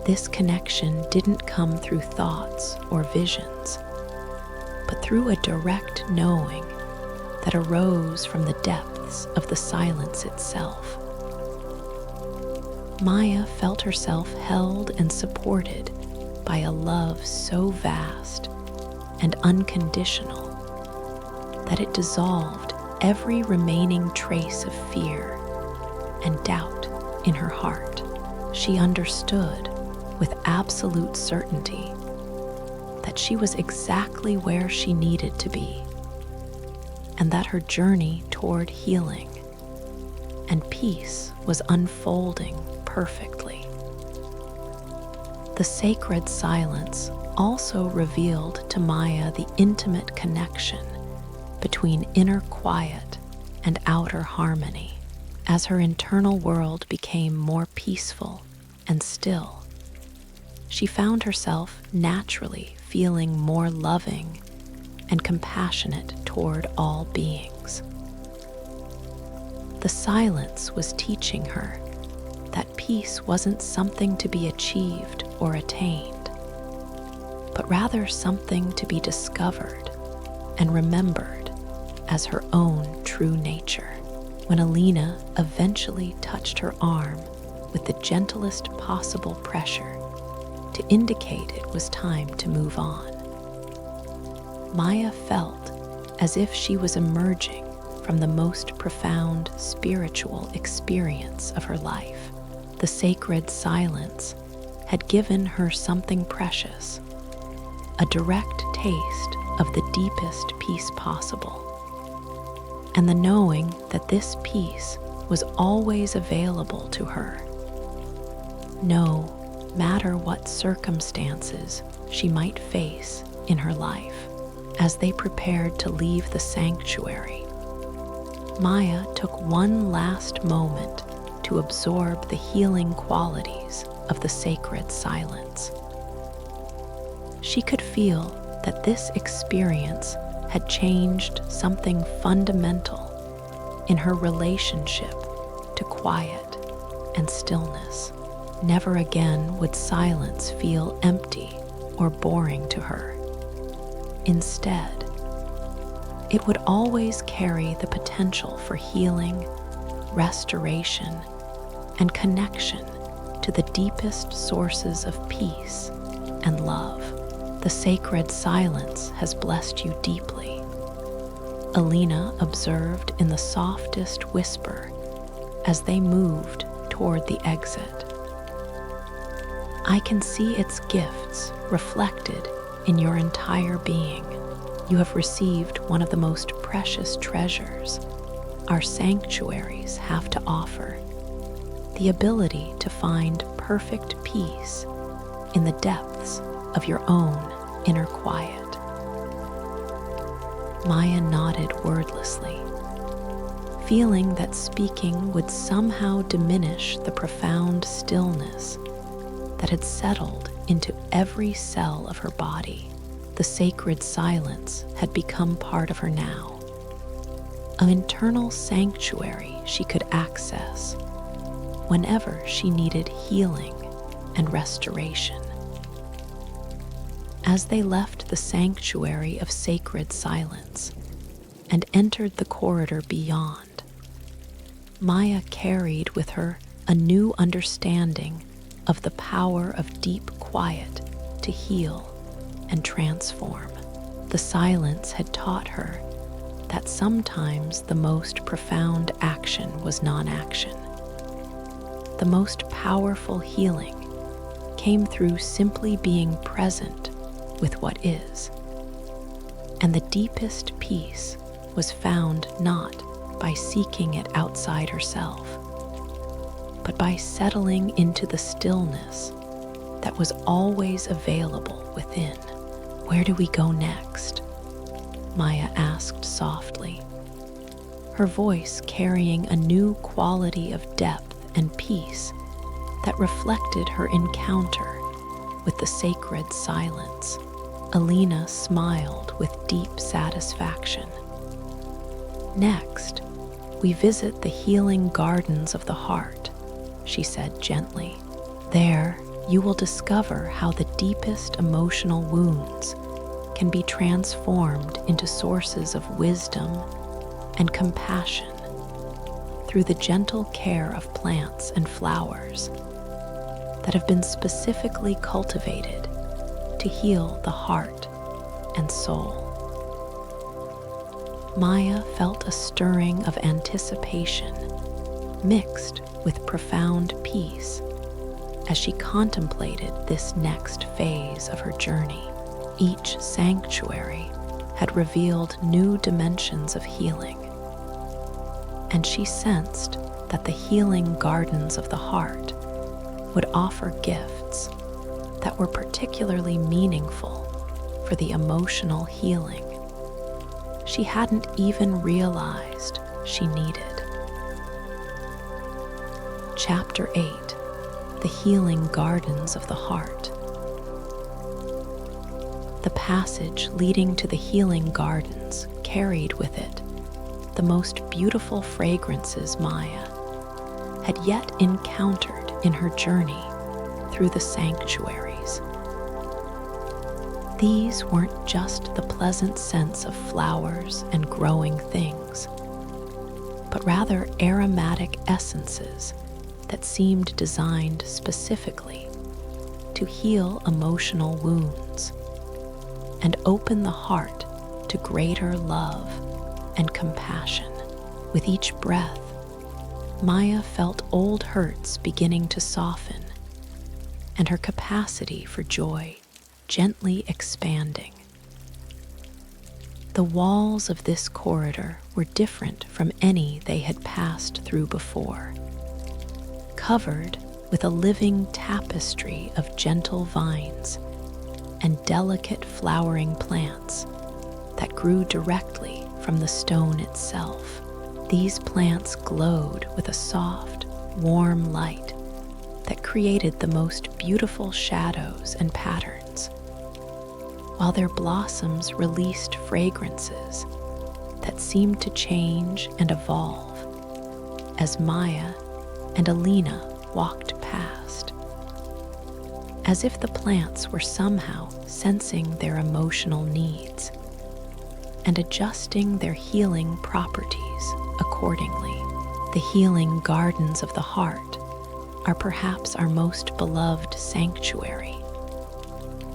This connection didn't come through thoughts or visions, but through a direct knowing that arose from the depths of the silence itself. Maya felt herself held and supported by a love so vast and unconditional that it dissolved every remaining trace of fear and doubt in her heart. She understood with absolute certainty that she was exactly where she needed to be, and that her journey toward healing and peace was unfolding perfectly. The sacred silence also revealed to Maya the intimate connection between inner quiet and outer harmony. As her internal world became more peaceful and still, she found herself naturally feeling more loving and compassionate toward all beings. The silence was teaching her that peace wasn't something to be achieved or attained, but rather something to be discovered and remembered as her own true nature. When Alina eventually touched her arm with the gentlest possible pressure to indicate it was time to move on, Maya felt as if she was emerging from the most profound spiritual experience of her life. The sacred silence had given her something precious, a direct taste of the deepest peace possible, and the knowing that this peace was always available to her. No matter what circumstances she might face in her life, as they prepared to leave the sanctuary, Maya took one last moment to absorb the healing qualities of the sacred silence. She could feel that this experience had changed something fundamental in her relationship to quiet and stillness. Never again would silence feel empty or boring to her. Instead, it would always carry the potential for healing, restoration, and connection to the deepest sources of peace and love. The sacred silence has blessed you deeply, Alina observed in the softest whisper as they moved toward the exit. I can see its gifts reflected in your entire being. You have received one of the most precious treasures our sanctuaries have to offer: the ability to find perfect peace in the depths of your own inner quiet. Maya nodded wordlessly, feeling that speaking would somehow diminish the profound stillness that had settled into every cell of her body. The sacred silence had become part of her now, an internal sanctuary she could access whenever she needed healing and restoration. As they left the sanctuary of sacred silence and entered the corridor beyond, Maya carried with her a new understanding of the power of deep quiet to heal and transform. The silence had taught her that sometimes the most profound action was non-action. The most powerful healing came through simply being present with what is. And the deepest peace was found not by seeking it outside herself, but by settling into the stillness that was always available within. Where do we go next? Maya asked softly, her voice carrying a new quality of depth and peace that reflected her encounter with the sacred silence. Alina smiled with deep satisfaction. Next, we visit the healing gardens of the heart, she said gently. There, you will discover how the deepest emotional wounds can be transformed into sources of wisdom and compassion through the gentle care of plants and flowers that have been specifically cultivated to heal the heart and soul. Maya felt a stirring of anticipation mixed with profound peace as she contemplated this next phase of her journey. Each sanctuary had revealed new dimensions of healing, and she sensed that the healing gardens of the heart would offer gifts that were particularly meaningful for the emotional healing she hadn't even realized she needed. Chapter 8: The Healing Gardens of the Heart. The passage leading to the healing gardens carried with it the most beautiful fragrances Maya had yet encountered in her journey through the sanctuaries. These weren't just the pleasant scents of flowers and growing things, but rather aromatic essences that seemed designed specifically to heal emotional wounds and open the heart to greater love and compassion. With each breath, Maya felt old hurts beginning to soften and her capacity for joy gently expanding. The walls of this corridor were different from any they had passed through before, covered with a living tapestry of gentle vines and delicate flowering plants that grew directly from the stone itself. These plants glowed with a soft, warm light that created the most beautiful shadows and patterns, while their blossoms released fragrances that seemed to change and evolve as Maya and Alina walked past, as if the plants were somehow sensing their emotional needs and adjusting their healing properties accordingly. The healing gardens of the heart are perhaps our most beloved sanctuary,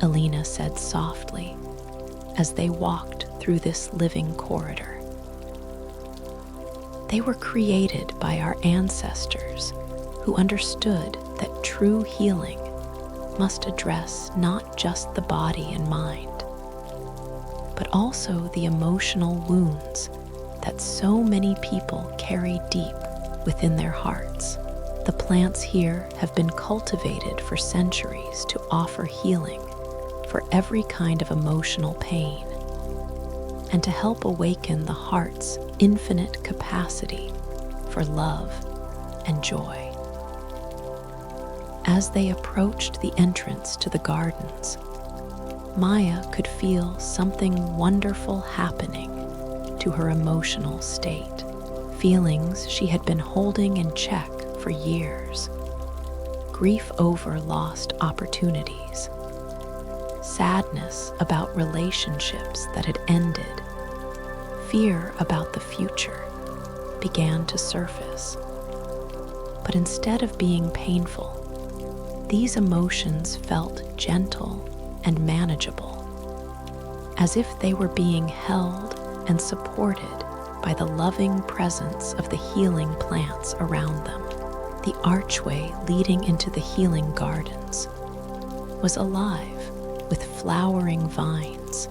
Alina said softly as they walked through this living corridor. They were created by our ancestors who understood that true healing must address not just the body and mind, but also the emotional wounds that so many people carry deep within their hearts. The plants here have been cultivated for centuries to offer healing for every kind of emotional pain and to help awaken the heart's infinite capacity for love and joy. As they approached the entrance to the gardens, Maya could feel something wonderful happening to her emotional state, feelings she had been holding in check for years. Grief over lost opportunities, sadness about relationships that had ended, fear about the future began to surface. But instead of being painful, these emotions felt gentle and manageable, as if they were being held and supported by the loving presence of the healing plants around them. The archway leading into the healing gardens was alive with flowering vines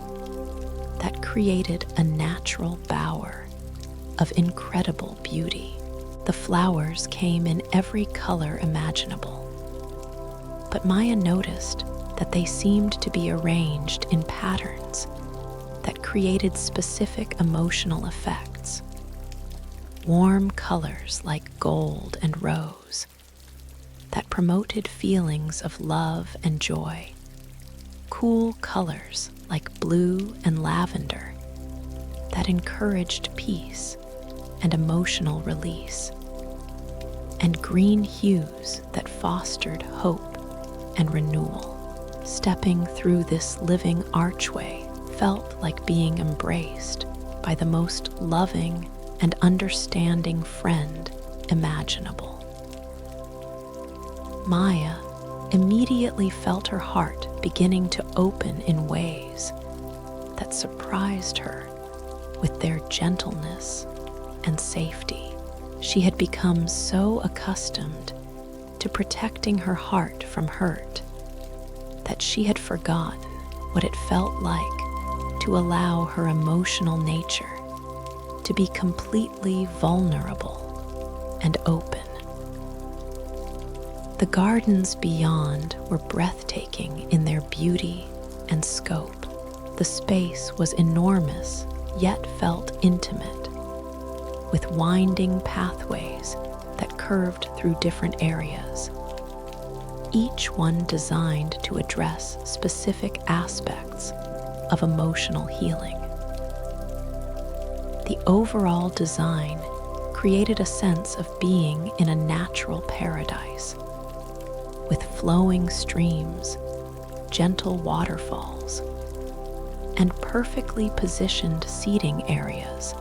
that created a natural bower of incredible beauty. The flowers came in every color imaginable, but Maya noticed that they seemed to be arranged in patterns that created specific emotional effects. Warm colors like gold and rose that promoted feelings of love and joy. Cool colors like blue and lavender that encouraged peace and emotional release. And green hues that fostered hope and renewal. Stepping through this living archway felt like being embraced by the most loving and understanding friend imaginable. Maya immediately felt her heart beginning to open in ways that surprised her with their gentleness and safety. She had become so accustomed to protecting her heart from hurt that she had forgotten what it felt like to allow her emotional nature to be completely vulnerable and open. The gardens beyond were breathtaking in their beauty and scope. The space was enormous, yet felt intimate, with winding pathways that curved through different areas, each one designed to address specific aspects of emotional healing. The overall design created a sense of being in a natural paradise, with flowing streams, gentle waterfalls, and perfectly positioned seating areas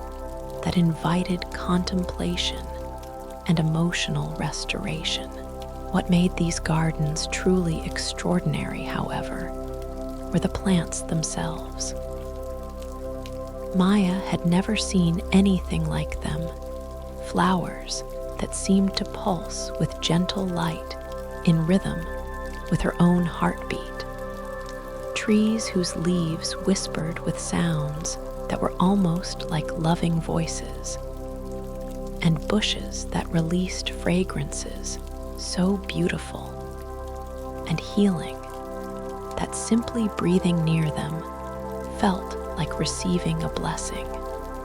that invited contemplation and emotional restoration. What made these gardens truly extraordinary, however, were the plants themselves. Maya had never seen anything like them. Flowers that seemed to pulse with gentle light in rhythm with her own heartbeat. Trees whose leaves whispered with sounds that were almost like loving voices, and bushes that released fragrances so beautiful and healing that simply breathing near them felt like receiving a blessing.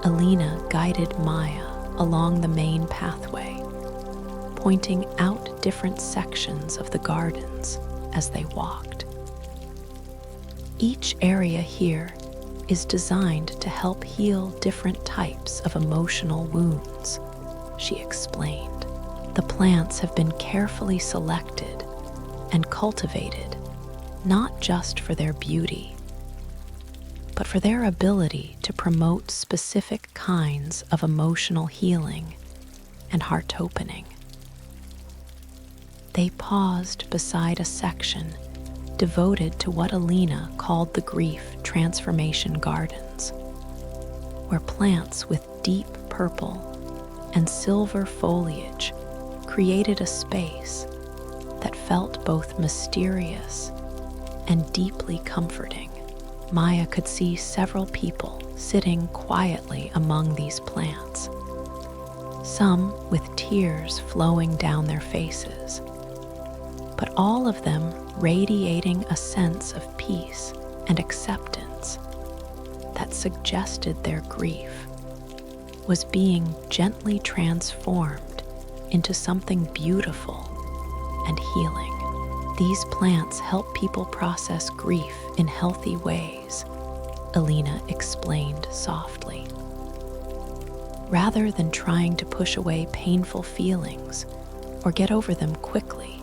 Alina guided Maya along the main pathway, pointing out different sections of the gardens as they walked. Each area here is designed to help heal different types of emotional wounds, she explained. The plants have been carefully selected and cultivated, not just for their beauty, but for their ability to promote specific kinds of emotional healing and heart opening. They paused beside a section devoted to what Alina called the Grief Transformation Gardens, where plants with deep purple and silver foliage created a space that felt both mysterious and deeply comforting. Maya could see several people sitting quietly among these plants, some with tears flowing down their faces, but all of them radiating a sense of peace and acceptance that suggested their grief was being gently transformed into something beautiful and healing. These plants help people process grief in healthy ways, Alina explained softly. Rather than trying to push away painful feelings or get over them quickly,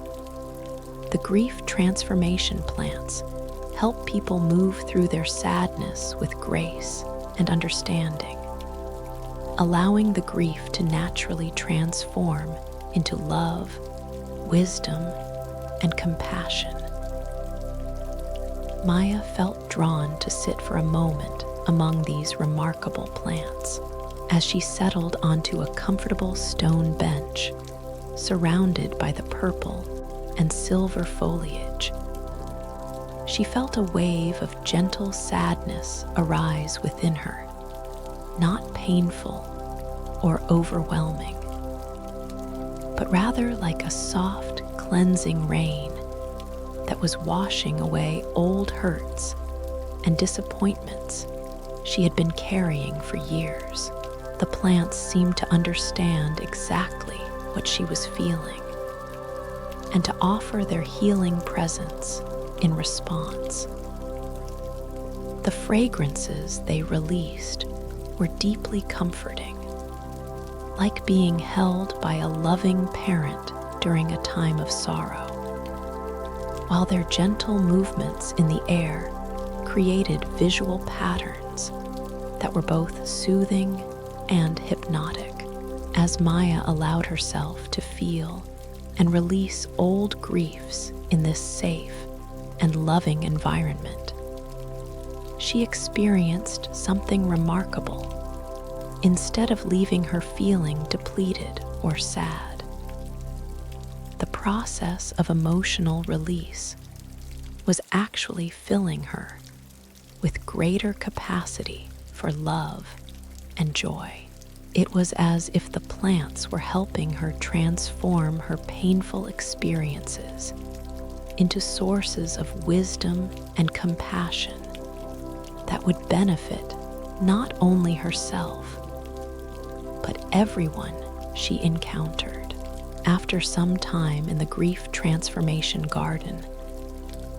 the grief transformation plants help people move through their sadness with grace and understanding, allowing the grief to naturally transform into love, wisdom, and compassion. Maya felt drawn to sit for a moment among these remarkable plants as she settled onto a comfortable stone bench surrounded by the purple and silver foliage. She felt a wave of gentle sadness arise within her, not painful or overwhelming, but rather like a soft, cleansing rain that was washing away old hurts and disappointments she had been carrying for years. The plants seemed to understand exactly what she was feeling and to offer their healing presence in response. The fragrances they released were deeply comforting, like being held by a loving parent during a time of sorrow, while their gentle movements in the air created visual patterns that were both soothing and hypnotic. As Maya allowed herself to feel and release old griefs in this safe and loving environment, she experienced something remarkable. Instead of leaving her feeling depleted or sad, the process of emotional release was actually filling her with greater capacity for love and joy. It was as if the plants were helping her transform her painful experiences into sources of wisdom and compassion that would benefit not only herself, but everyone she encountered. After some time in the grief transformation garden,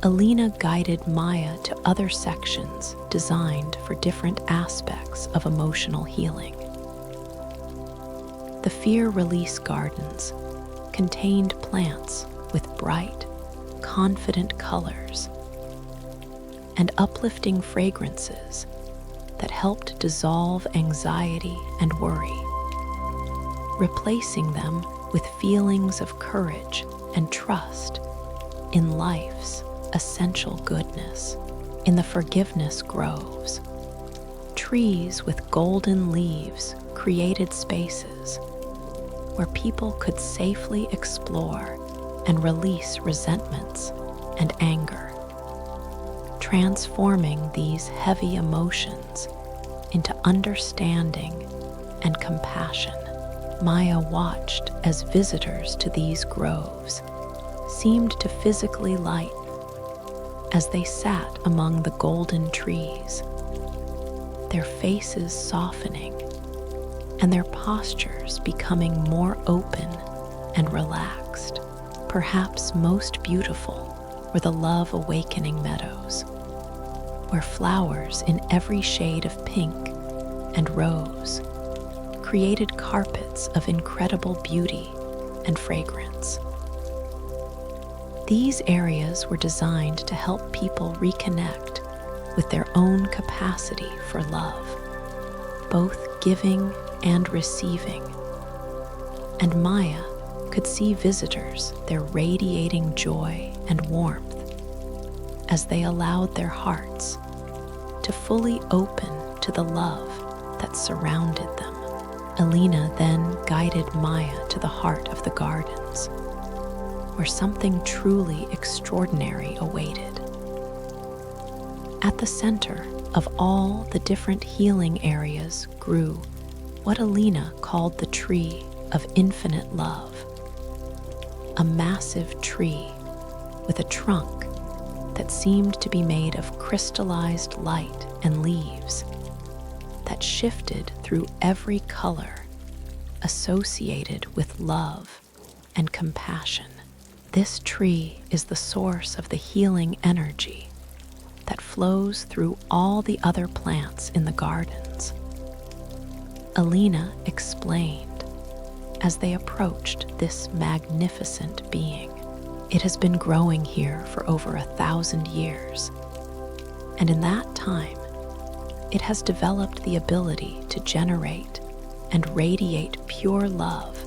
Alina guided Maya to other sections designed for different aspects of emotional healing. The fear release gardens contained plants with bright, confident colors and uplifting fragrances that helped dissolve anxiety and worry, replacing them with feelings of courage and trust in life's essential goodness. In the forgiveness groves, trees with golden leaves created spaces where people could safely explore and release resentments and anger, transforming these heavy emotions into understanding and compassion. Maya watched as visitors to these groves seemed to physically lighten as they sat among the golden trees, their faces softening and their postures becoming more open and relaxed. Perhaps most beautiful were the love awakening meadows, where flowers in every shade of pink and rose created carpets of incredible beauty and fragrance. These areas were designed to help people reconnect with their own capacity for love, both giving and receiving. And Maya could see visitors there radiating joy and warmth as they allowed their hearts to fully open to the love that surrounded them. Alina then guided Maya to the heart of the gardens, where something truly extraordinary awaited. At the center of all the different healing areas grew what Alina called the tree of infinite love, a massive tree with a trunk that seemed to be made of crystallized light and leaves that shifted through every color associated with love and compassion. This tree is the source of the healing energy that flows through all the other plants in the gardens. Alina explained as they approached this magnificent being. It has been growing here for over 1,000 years, and in that time, it has developed the ability to generate and radiate pure love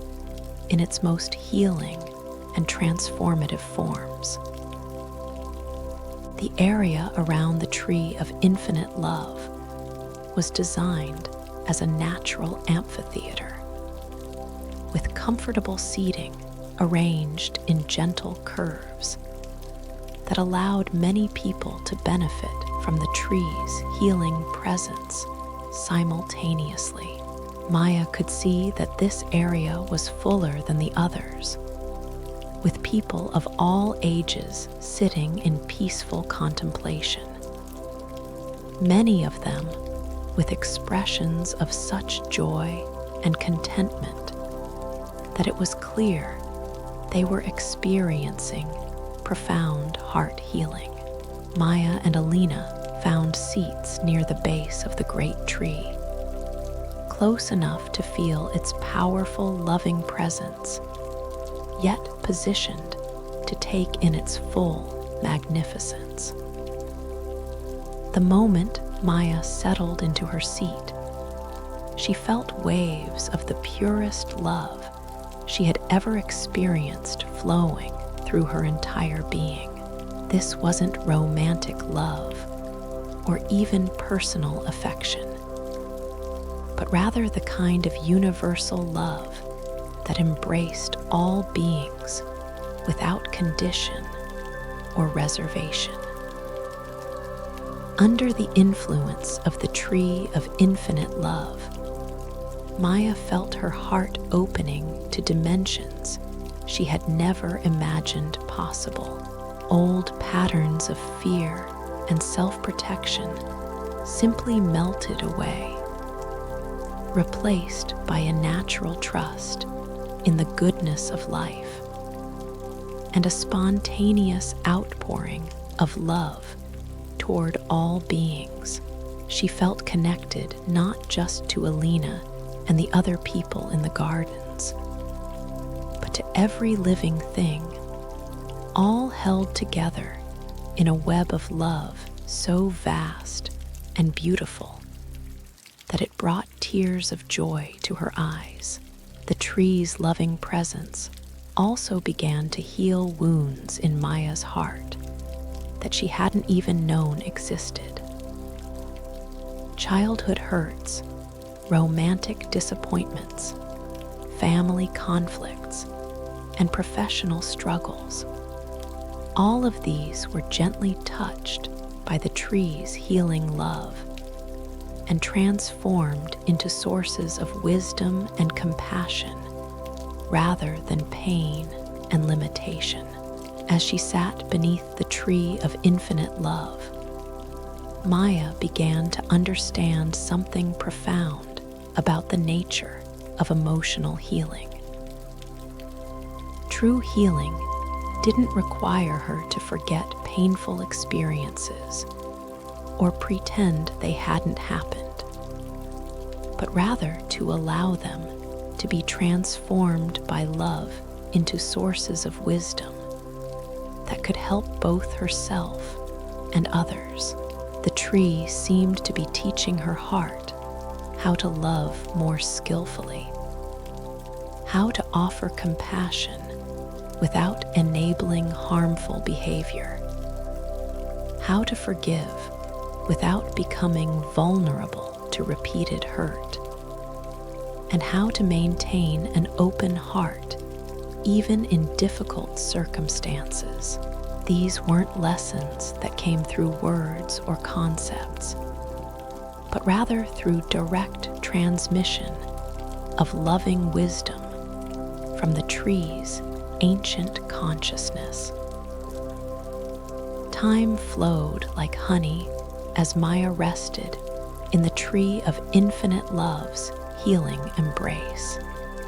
in its most healing and transformative forms. The area around the tree of infinite love was designed as a natural amphitheater, with comfortable seating arranged in gentle curves that allowed many people to benefit from the tree's healing presence simultaneously. Maya could see that this area was fuller than the others, with people of all ages sitting in peaceful contemplation. Many of them with expressions of such joy and contentment that it was clear they were experiencing profound heart healing. Maya and Alina found seats near the base of the great tree, close enough to feel its powerful, loving presence, yet positioned to take in its full magnificence. The moment Maya settled into her seat, she felt waves of the purest love she had ever experienced flowing through her entire being. This wasn't romantic love or even personal affection, but rather the kind of universal love that embraced all beings without condition or reservation. Under the influence of the tree of infinite love, Maya felt her heart opening to dimensions she had never imagined possible. Old patterns of fear and self-protection simply melted away, replaced by a natural trust in the goodness of life and a spontaneous outpouring of love toward all beings. She felt connected not just to Alina and the other people in the gardens, but to every living thing, all held together in a web of love so vast and beautiful that it brought tears of joy to her eyes. The tree's loving presence also began to heal wounds in Maya's heart that she hadn't even known existed. Childhood hurts, romantic disappointments, family conflicts, and professional struggles. All of these were gently touched by the tree's healing love, and transformed into sources of wisdom and compassion rather than pain and limitation. As she sat beneath the tree of infinite love, Maya began to understand something profound about the nature of emotional healing. True healing didn't require her to forget painful experiences or pretend they hadn't happened, but rather to allow them to be transformed by love into sources of wisdom that could help both herself and others. The tree seemed to be teaching her heart how to love more skillfully, how to offer compassion without enabling harmful behavior, how to forgive without becoming vulnerable to repeated hurt, and how to maintain an open heart even in difficult circumstances. These weren't lessons that came through words or concepts, but rather through direct transmission of loving wisdom from the tree's ancient consciousness. Time flowed like honey as Maya rested in the tree of infinite love's healing embrace.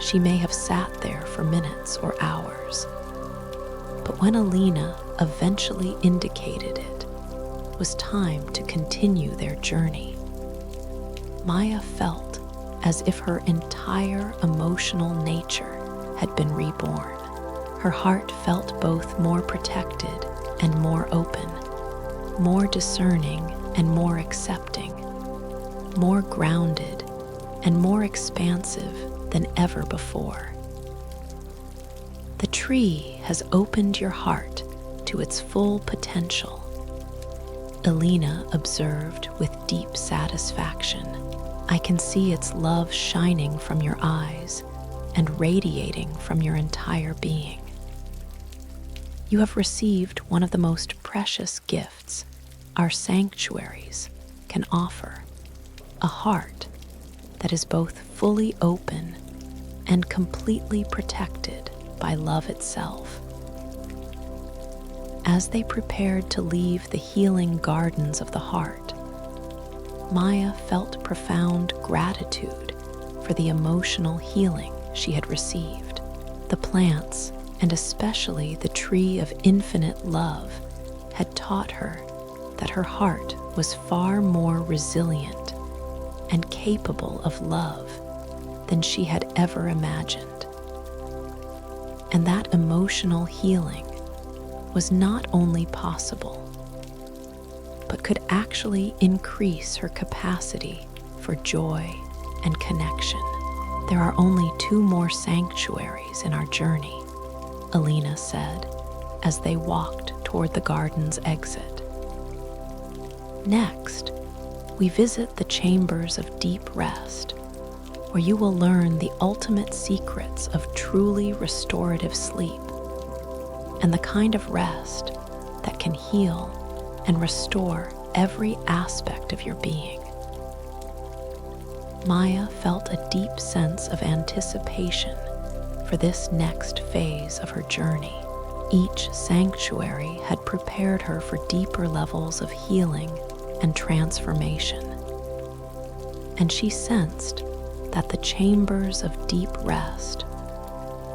She may have sat there for minutes or hours, but when Alina eventually indicated it was time to continue their journey, Maya felt as if her entire emotional nature had been reborn. Her heart felt both more protected and more open, more discerning and more accepting, more grounded and more expansive than ever before. The tree has opened your heart to its full potential, Alina observed with deep satisfaction. I can see its love shining from your eyes and radiating from your entire being. You have received one of the most precious gifts our sanctuaries can offer, a heart that is both fully open and completely protected by love itself. As they prepared to leave the healing gardens of the heart, Maya felt profound gratitude for the emotional healing she had received. The plants, and especially the tree of infinite love, had taught her that her heart was far more resilient and capable of love than she had ever imagined. And that emotional healing was not only possible, but could actually increase her capacity for joy and connection. There are only 2 more sanctuaries in our journey, Alina said as they walked toward the garden's exit. Next, we visit the Chambers of Deep Rest, where you will learn the ultimate secrets of truly restorative sleep and the kind of rest that can heal and restore every aspect of your being. Maya felt a deep sense of anticipation for this next phase of her journey. Each sanctuary had prepared her for deeper levels of healing and transformation, and she sensed that the Chambers of Deep Rest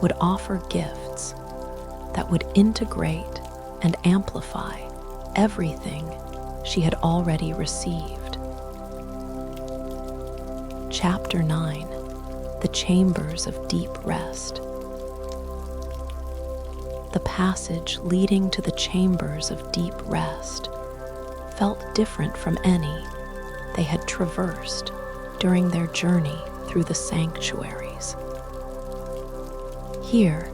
would offer gifts that would integrate and amplify everything she had already received. Chapter 9: The Chambers of Deep Rest. The passage leading to the Chambers of Deep Rest felt different from any they had traversed during their journey through the sanctuaries. Here,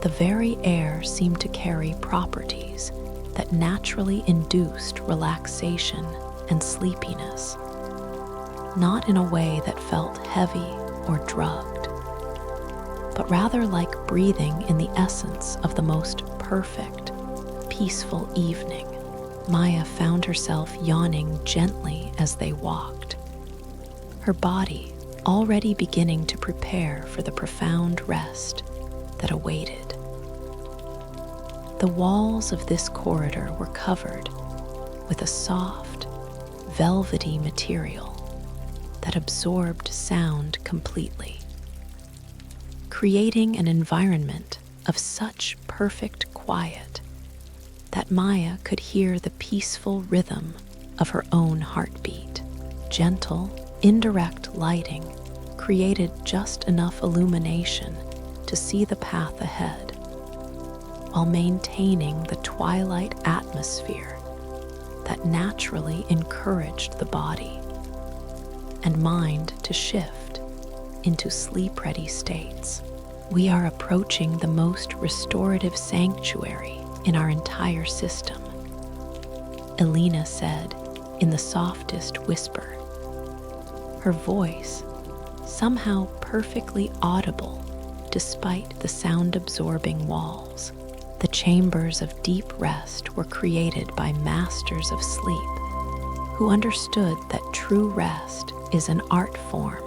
the very air seemed to carry properties that naturally induced relaxation and sleepiness, not in a way that felt heavy or drugged, but rather like breathing in the essence of the most perfect, peaceful evening. Maya found herself yawning gently as they walked, her body already beginning to prepare for the profound rest that awaited. The walls of this corridor were covered with a soft, velvety material that absorbed sound completely, creating an environment of such perfect quiet that Maya could hear the peaceful rhythm of her own heartbeat. Gentle, indirect lighting created just enough illumination to see the path ahead, while maintaining the twilight atmosphere that naturally encouraged the body and mind to shift into sleep-ready states. We are approaching the most restorative sanctuary in our entire system, Elena said in the softest whisper, her voice somehow perfectly audible despite the sound-absorbing walls. The chambers of deep rest were created by masters of sleep who understood that true rest is an art form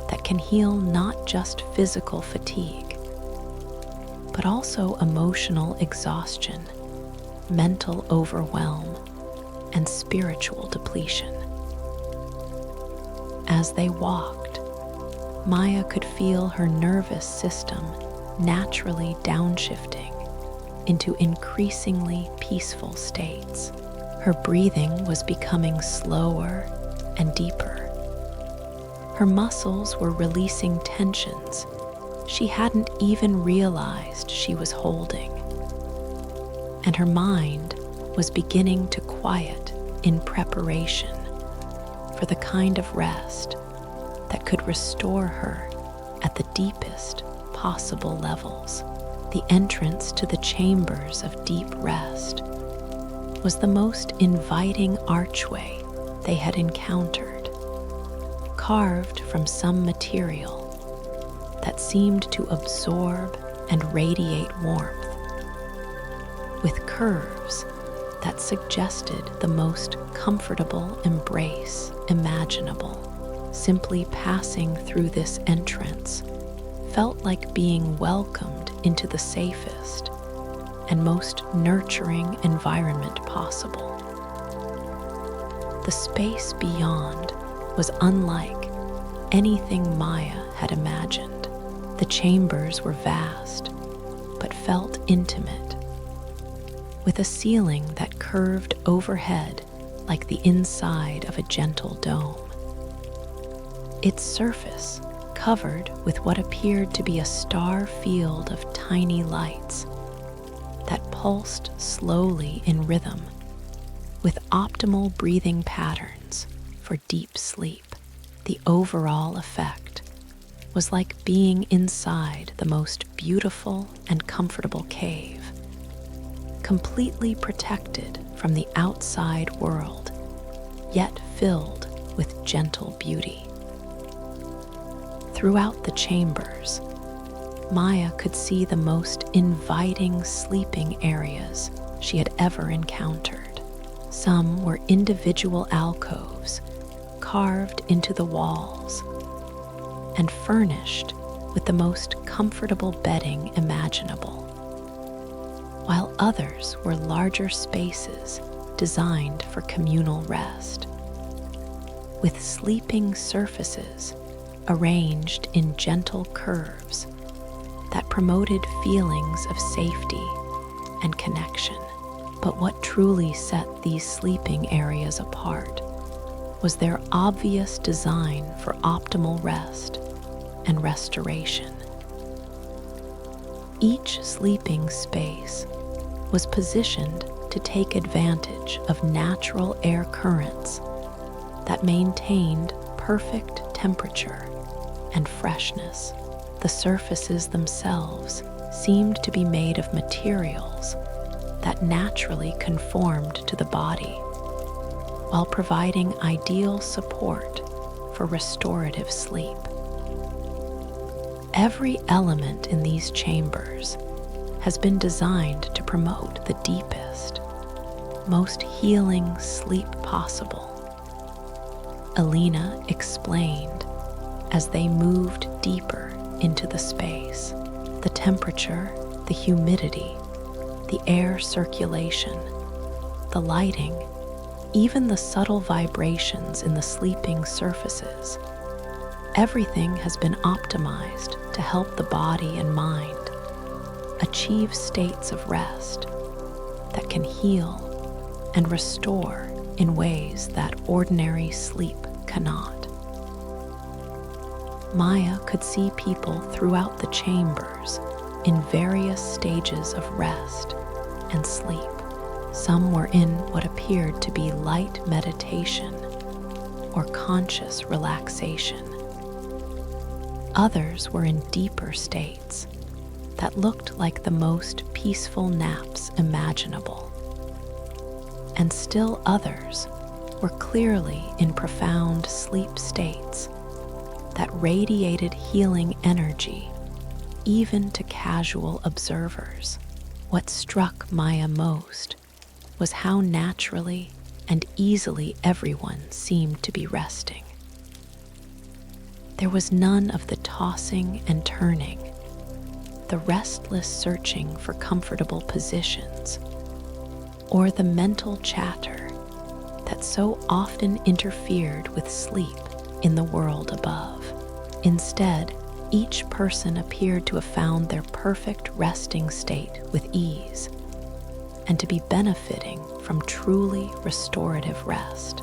that can heal not just physical fatigue, but also emotional exhaustion, mental overwhelm, and spiritual depletion. As they walked, Maya could feel her nervous system naturally downshifting into increasingly peaceful states. Her breathing was becoming slower and deeper. Her muscles were releasing tensions she hadn't even realized she was holding, and her mind was beginning to quiet in preparation for the kind of rest that could restore her at the deepest possible levels. The entrance to the chambers of deep rest was the most inviting archway they had encountered, carved from some material that seemed to absorb and radiate warmth, with curves that suggested the most comfortable embrace imaginable. Simply passing through this entrance felt like being welcomed into the safest and most nurturing environment possible. The space beyond was unlike anything Maya had imagined. The chambers were vast, but felt intimate, with a ceiling that curved overhead like the inside of a gentle dome. Its surface covered with what appeared to be a star field of tiny lights that pulsed slowly in rhythm, with optimal breathing patterns for deep sleep. The overall effect was like being inside the most beautiful and comfortable cave, completely protected from the outside world, yet filled with gentle beauty. Throughout the chambers, Maya could see the most inviting sleeping areas she had ever encountered. Some were individual alcoves carved into the walls and furnished with the most comfortable bedding imaginable, while others were larger spaces designed for communal rest, with sleeping surfaces arranged in gentle curves that promoted feelings of safety and connection. But what truly set these sleeping areas apart was their obvious design for optimal rest and restoration. Each sleeping space was positioned to take advantage of natural air currents that maintained perfect temperature and freshness. The surfaces themselves seemed to be made of materials that naturally conformed to the body, while providing ideal support for restorative sleep. Every element in these chambers has been designed to promote the deepest, most healing sleep possible. Alina explained as they moved deeper into the space. The temperature, the humidity, the air circulation, the lighting, even the subtle vibrations in the sleeping surfaces. Everything has been optimized to help the body and mind achieve states of rest that can heal and restore in ways that ordinary sleep cannot. Maya could see people throughout the chambers in various stages of rest and sleep. Some were in what appeared to be light meditation or conscious relaxation. Others were in deeper states that looked like the most peaceful naps imaginable. And still others were clearly in profound sleep states that radiated healing energy even to casual observers. What struck Maya most was how naturally and easily everyone seemed to be resting. There was none of the tossing and turning, the restless searching for comfortable positions, or the mental chatter that so often interfered with sleep in the world above. Instead, each person appeared to have found their perfect resting state with ease and to be benefiting from truly restorative rest.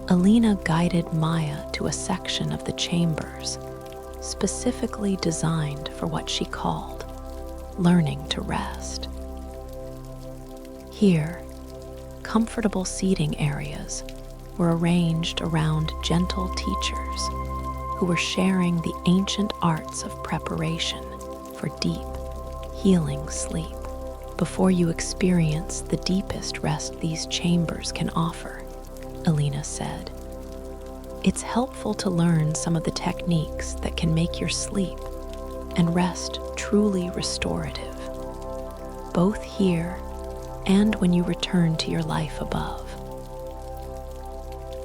Alina guided Maya to a section of the chambers specifically designed for what she called learning to rest. Here, comfortable seating areas were arranged around gentle teachers who were sharing the ancient arts of preparation for deep, healing sleep. Before you experience the deepest rest these chambers can offer, Alina said, it's helpful to learn some of the techniques that can make your sleep and rest truly restorative, both here and when you return to your life above.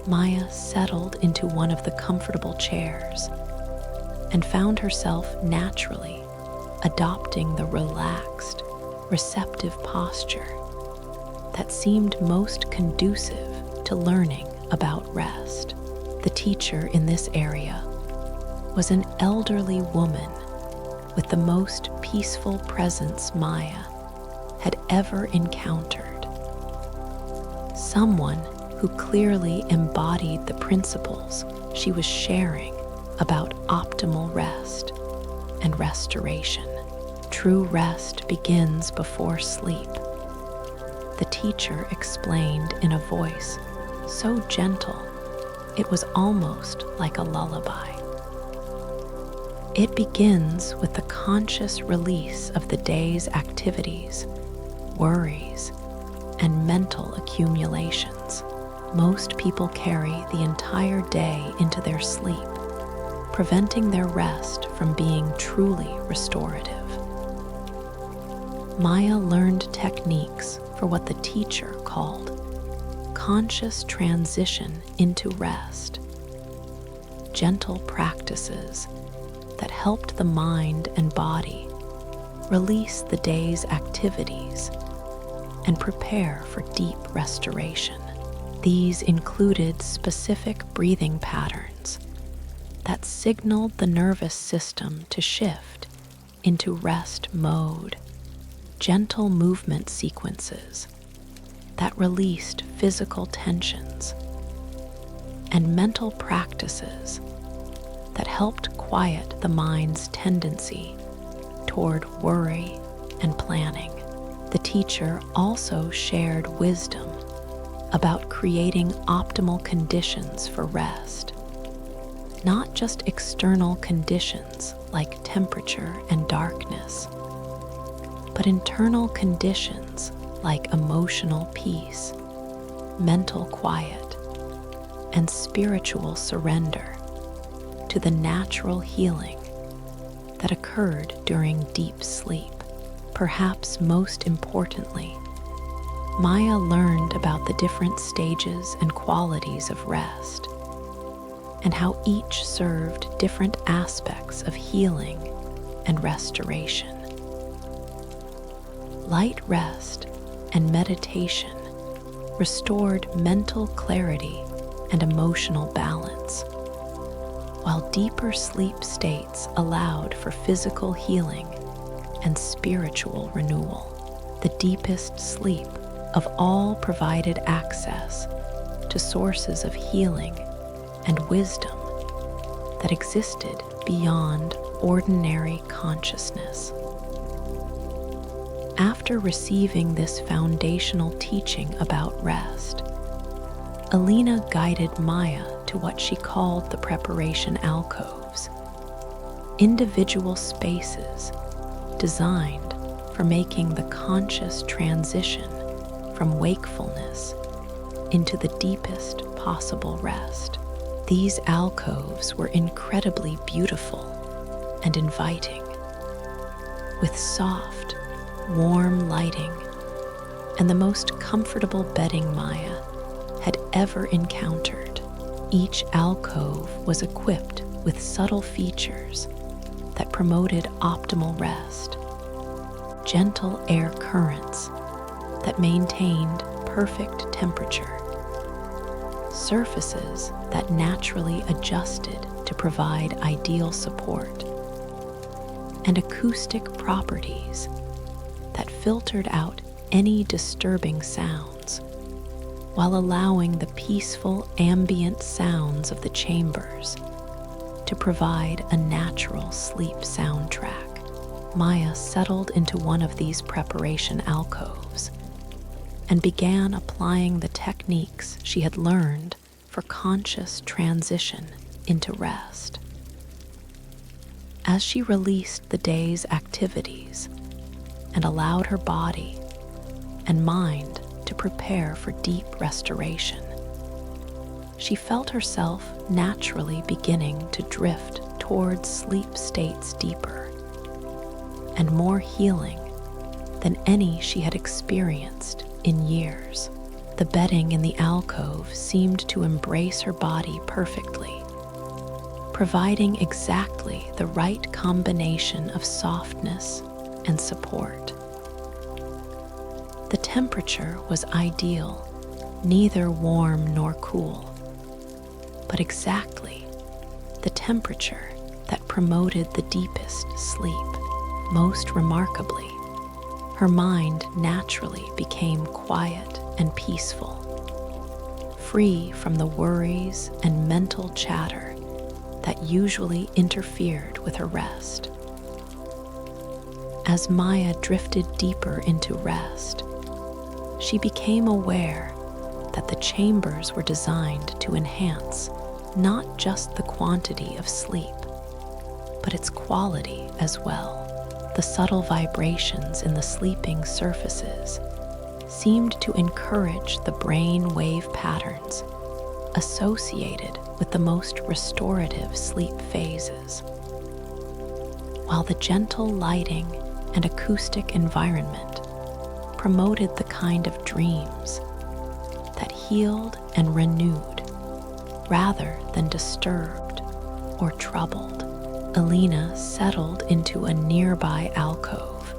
Maya settled into one of the comfortable chairs and found herself naturally adopting the relaxed, receptive posture that seemed most conducive to learning about rest. The teacher in this area was an elderly woman with the most peaceful presence Maya had ever encountered. Someone who clearly embodied the principles she was sharing about optimal rest and restoration. True rest begins before sleep, the teacher explained in a voice so gentle it was almost like a lullaby. It begins with the conscious release of the day's activities, worries, and mental accumulations. Most people carry the entire day into their sleep, preventing their rest from being truly restorative. Maya learned techniques for what the teacher called conscious transition into rest, gentle practices that helped the mind and body release the day's activities and prepare for deep restoration. These included specific breathing patterns that signaled the nervous system to shift into rest mode, gentle movement sequences that released physical tensions, and mental practices that helped quiet the mind's tendency toward worry and planning. The teacher also shared wisdom about creating optimal conditions for rest, not just external conditions like temperature and darkness, but internal conditions like emotional peace, mental quiet, and spiritual surrender to the natural healing that occurred during deep sleep. Perhaps most importantly, Maya learned about the different stages and qualities of rest, and how each served different aspects of healing and restoration. Light rest and meditation restored mental clarity and emotional balance, while deeper sleep states allowed for physical healing and spiritual renewal. The deepest sleep of all provided access to sources of healing and wisdom that existed beyond ordinary consciousness. After receiving this foundational teaching about rest, Alina guided Maya to what she called the preparation alcoves, individual spaces designed for making the conscious transition from wakefulness into the deepest possible rest. These alcoves were incredibly beautiful and inviting, with soft, warm lighting and the most comfortable bedding Maya had ever encountered. Each alcove was equipped with subtle features that promoted optimal rest, gentle air currents that maintained perfect temperature, surfaces that naturally adjusted to provide ideal support, and acoustic properties that filtered out any disturbing sounds while allowing the peaceful ambient sounds of the chambers to provide a natural sleep soundtrack. Maya settled into one of these preparation alcoves and began applying the techniques she had learned for conscious transition into rest. As she released the day's activities and allowed her body and mind to prepare for deep restoration, she felt herself naturally beginning to drift towards sleep states deeper and more healing than any she had experienced in years. The bedding in the alcove seemed to embrace her body perfectly, providing exactly the right combination of softness and support. The temperature was ideal, neither warm nor cool, but exactly the temperature that promoted the deepest sleep. Most remarkably, her mind naturally became quiet and peaceful, free from the worries and mental chatter that usually interfered with her rest. As Maya drifted deeper into rest, she became aware that the chambers were designed to enhance not just the quantity of sleep, but its quality as well. The subtle vibrations in the sleeping surfaces seemed to encourage the brain wave patterns associated with the most restorative sleep phases, while the gentle lighting and acoustic environment promoted the kind of dreams that healed and renewed rather than disturbed or troubled. Alina settled into a nearby alcove,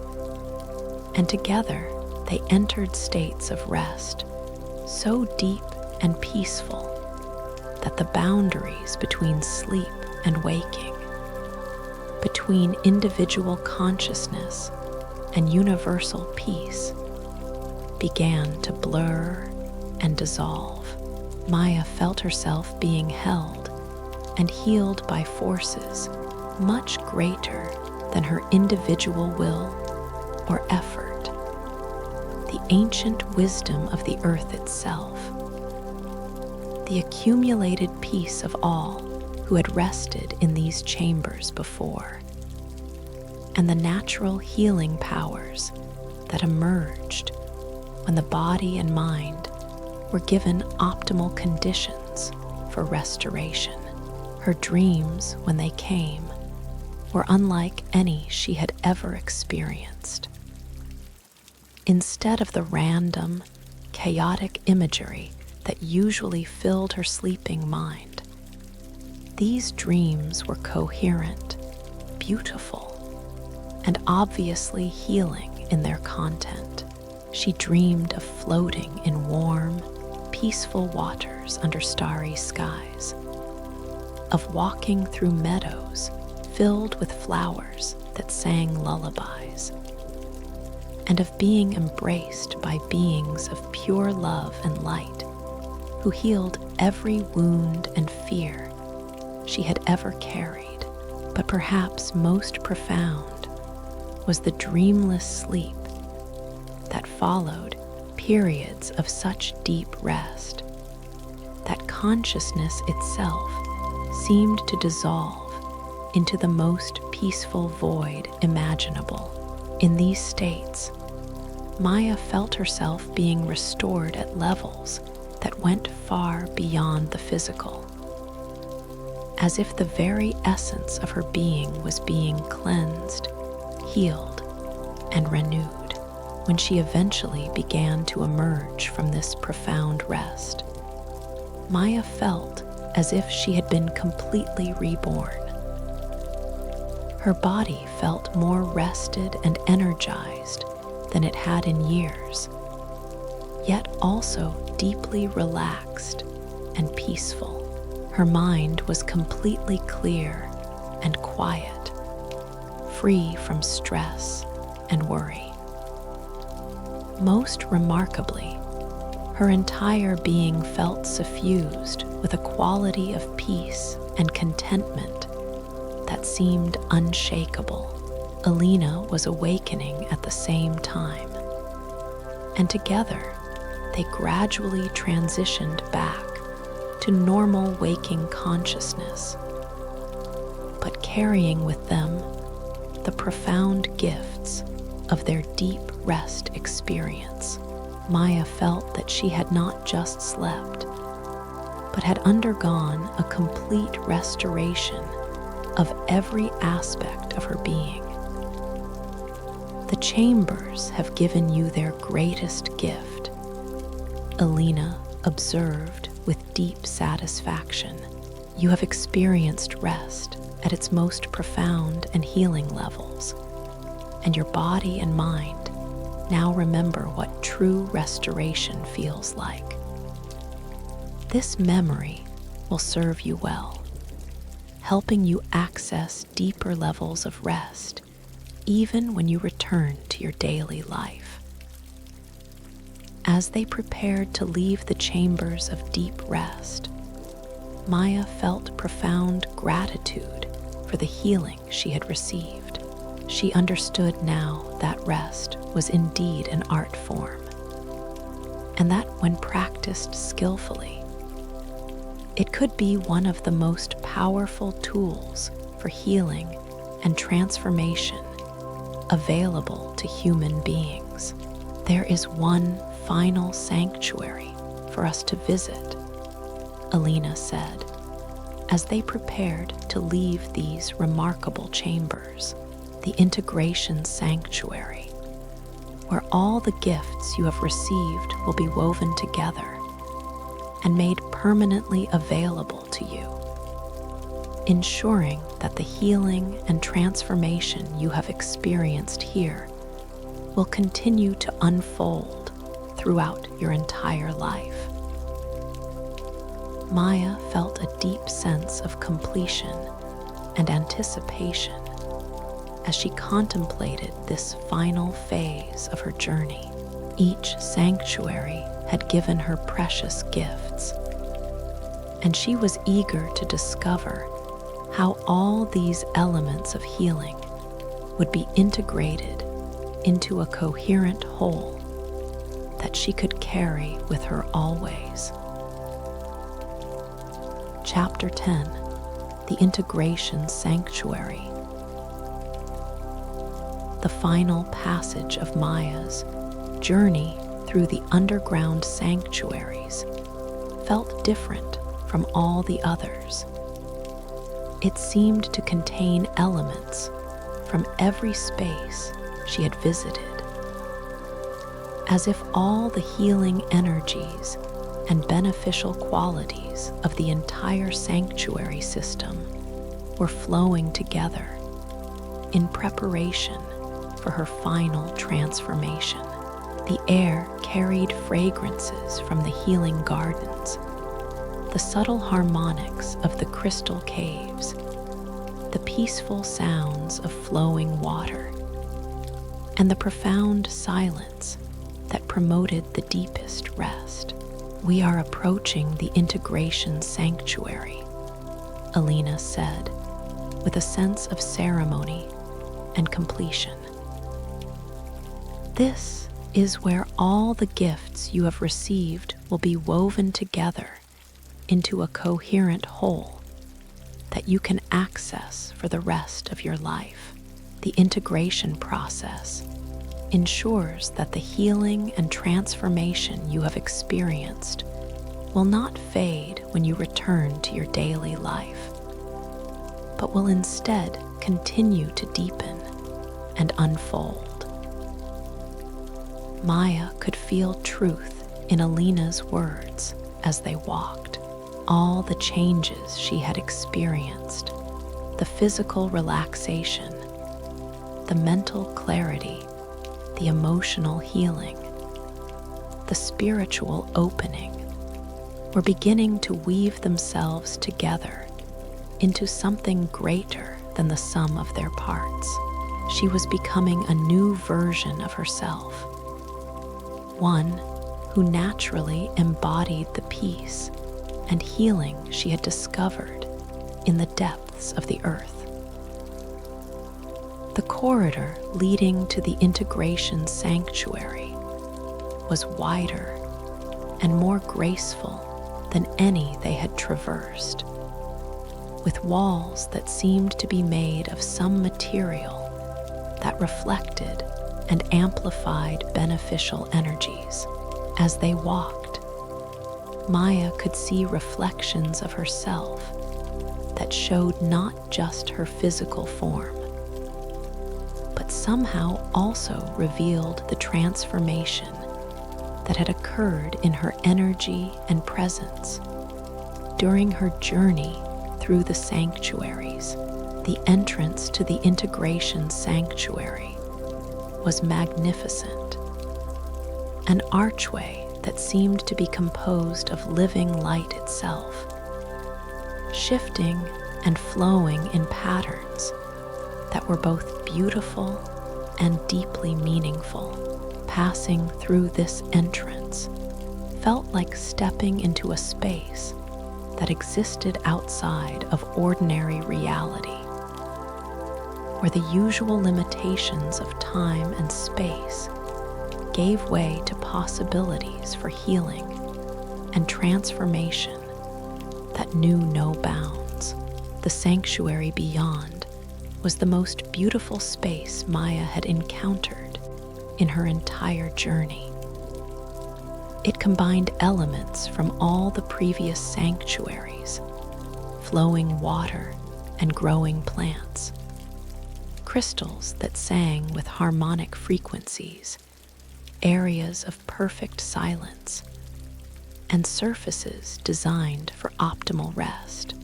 and together they entered states of rest so deep and peaceful that the boundaries between sleep and waking, between individual consciousness and universal peace, began to blur and dissolve. Maya felt herself being held and healed by forces much greater than her individual will or effort, the ancient wisdom of the earth itself, the accumulated peace of all who had rested in these chambers before, and the natural healing powers that emerged when the body and mind were given optimal conditions for restoration. Her dreams, when they came, were unlike any she had ever experienced. Instead of the random, chaotic imagery that usually filled her sleeping mind. These dreams were coherent, beautiful, and obviously healing in their content. She dreamed of floating in warm, peaceful waters under starry skies, of walking through meadows filled with flowers that sang lullabies, and of being embraced by beings of pure love and light who healed every wound and fear she had ever carried. But perhaps most profound was the dreamless sleep that followed periods of such deep rest that consciousness itself seemed to dissolve into the most peaceful void imaginable. In these states, Maya felt herself being restored at levels that went far beyond the physical, as if the very essence of her being was being cleansed, healed, and renewed when she eventually began to emerge from this profound rest. Maya felt as if she had been completely reborn. Her body felt more rested and energized than it had in years, yet also deeply relaxed and peaceful. Her mind was completely clear and quiet, free from stress and worry. Most remarkably, her entire being felt suffused with a quality of peace and contentment that seemed unshakable. Alina was awakening at the same time, and together they gradually transitioned back to normal waking consciousness, but carrying with them the profound gifts of their deep rest experience. Maya felt that she had not just slept, but had undergone a complete restoration of every aspect of her being. The chambers have given you their greatest gift, Alina observed with deep satisfaction. You have experienced rest at its most profound and healing levels, and your body and mind now remember what true restoration feels like. This memory will serve you well, helping you access deeper levels of rest even when you return to your daily life. As they prepared to leave the chambers of deep rest, Maya felt profound gratitude for the healing she had received. She understood now that rest was indeed an art form, and that when practiced skillfully, it could be one of the most powerful tools for healing and transformation available to human beings. There is one final sanctuary for us to visit, Alina said, as they prepared to leave these remarkable chambers. The Integration Sanctuary, where all the gifts you have received will be woven together and made permanently available to you, ensuring that the healing and transformation you have experienced here will continue to unfold throughout your entire life. Maya felt a deep sense of completion and anticipation as she contemplated this final phase of her journey. Each sanctuary had given her precious gifts, and she was eager to discover how all these elements of healing would be integrated into a coherent whole that she could carry with her always. Chapter 10: The Integration Sanctuary. The final passage of Maya's journey through the Underground Sanctuaries felt different from all the others. It seemed to contain elements from every space she had visited. as if all the healing energies and beneficial qualities of the entire sanctuary system were flowing together in preparation for her final transformation. The air carried fragrances from the healing gardens, the subtle harmonics of the crystal caves, the peaceful sounds of flowing water, and the profound silence that promoted the deepest rest. "We are approaching the integration sanctuary," Alina said, with a sense of ceremony and completion. "This is where all the gifts you have received will be woven together into a coherent whole that you can access for the rest of your life. The integration process ensures that the healing and transformation you have experienced will not fade when you return to your daily life, but will instead continue to deepen and unfold." Maya could feel truth in Alina's words as they walked. All the changes she had experienced, the physical relaxation, the mental clarity, the emotional healing, the spiritual opening, were beginning to weave themselves together into something greater than the sum of their parts. She was becoming a new version of herself, one who naturally embodied the peace and healing she had discovered in the depths of the earth. The corridor leading to the integration sanctuary was wider and more graceful than any they had traversed, with walls that seemed to be made of some material that reflected and amplified beneficial energies. As they walked, Maya could see reflections of herself that showed not just her physical form, but somehow also revealed the transformation that had occurred in her energy and presence during her journey through the sanctuaries. The entrance to the integration sanctuary was magnificent, an archway that seemed to be composed of living light itself, shifting and flowing in patterns that were both beautiful and deeply meaningful. Passing through this entrance felt like stepping into a space that existed outside of ordinary reality, where the usual limitations of time and space gave way to possibilities for healing and transformation that knew no bounds. The sanctuary beyond was the most beautiful space Maya had encountered in her entire journey. It combined elements from all the previous sanctuaries, flowing water and growing plants, crystals that sang with harmonic frequencies, areas of perfect silence, and surfaces designed for optimal rest,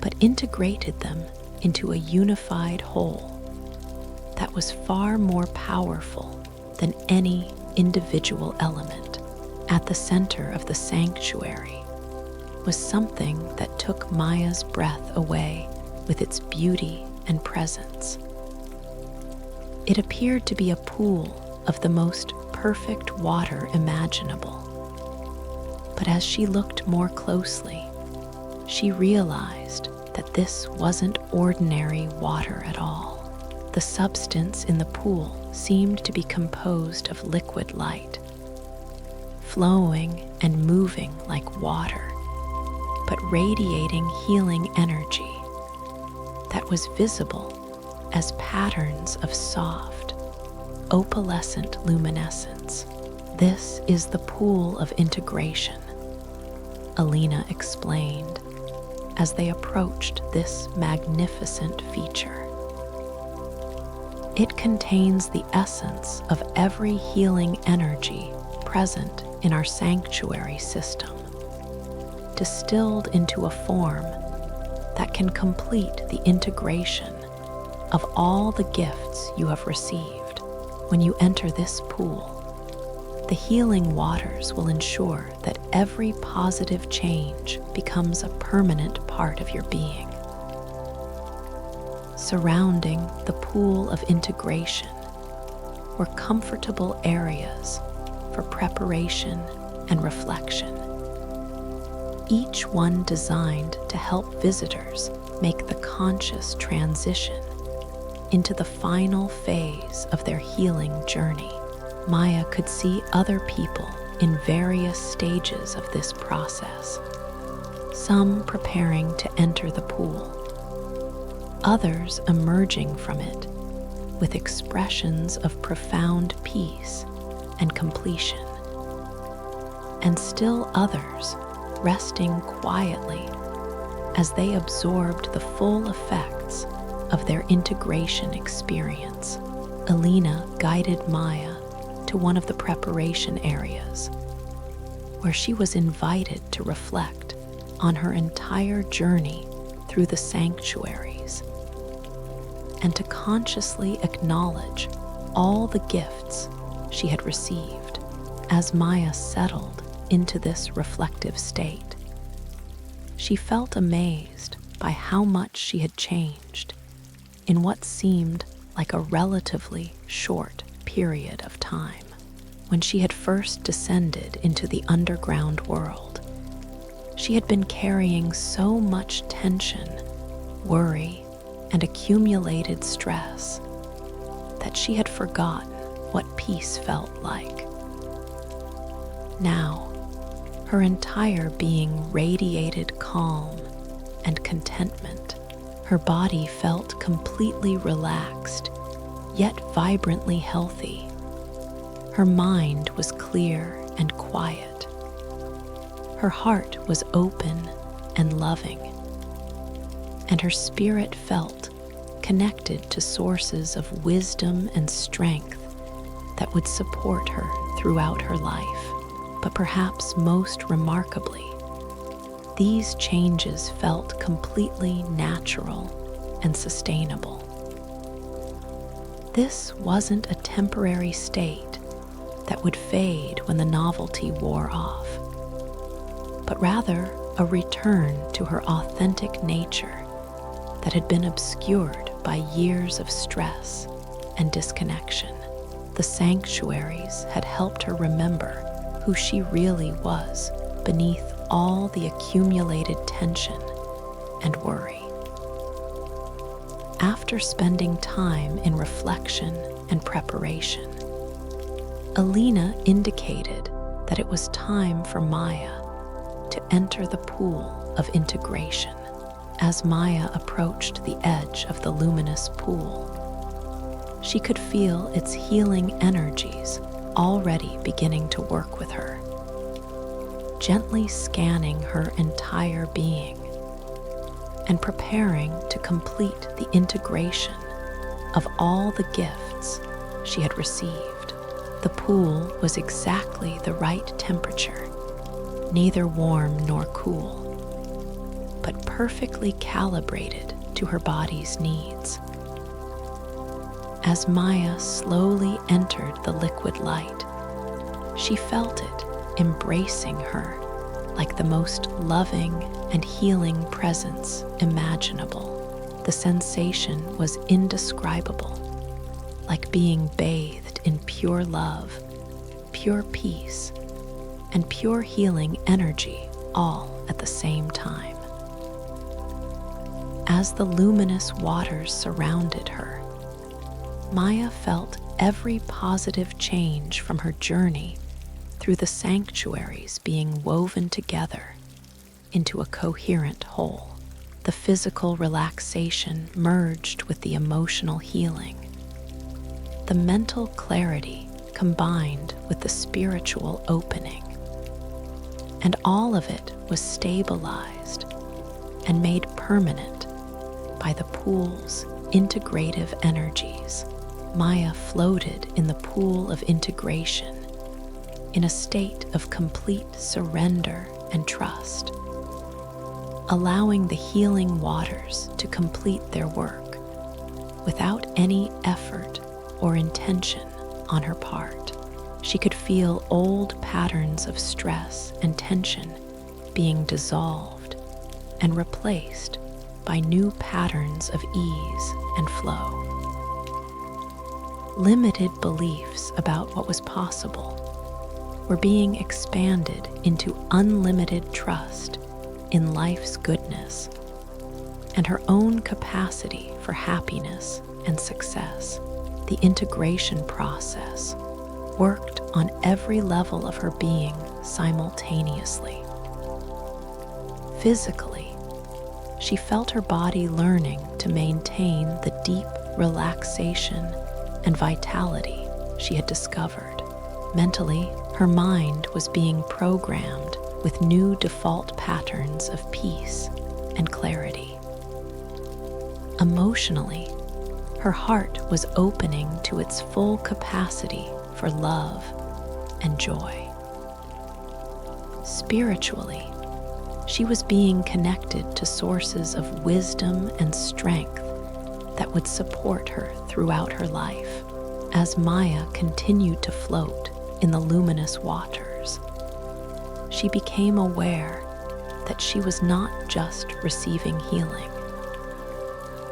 but integrated them into a unified whole that was far more powerful than any individual element. At the center of the sanctuary was something that took Maya's breath away with its beauty and presence. It appeared to be a pool of the most perfect water imaginable. But as she looked more closely, she realized that this wasn't ordinary water at all. The substance in the pool seemed to be composed of liquid light, flowing and moving like water, but radiating healing energy that was visible as patterns of soft, opalescent luminescence. "This is the pool of integration," Alina explained as they approached this magnificent feature. It contains the essence of every healing energy present in our sanctuary system, distilled into a form that can complete the integration of all the gifts you have received. When you enter this pool, the healing waters will ensure that every positive change becomes a permanent part of your being. Surrounding the pool of integration were comfortable areas for preparation and reflection, each one designed to help visitors make the conscious transition into the final phase of their healing journey. Maya could see other people in various stages of this process, some preparing to enter the pool, others emerging from it with expressions of profound peace and completion, and still others resting quietly as they absorbed the full effects of their integration experience. Alina guided Maya to one of the preparation areas, where she was invited to reflect on her entire journey through the sanctuaries and to consciously acknowledge all the gifts she had received. As Maya settled into this reflective state, she felt amazed by how much she had changed in what seemed like a relatively short period of time. When she had first descended into the underground world, she had been carrying so much tension, worry, and accumulated stress that she had forgotten what peace felt like. Now, her entire being radiated calm and contentment. Her body felt completely relaxed, yet vibrantly healthy. Her mind was clear and quiet. Her heart was open and loving, and her spirit felt connected to sources of wisdom and strength that would support her throughout her life. But perhaps most remarkably, these changes felt completely natural and sustainable. This wasn't a temporary state that would fade when the novelty wore off, but rather a return to her authentic nature that had been obscured by years of stress and disconnection. The sanctuaries had helped her remember who she really was beneath all the accumulated tension and worry. After spending time in reflection and preparation, Alina indicated that it was time for Maya to enter the pool of integration. As Maya approached the edge of the luminous pool, she could feel its healing energies already beginning to work with her, gently scanning her entire being and preparing to complete the integration of all the gifts she had received. The pool was exactly the right temperature, neither warm nor cool, but perfectly calibrated to her body's needs. As Maya slowly entered the liquid light, she felt it embracing her like the most loving and healing presence imaginable. The sensation was indescribable, like being bathed in pure love, pure peace, and pure healing energy all at the same time. As the luminous waters surrounded her, Maya felt every positive change from her journey through the sanctuaries being woven together into a coherent whole. The physical relaxation merged with the emotional healing. The mental clarity combined with the spiritual opening. And all of it was stabilized and made permanent by the pool's integrative energies. Maya floated in the pool of integration, in a state of complete surrender and trust, allowing the healing waters to complete their work without any effort or intention on her part. She could feel old patterns of stress and tension being dissolved and replaced by new patterns of ease and flow. Limited beliefs about what was possible were being expanded into unlimited trust in life's goodness and her own capacity for happiness and success. The integration process worked on every level of her being simultaneously. Physically, she felt her body learning to maintain the deep relaxation and vitality she had discovered. Mentally, her mind was being programmed with new default patterns of peace and clarity. Emotionally, her heart was opening to its full capacity for love and joy. Spiritually, she was being connected to sources of wisdom and strength that would support her throughout her life. As Maya continued to float in the luminous waters, she became aware that she was not just receiving healing,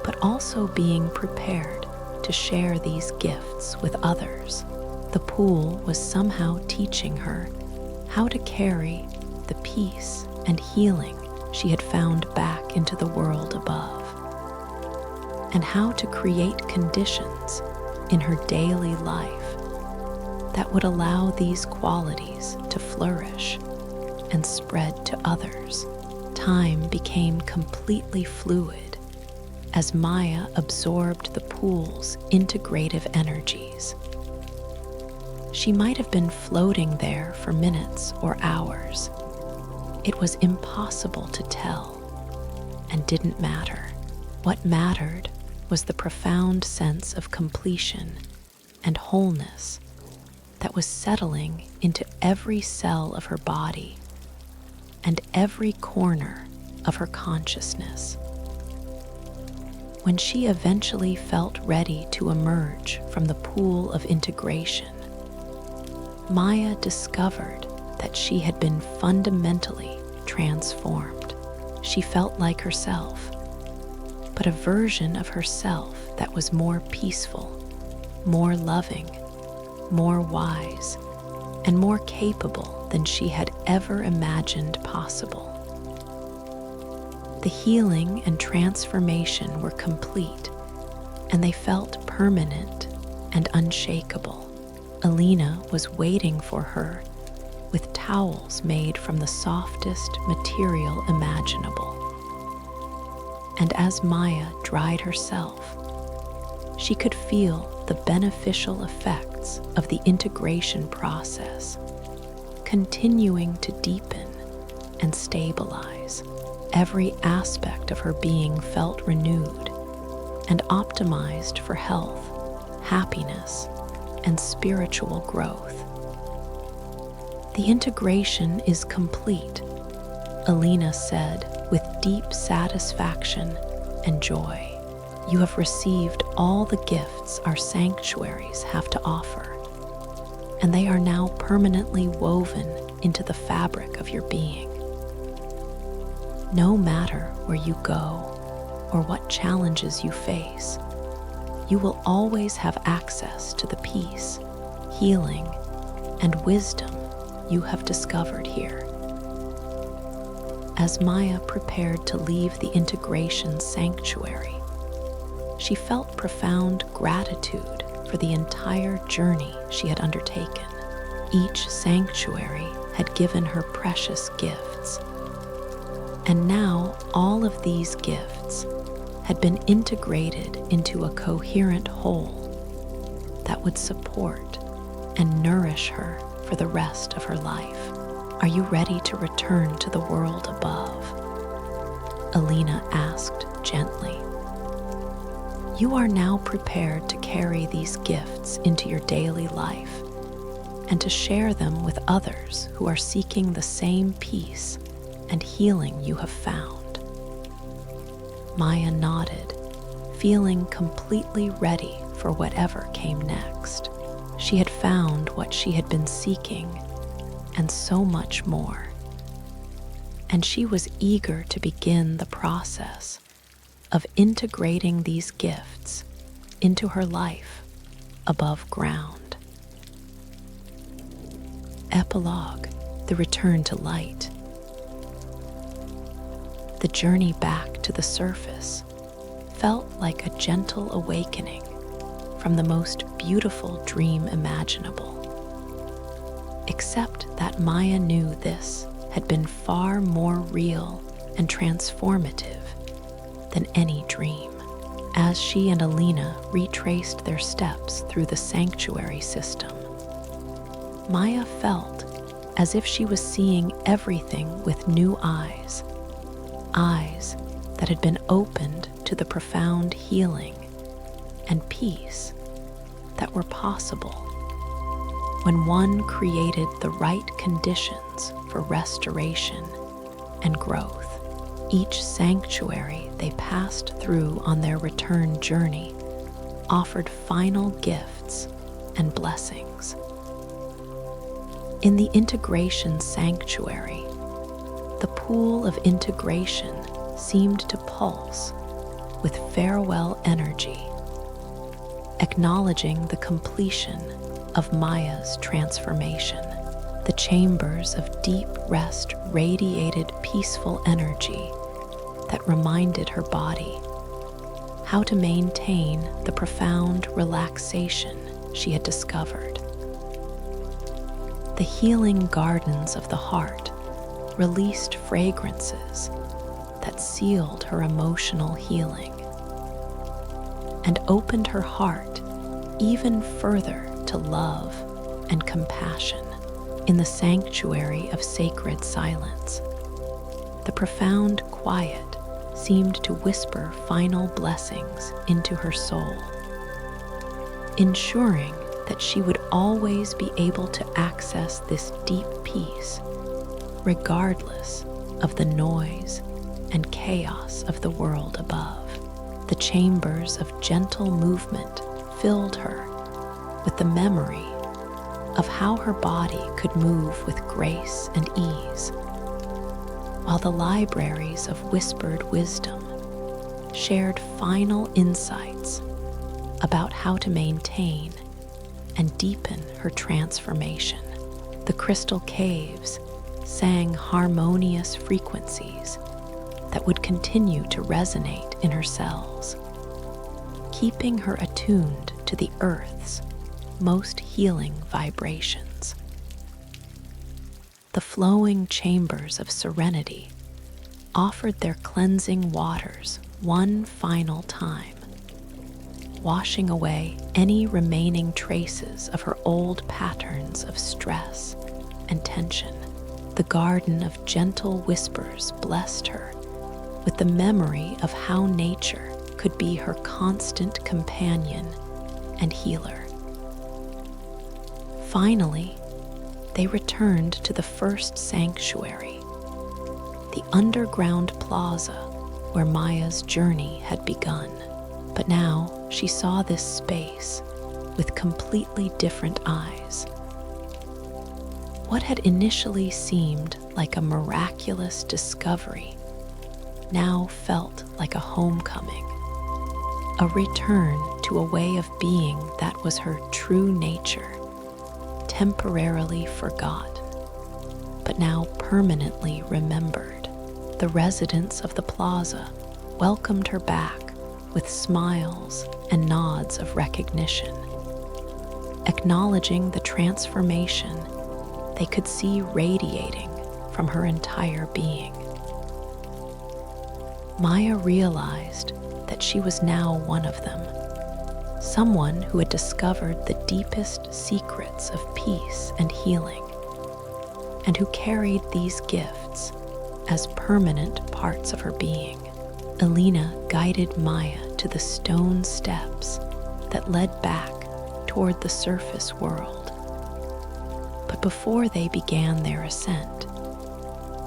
but also being prepared to share these gifts with others. The pool was somehow teaching her how to carry the peace and healing she had found back into the world above, and how to create conditions in her daily life that would allow these qualities to flourish and spread to others. Time became completely fluid as Maya absorbed the pool's integrative energies. She might have been floating there for minutes or hours. It was impossible to tell and didn't matter. What mattered was the profound sense of completion and wholeness that was settling into every cell of her body and every corner of her consciousness. When she eventually felt ready to emerge from the pool of integration, Maya discovered that she had been fundamentally transformed. She felt like herself, but a version of herself that was more peaceful, more loving, more wise, and more capable than she had ever imagined possible. The healing and transformation were complete, and they felt permanent and unshakable. Alina was waiting for her with towels made from the softest material imaginable. And as Maya dried herself, she could feel the beneficial effects of the integration process continuing to deepen and stabilize. Every aspect of her being felt renewed and optimized for health, happiness, and spiritual growth. The integration is complete, Alina said with deep satisfaction and joy. You have received all the gifts our sanctuaries have to offer, and they are now permanently woven into the fabric of your being. No matter where you go or what challenges you face, you will always have access to the peace, healing, and wisdom you have discovered here. As Maya prepared to leave the integration sanctuary, she felt profound gratitude for the entire journey she had undertaken. Each sanctuary had given her precious gifts, and now all of these gifts had been integrated into a coherent whole that would support and nourish her for the rest of her life. Are you ready to return to the world above? Alina asked gently. You are now prepared to carry these gifts into your daily life and to share them with others who are seeking the same peace and healing you have found. Maya nodded, feeling completely ready for whatever came next. She had found what she had been seeking and so much more. And she was eager to begin the process of integrating these gifts into her life above ground. Epilogue: the return to light. The journey back to the surface felt like a gentle awakening from the most beautiful dream imaginable. Except that Maya knew this had been far more real and transformative than any dream. As she and Alina retraced their steps through the sanctuary system, Maya felt as if she was seeing everything with new eyes, eyes that had been opened to the profound healing and peace that were possible when one created the right conditions for restoration and growth. Each sanctuary they passed through on their return journey offered final gifts and blessings. In the Integration Sanctuary, the pool of integration seemed to pulse with farewell energy, acknowledging the completion of Maya's transformation. The chambers of deep rest radiated peaceful energy that reminded her body how to maintain the profound relaxation she had discovered. The healing gardens of the heart released fragrances that sealed her emotional healing and opened her heart even further to love and compassion. In the sanctuary of sacred silence, the profound quiet seemed to whisper final blessings into her soul, ensuring that she would always be able to access this deep peace, regardless of the noise and chaos of the world above. The chambers of gentle movement filled her with the memory of how her body could move with grace and ease, while the libraries of whispered wisdom shared final insights about how to maintain and deepen her transformation. The crystal caves sang harmonious frequencies that would continue to resonate in her cells, keeping her attuned to the earth's most healing vibrations. The flowing chambers of serenity offered their cleansing waters one final time, washing away any remaining traces of her old patterns of stress and tension. The garden of gentle whispers blessed her with the memory of how nature could be her constant companion and healer. Finally, they returned to the first sanctuary, the underground plaza where Maya's journey had begun. But now she saw this space with completely different eyes. What had initially seemed like a miraculous discovery now felt like a homecoming, a return to a way of being that was her true nature, temporarily forgot, but now permanently remembered. The residents of the plaza welcomed her back with smiles and nods of recognition, acknowledging the transformation they could see radiating from her entire being. Maya realized that she was now one of them, someone who had discovered the deepest secrets of peace and healing, and who carried these gifts as permanent parts of her being. Alina guided Maya to the stone steps that led back toward the surface world. But before they began their ascent,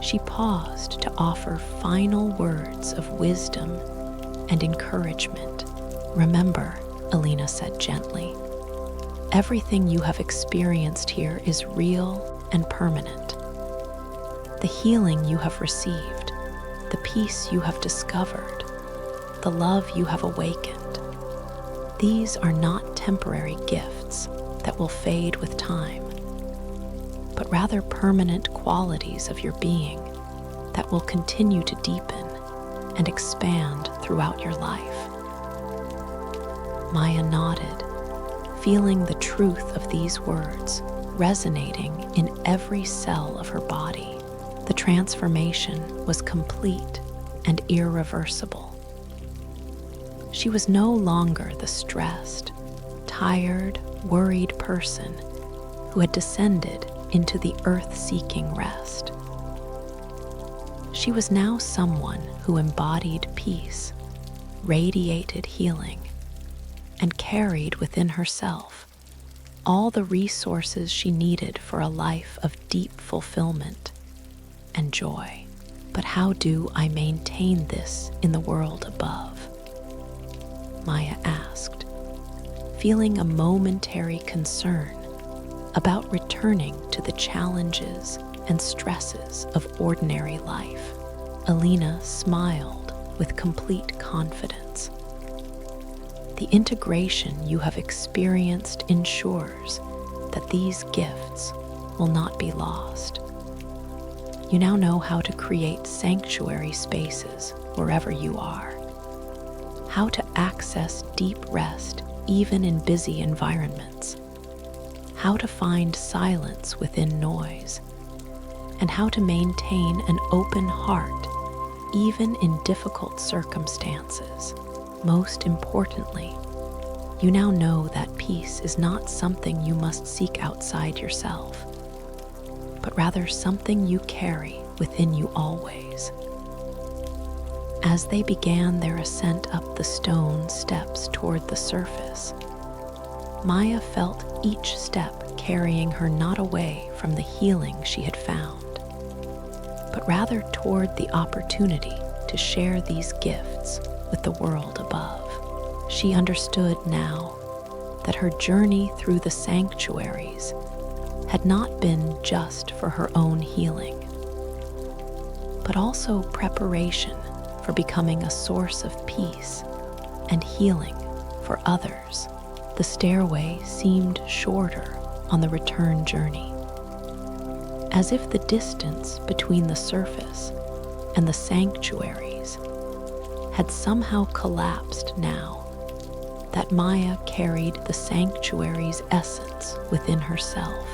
she paused to offer final words of wisdom and encouragement. "Remember," Alina said gently, "everything you have experienced here is real and permanent. The healing you have received, the peace you have discovered, the love you have awakened, these are not temporary gifts that will fade with time, but rather permanent qualities of your being that will continue to deepen and expand throughout your life." Maya nodded, feeling the truth of these words resonating in every cell of her body. The transformation was complete and irreversible. She was no longer the stressed, tired, worried person who had descended into the earth-seeking rest. She was now someone who embodied peace, radiated healing, and carried within herself all the resources she needed for a life of deep fulfillment and joy. But how do I maintain this in the world above? Maya asked, feeling a momentary concern about returning to the challenges and stresses of ordinary life. Alina smiled with complete confidence. The integration you have experienced ensures that these gifts will not be lost. You now know how to create sanctuary spaces wherever you are, how to access deep rest even in busy environments, how to find silence within noise, and how to maintain an open heart even in difficult circumstances. Most importantly, you now know that peace is not something you must seek outside yourself, but rather something you carry within you always. As they began their ascent up the stone steps toward the surface, Maya felt each step carrying her not away from the healing she had found, but rather toward the opportunity to share these gifts with the world above. She understood now that her journey through the sanctuaries had not been just for her own healing, but also preparation for becoming a source of peace and healing for others. The stairway seemed shorter on the return journey, as if the distance between the surface and the sanctuaries had somehow collapsed now that Maya carried the sanctuary's essence within herself.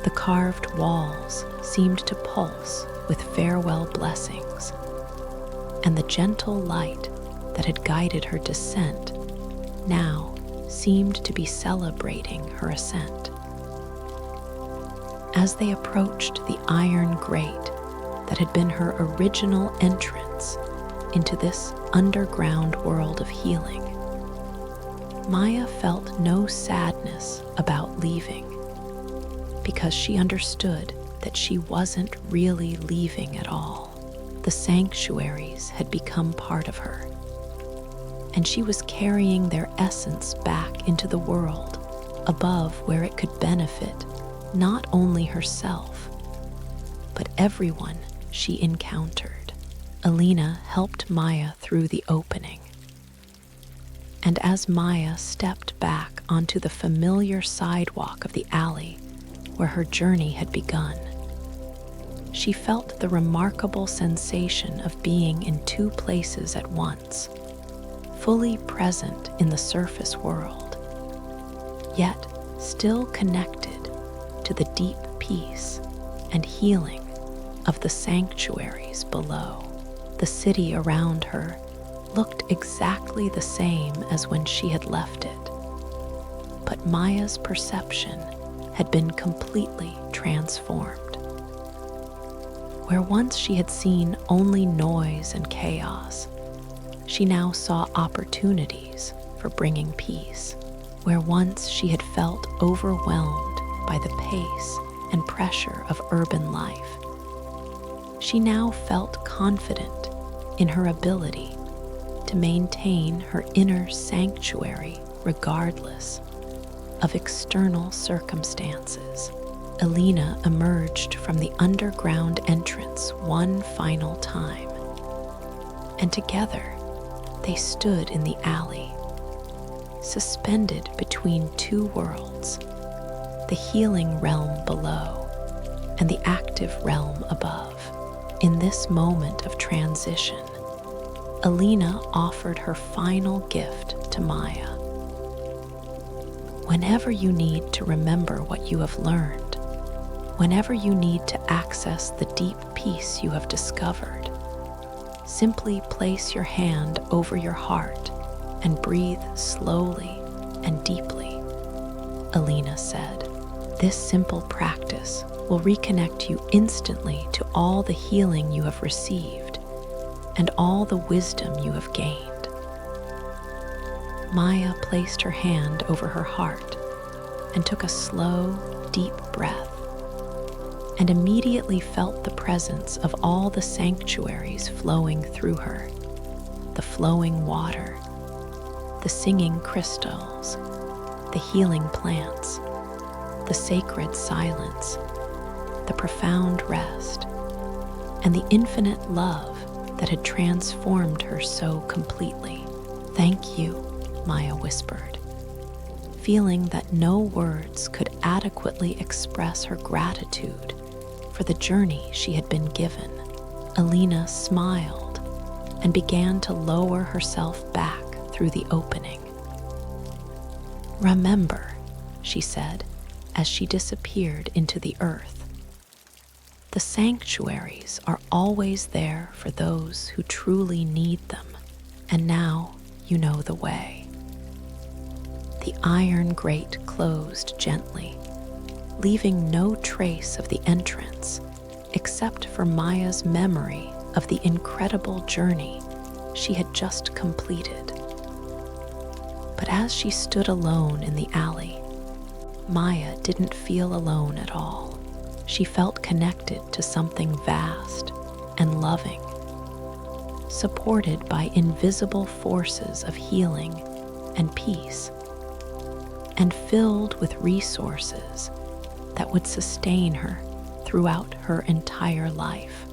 The carved walls seemed to pulse with farewell blessings, and the gentle light that had guided her descent now seemed to be celebrating her ascent. As they approached the iron grate that had been her original entrance into this underground world of healing, Maya felt no sadness about leaving, because she understood that she wasn't really leaving at all. The sanctuaries had become part of her, and she was carrying their essence back into the world above, where it could benefit not only herself, but everyone she encountered. Alina helped Maya through the opening, and as Maya stepped back onto the familiar sidewalk of the alley where her journey had begun, she felt the remarkable sensation of being in two places at once, fully present in the surface world, yet still connected to the deep peace and healing of the sanctuaries below. The city around her looked exactly the same as when she had left it, but Maya's perception had been completely transformed. Where once she had seen only noise and chaos, she now saw opportunities for bringing peace. Where once she had felt overwhelmed by the pace and pressure of urban life, she now felt confident in her ability to maintain her inner sanctuary regardless of external circumstances. Elena emerged from the underground entrance one final time, and together they stood in the alley, suspended between two worlds, the healing realm below and the active realm above. In this moment of transition, Elena offered her final gift to Maya. Whenever you need to remember what you have learned, whenever you need to access the deep peace you have discovered, simply place your hand over your heart and breathe slowly and deeply, Elena said. This simple practice will reconnect you instantly to all the healing you have received and all the wisdom you have gained. Maya placed her hand over her heart and took a slow, deep breath, and immediately felt the presence of all the sanctuaries flowing through her: the flowing water, the singing crystals, the healing plants, the sacred silence, the profound rest, and the infinite love that had transformed her so completely. "Thank you," Maya whispered, feeling that no words could adequately express her gratitude for the journey she had been given. Elena smiled and began to lower herself back through the opening. "Remember," she said as she disappeared into the earth, "the sanctuaries are always there for those who truly need them, and now you know the way." The iron grate closed gently, leaving no trace of the entrance except for Maya's memory of the incredible journey she had just completed. But as she stood alone in the alley, Maya didn't feel alone at all. She felt connected to something vast and loving, supported by invisible forces of healing and peace, and filled with resources that would sustain her throughout her entire life.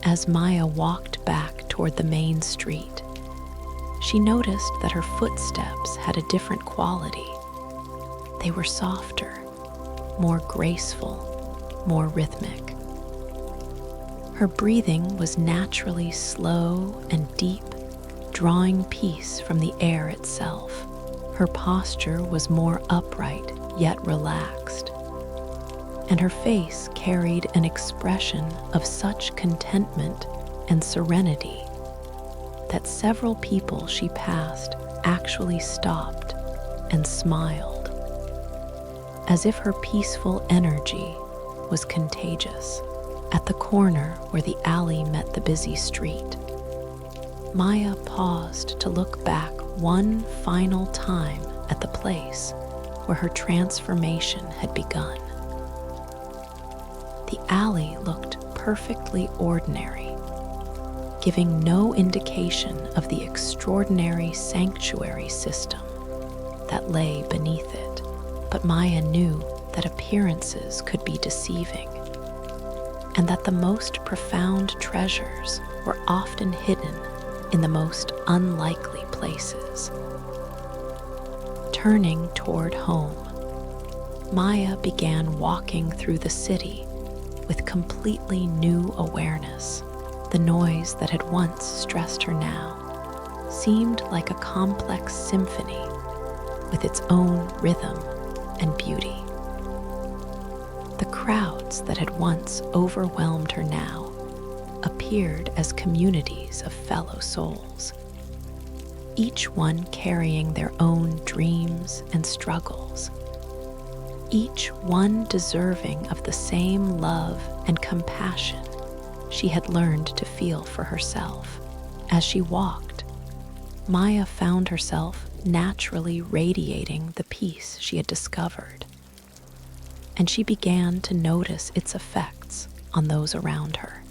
As Maya walked back toward the main street, she noticed that her footsteps had a different quality. They were softer, more graceful, more rhythmic. Her breathing was naturally slow and deep, drawing peace from the air itself. Her posture was more upright yet relaxed, and her face carried an expression of such contentment and serenity that several people she passed actually stopped and smiled, as if her peaceful energy was contagious. At the corner where the alley met the busy street, Maya paused to look back one final time at the place where her transformation had begun. The alley looked perfectly ordinary, giving no indication of the extraordinary sanctuary system that lay beneath it. But Maya knew that appearances could be deceiving, and that the most profound treasures were often hidden in the most unlikely places. Turning toward home, Maya began walking through the city with completely new awareness. The noise that had once stressed her now seemed like a complex symphony with its own rhythm and beauty. The crowds that had once overwhelmed her now appeared as communities of fellow souls, each one carrying their own dreams and struggles, each one deserving of the same love and compassion she had learned to feel for herself. As she walked, Maya found herself naturally radiating the peace she had discovered, and she began to notice its effects on those around her.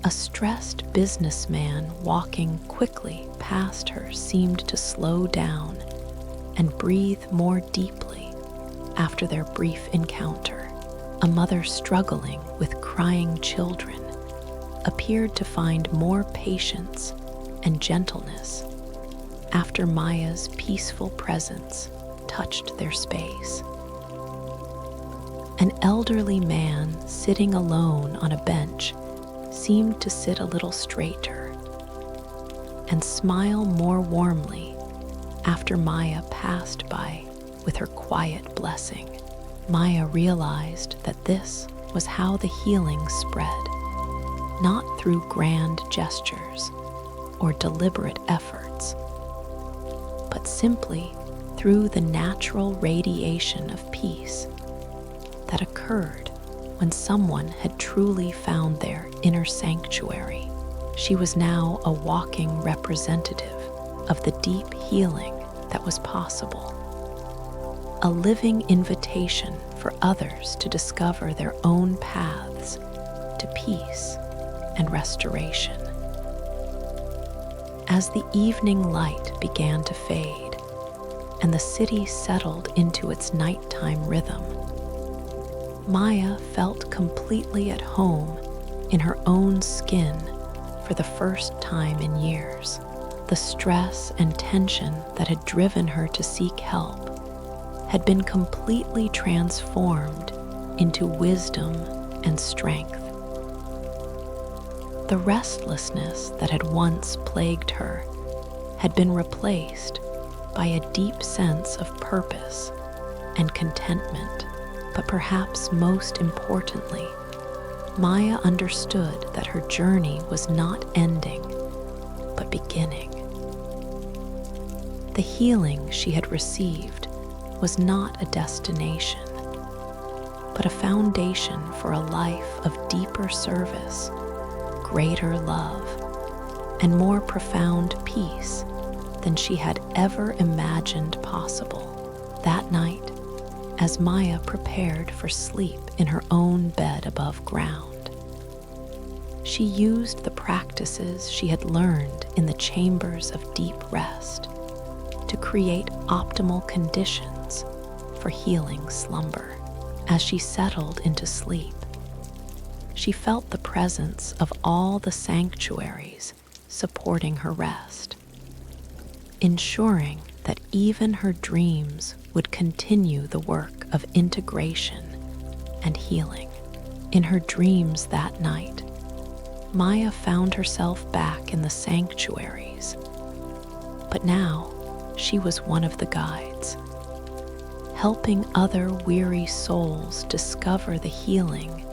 A stressed businessman walking quickly past her seemed to slow down and breathe more deeply after their brief encounter. A mother struggling with crying children appeared to find more patience and gentleness after Maya's peaceful presence touched their space. An elderly man sitting alone on a bench seemed to sit a little straighter and smile more warmly after Maya passed by with her quiet blessing. Maya realized that this was how the healing spread, not through grand gestures or deliberate efforts, but simply through the natural radiation of peace that occurred when someone had truly found their inner sanctuary. She was now a walking representative of the deep healing that was possible, a living invitation for others to discover their own paths to peace and restoration. As the evening light began to fade and the city settled into its nighttime rhythm, Maya felt completely at home in her own skin for the first time in years. The stress and tension that had driven her to seek help had been completely transformed into wisdom and strength. The restlessness that had once plagued her had been replaced by a deep sense of purpose and contentment. But perhaps most importantly, Maya understood that her journey was not ending, but beginning. The healing she had received was not a destination, but a foundation for a life of deeper service, greater love, and more profound peace than she had ever imagined possible. That night, as Maya prepared for sleep in her own bed above ground, she used the practices she had learned in the Chambers of Deep Rest to create optimal conditions for healing slumber. As she settled into sleep, she felt the presence of all the sanctuaries supporting her rest, ensuring that even her dreams would continue the work of integration and healing. In her dreams that night, Maya found herself back in the sanctuaries, but now she was one of the guides, helping other weary souls discover the healing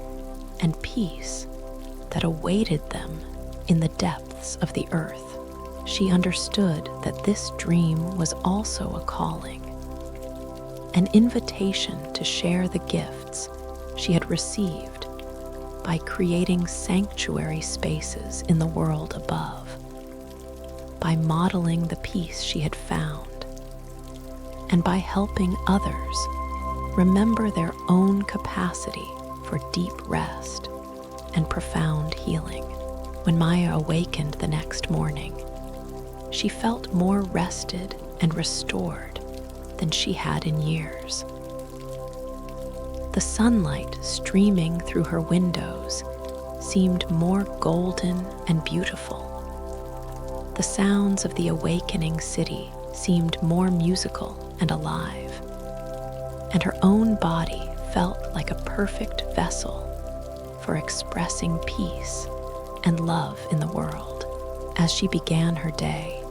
and peace that awaited them in the depths of the earth. She understood that this dream was also a calling, an invitation to share the gifts she had received by creating sanctuary spaces in the world above, by modeling the peace she had found, and by helping others remember their own capacity for deep rest and profound healing. When Maya awakened the next morning, she felt more rested and restored than she had in years. The sunlight streaming through her windows seemed more golden and beautiful. The sounds of the awakening city seemed more musical and alive, and her own body felt like a perfect vessel for expressing peace and love in the world. As she began her day,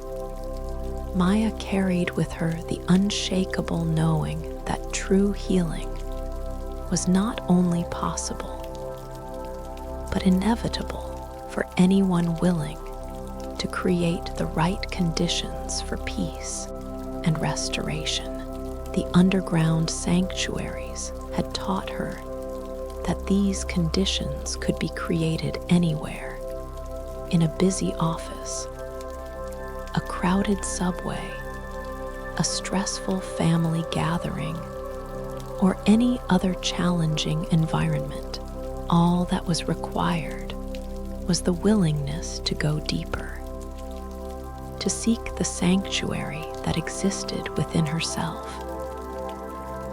Maya carried with her the unshakable knowing that true healing was not only possible, but inevitable for anyone willing to create the right conditions for peace and restoration. The underground sanctuaries had taught her that these conditions could be created anywhere, in a busy office, crowded subway, a stressful family gathering, or any other challenging environment. All that was required was the willingness to go deeper, to seek the sanctuary that existed within herself,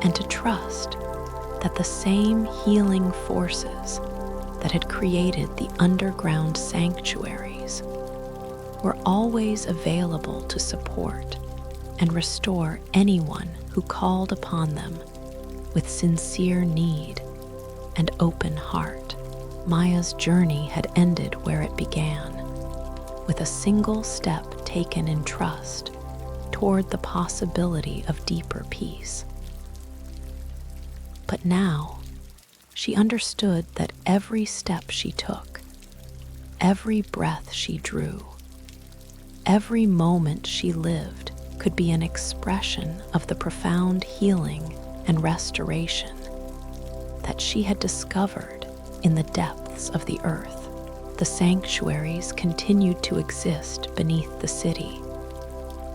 and to trust that the same healing forces that had created the underground sanctuaries were always available to support and restore anyone who called upon them with sincere need and open heart. Maya's journey had ended where it began, with a single step taken in trust toward the possibility of deeper peace. But now, she understood that every step she took, every breath she drew, every moment she lived could be an expression of the profound healing and restoration that she had discovered in the depths of the earth. The sanctuaries continued to exist beneath the city,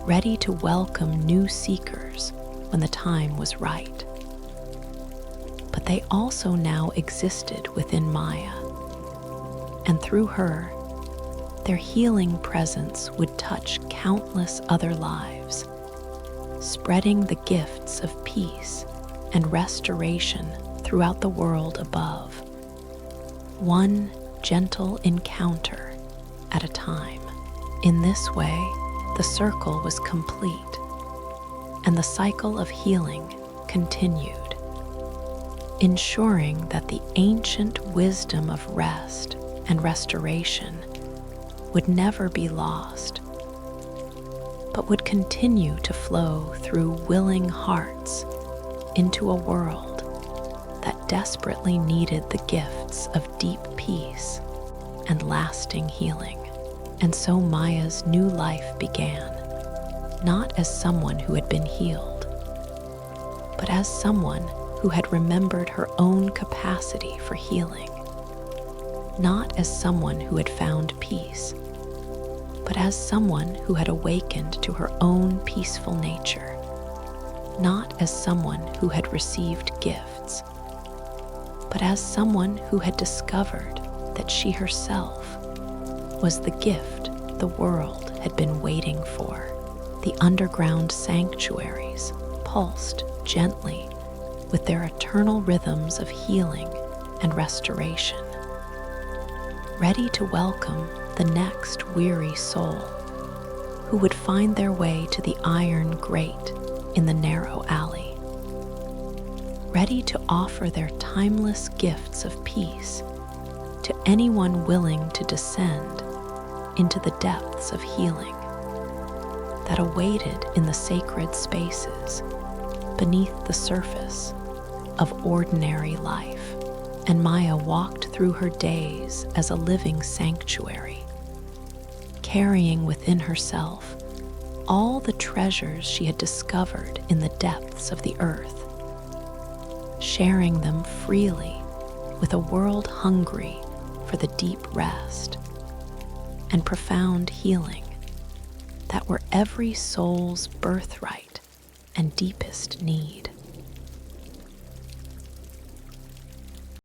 ready to welcome new seekers when the time was right. But they also now existed within Maya, and through her, their healing presence would touch countless other lives, spreading the gifts of peace and restoration throughout the world above, one gentle encounter at a time. In this way, the circle was complete, and the cycle of healing continued, ensuring that the ancient wisdom of rest and restoration would never be lost, but would continue to flow through willing hearts into a world that desperately needed the gifts of deep peace and lasting healing. And so Maya's new life began, not as someone who had been healed, but as someone who had remembered her own capacity for healing, not as someone who had found peace, but as someone who had awakened to her own peaceful nature, not as someone who had received gifts, but as someone who had discovered that she herself was the gift the world had been waiting for. The underground sanctuaries pulsed gently with their eternal rhythms of healing and restoration, ready to welcome the next weary soul who would find their way to the iron grate in the narrow alley, ready to offer their timeless gifts of peace to anyone willing to descend into the depths of healing that awaited in the sacred spaces beneath the surface of ordinary life. And Maya walked through her days as a living sanctuary, carrying within herself all the treasures she had discovered in the depths of the earth, sharing them freely with a world hungry for the deep rest and profound healing that were every soul's birthright and deepest need.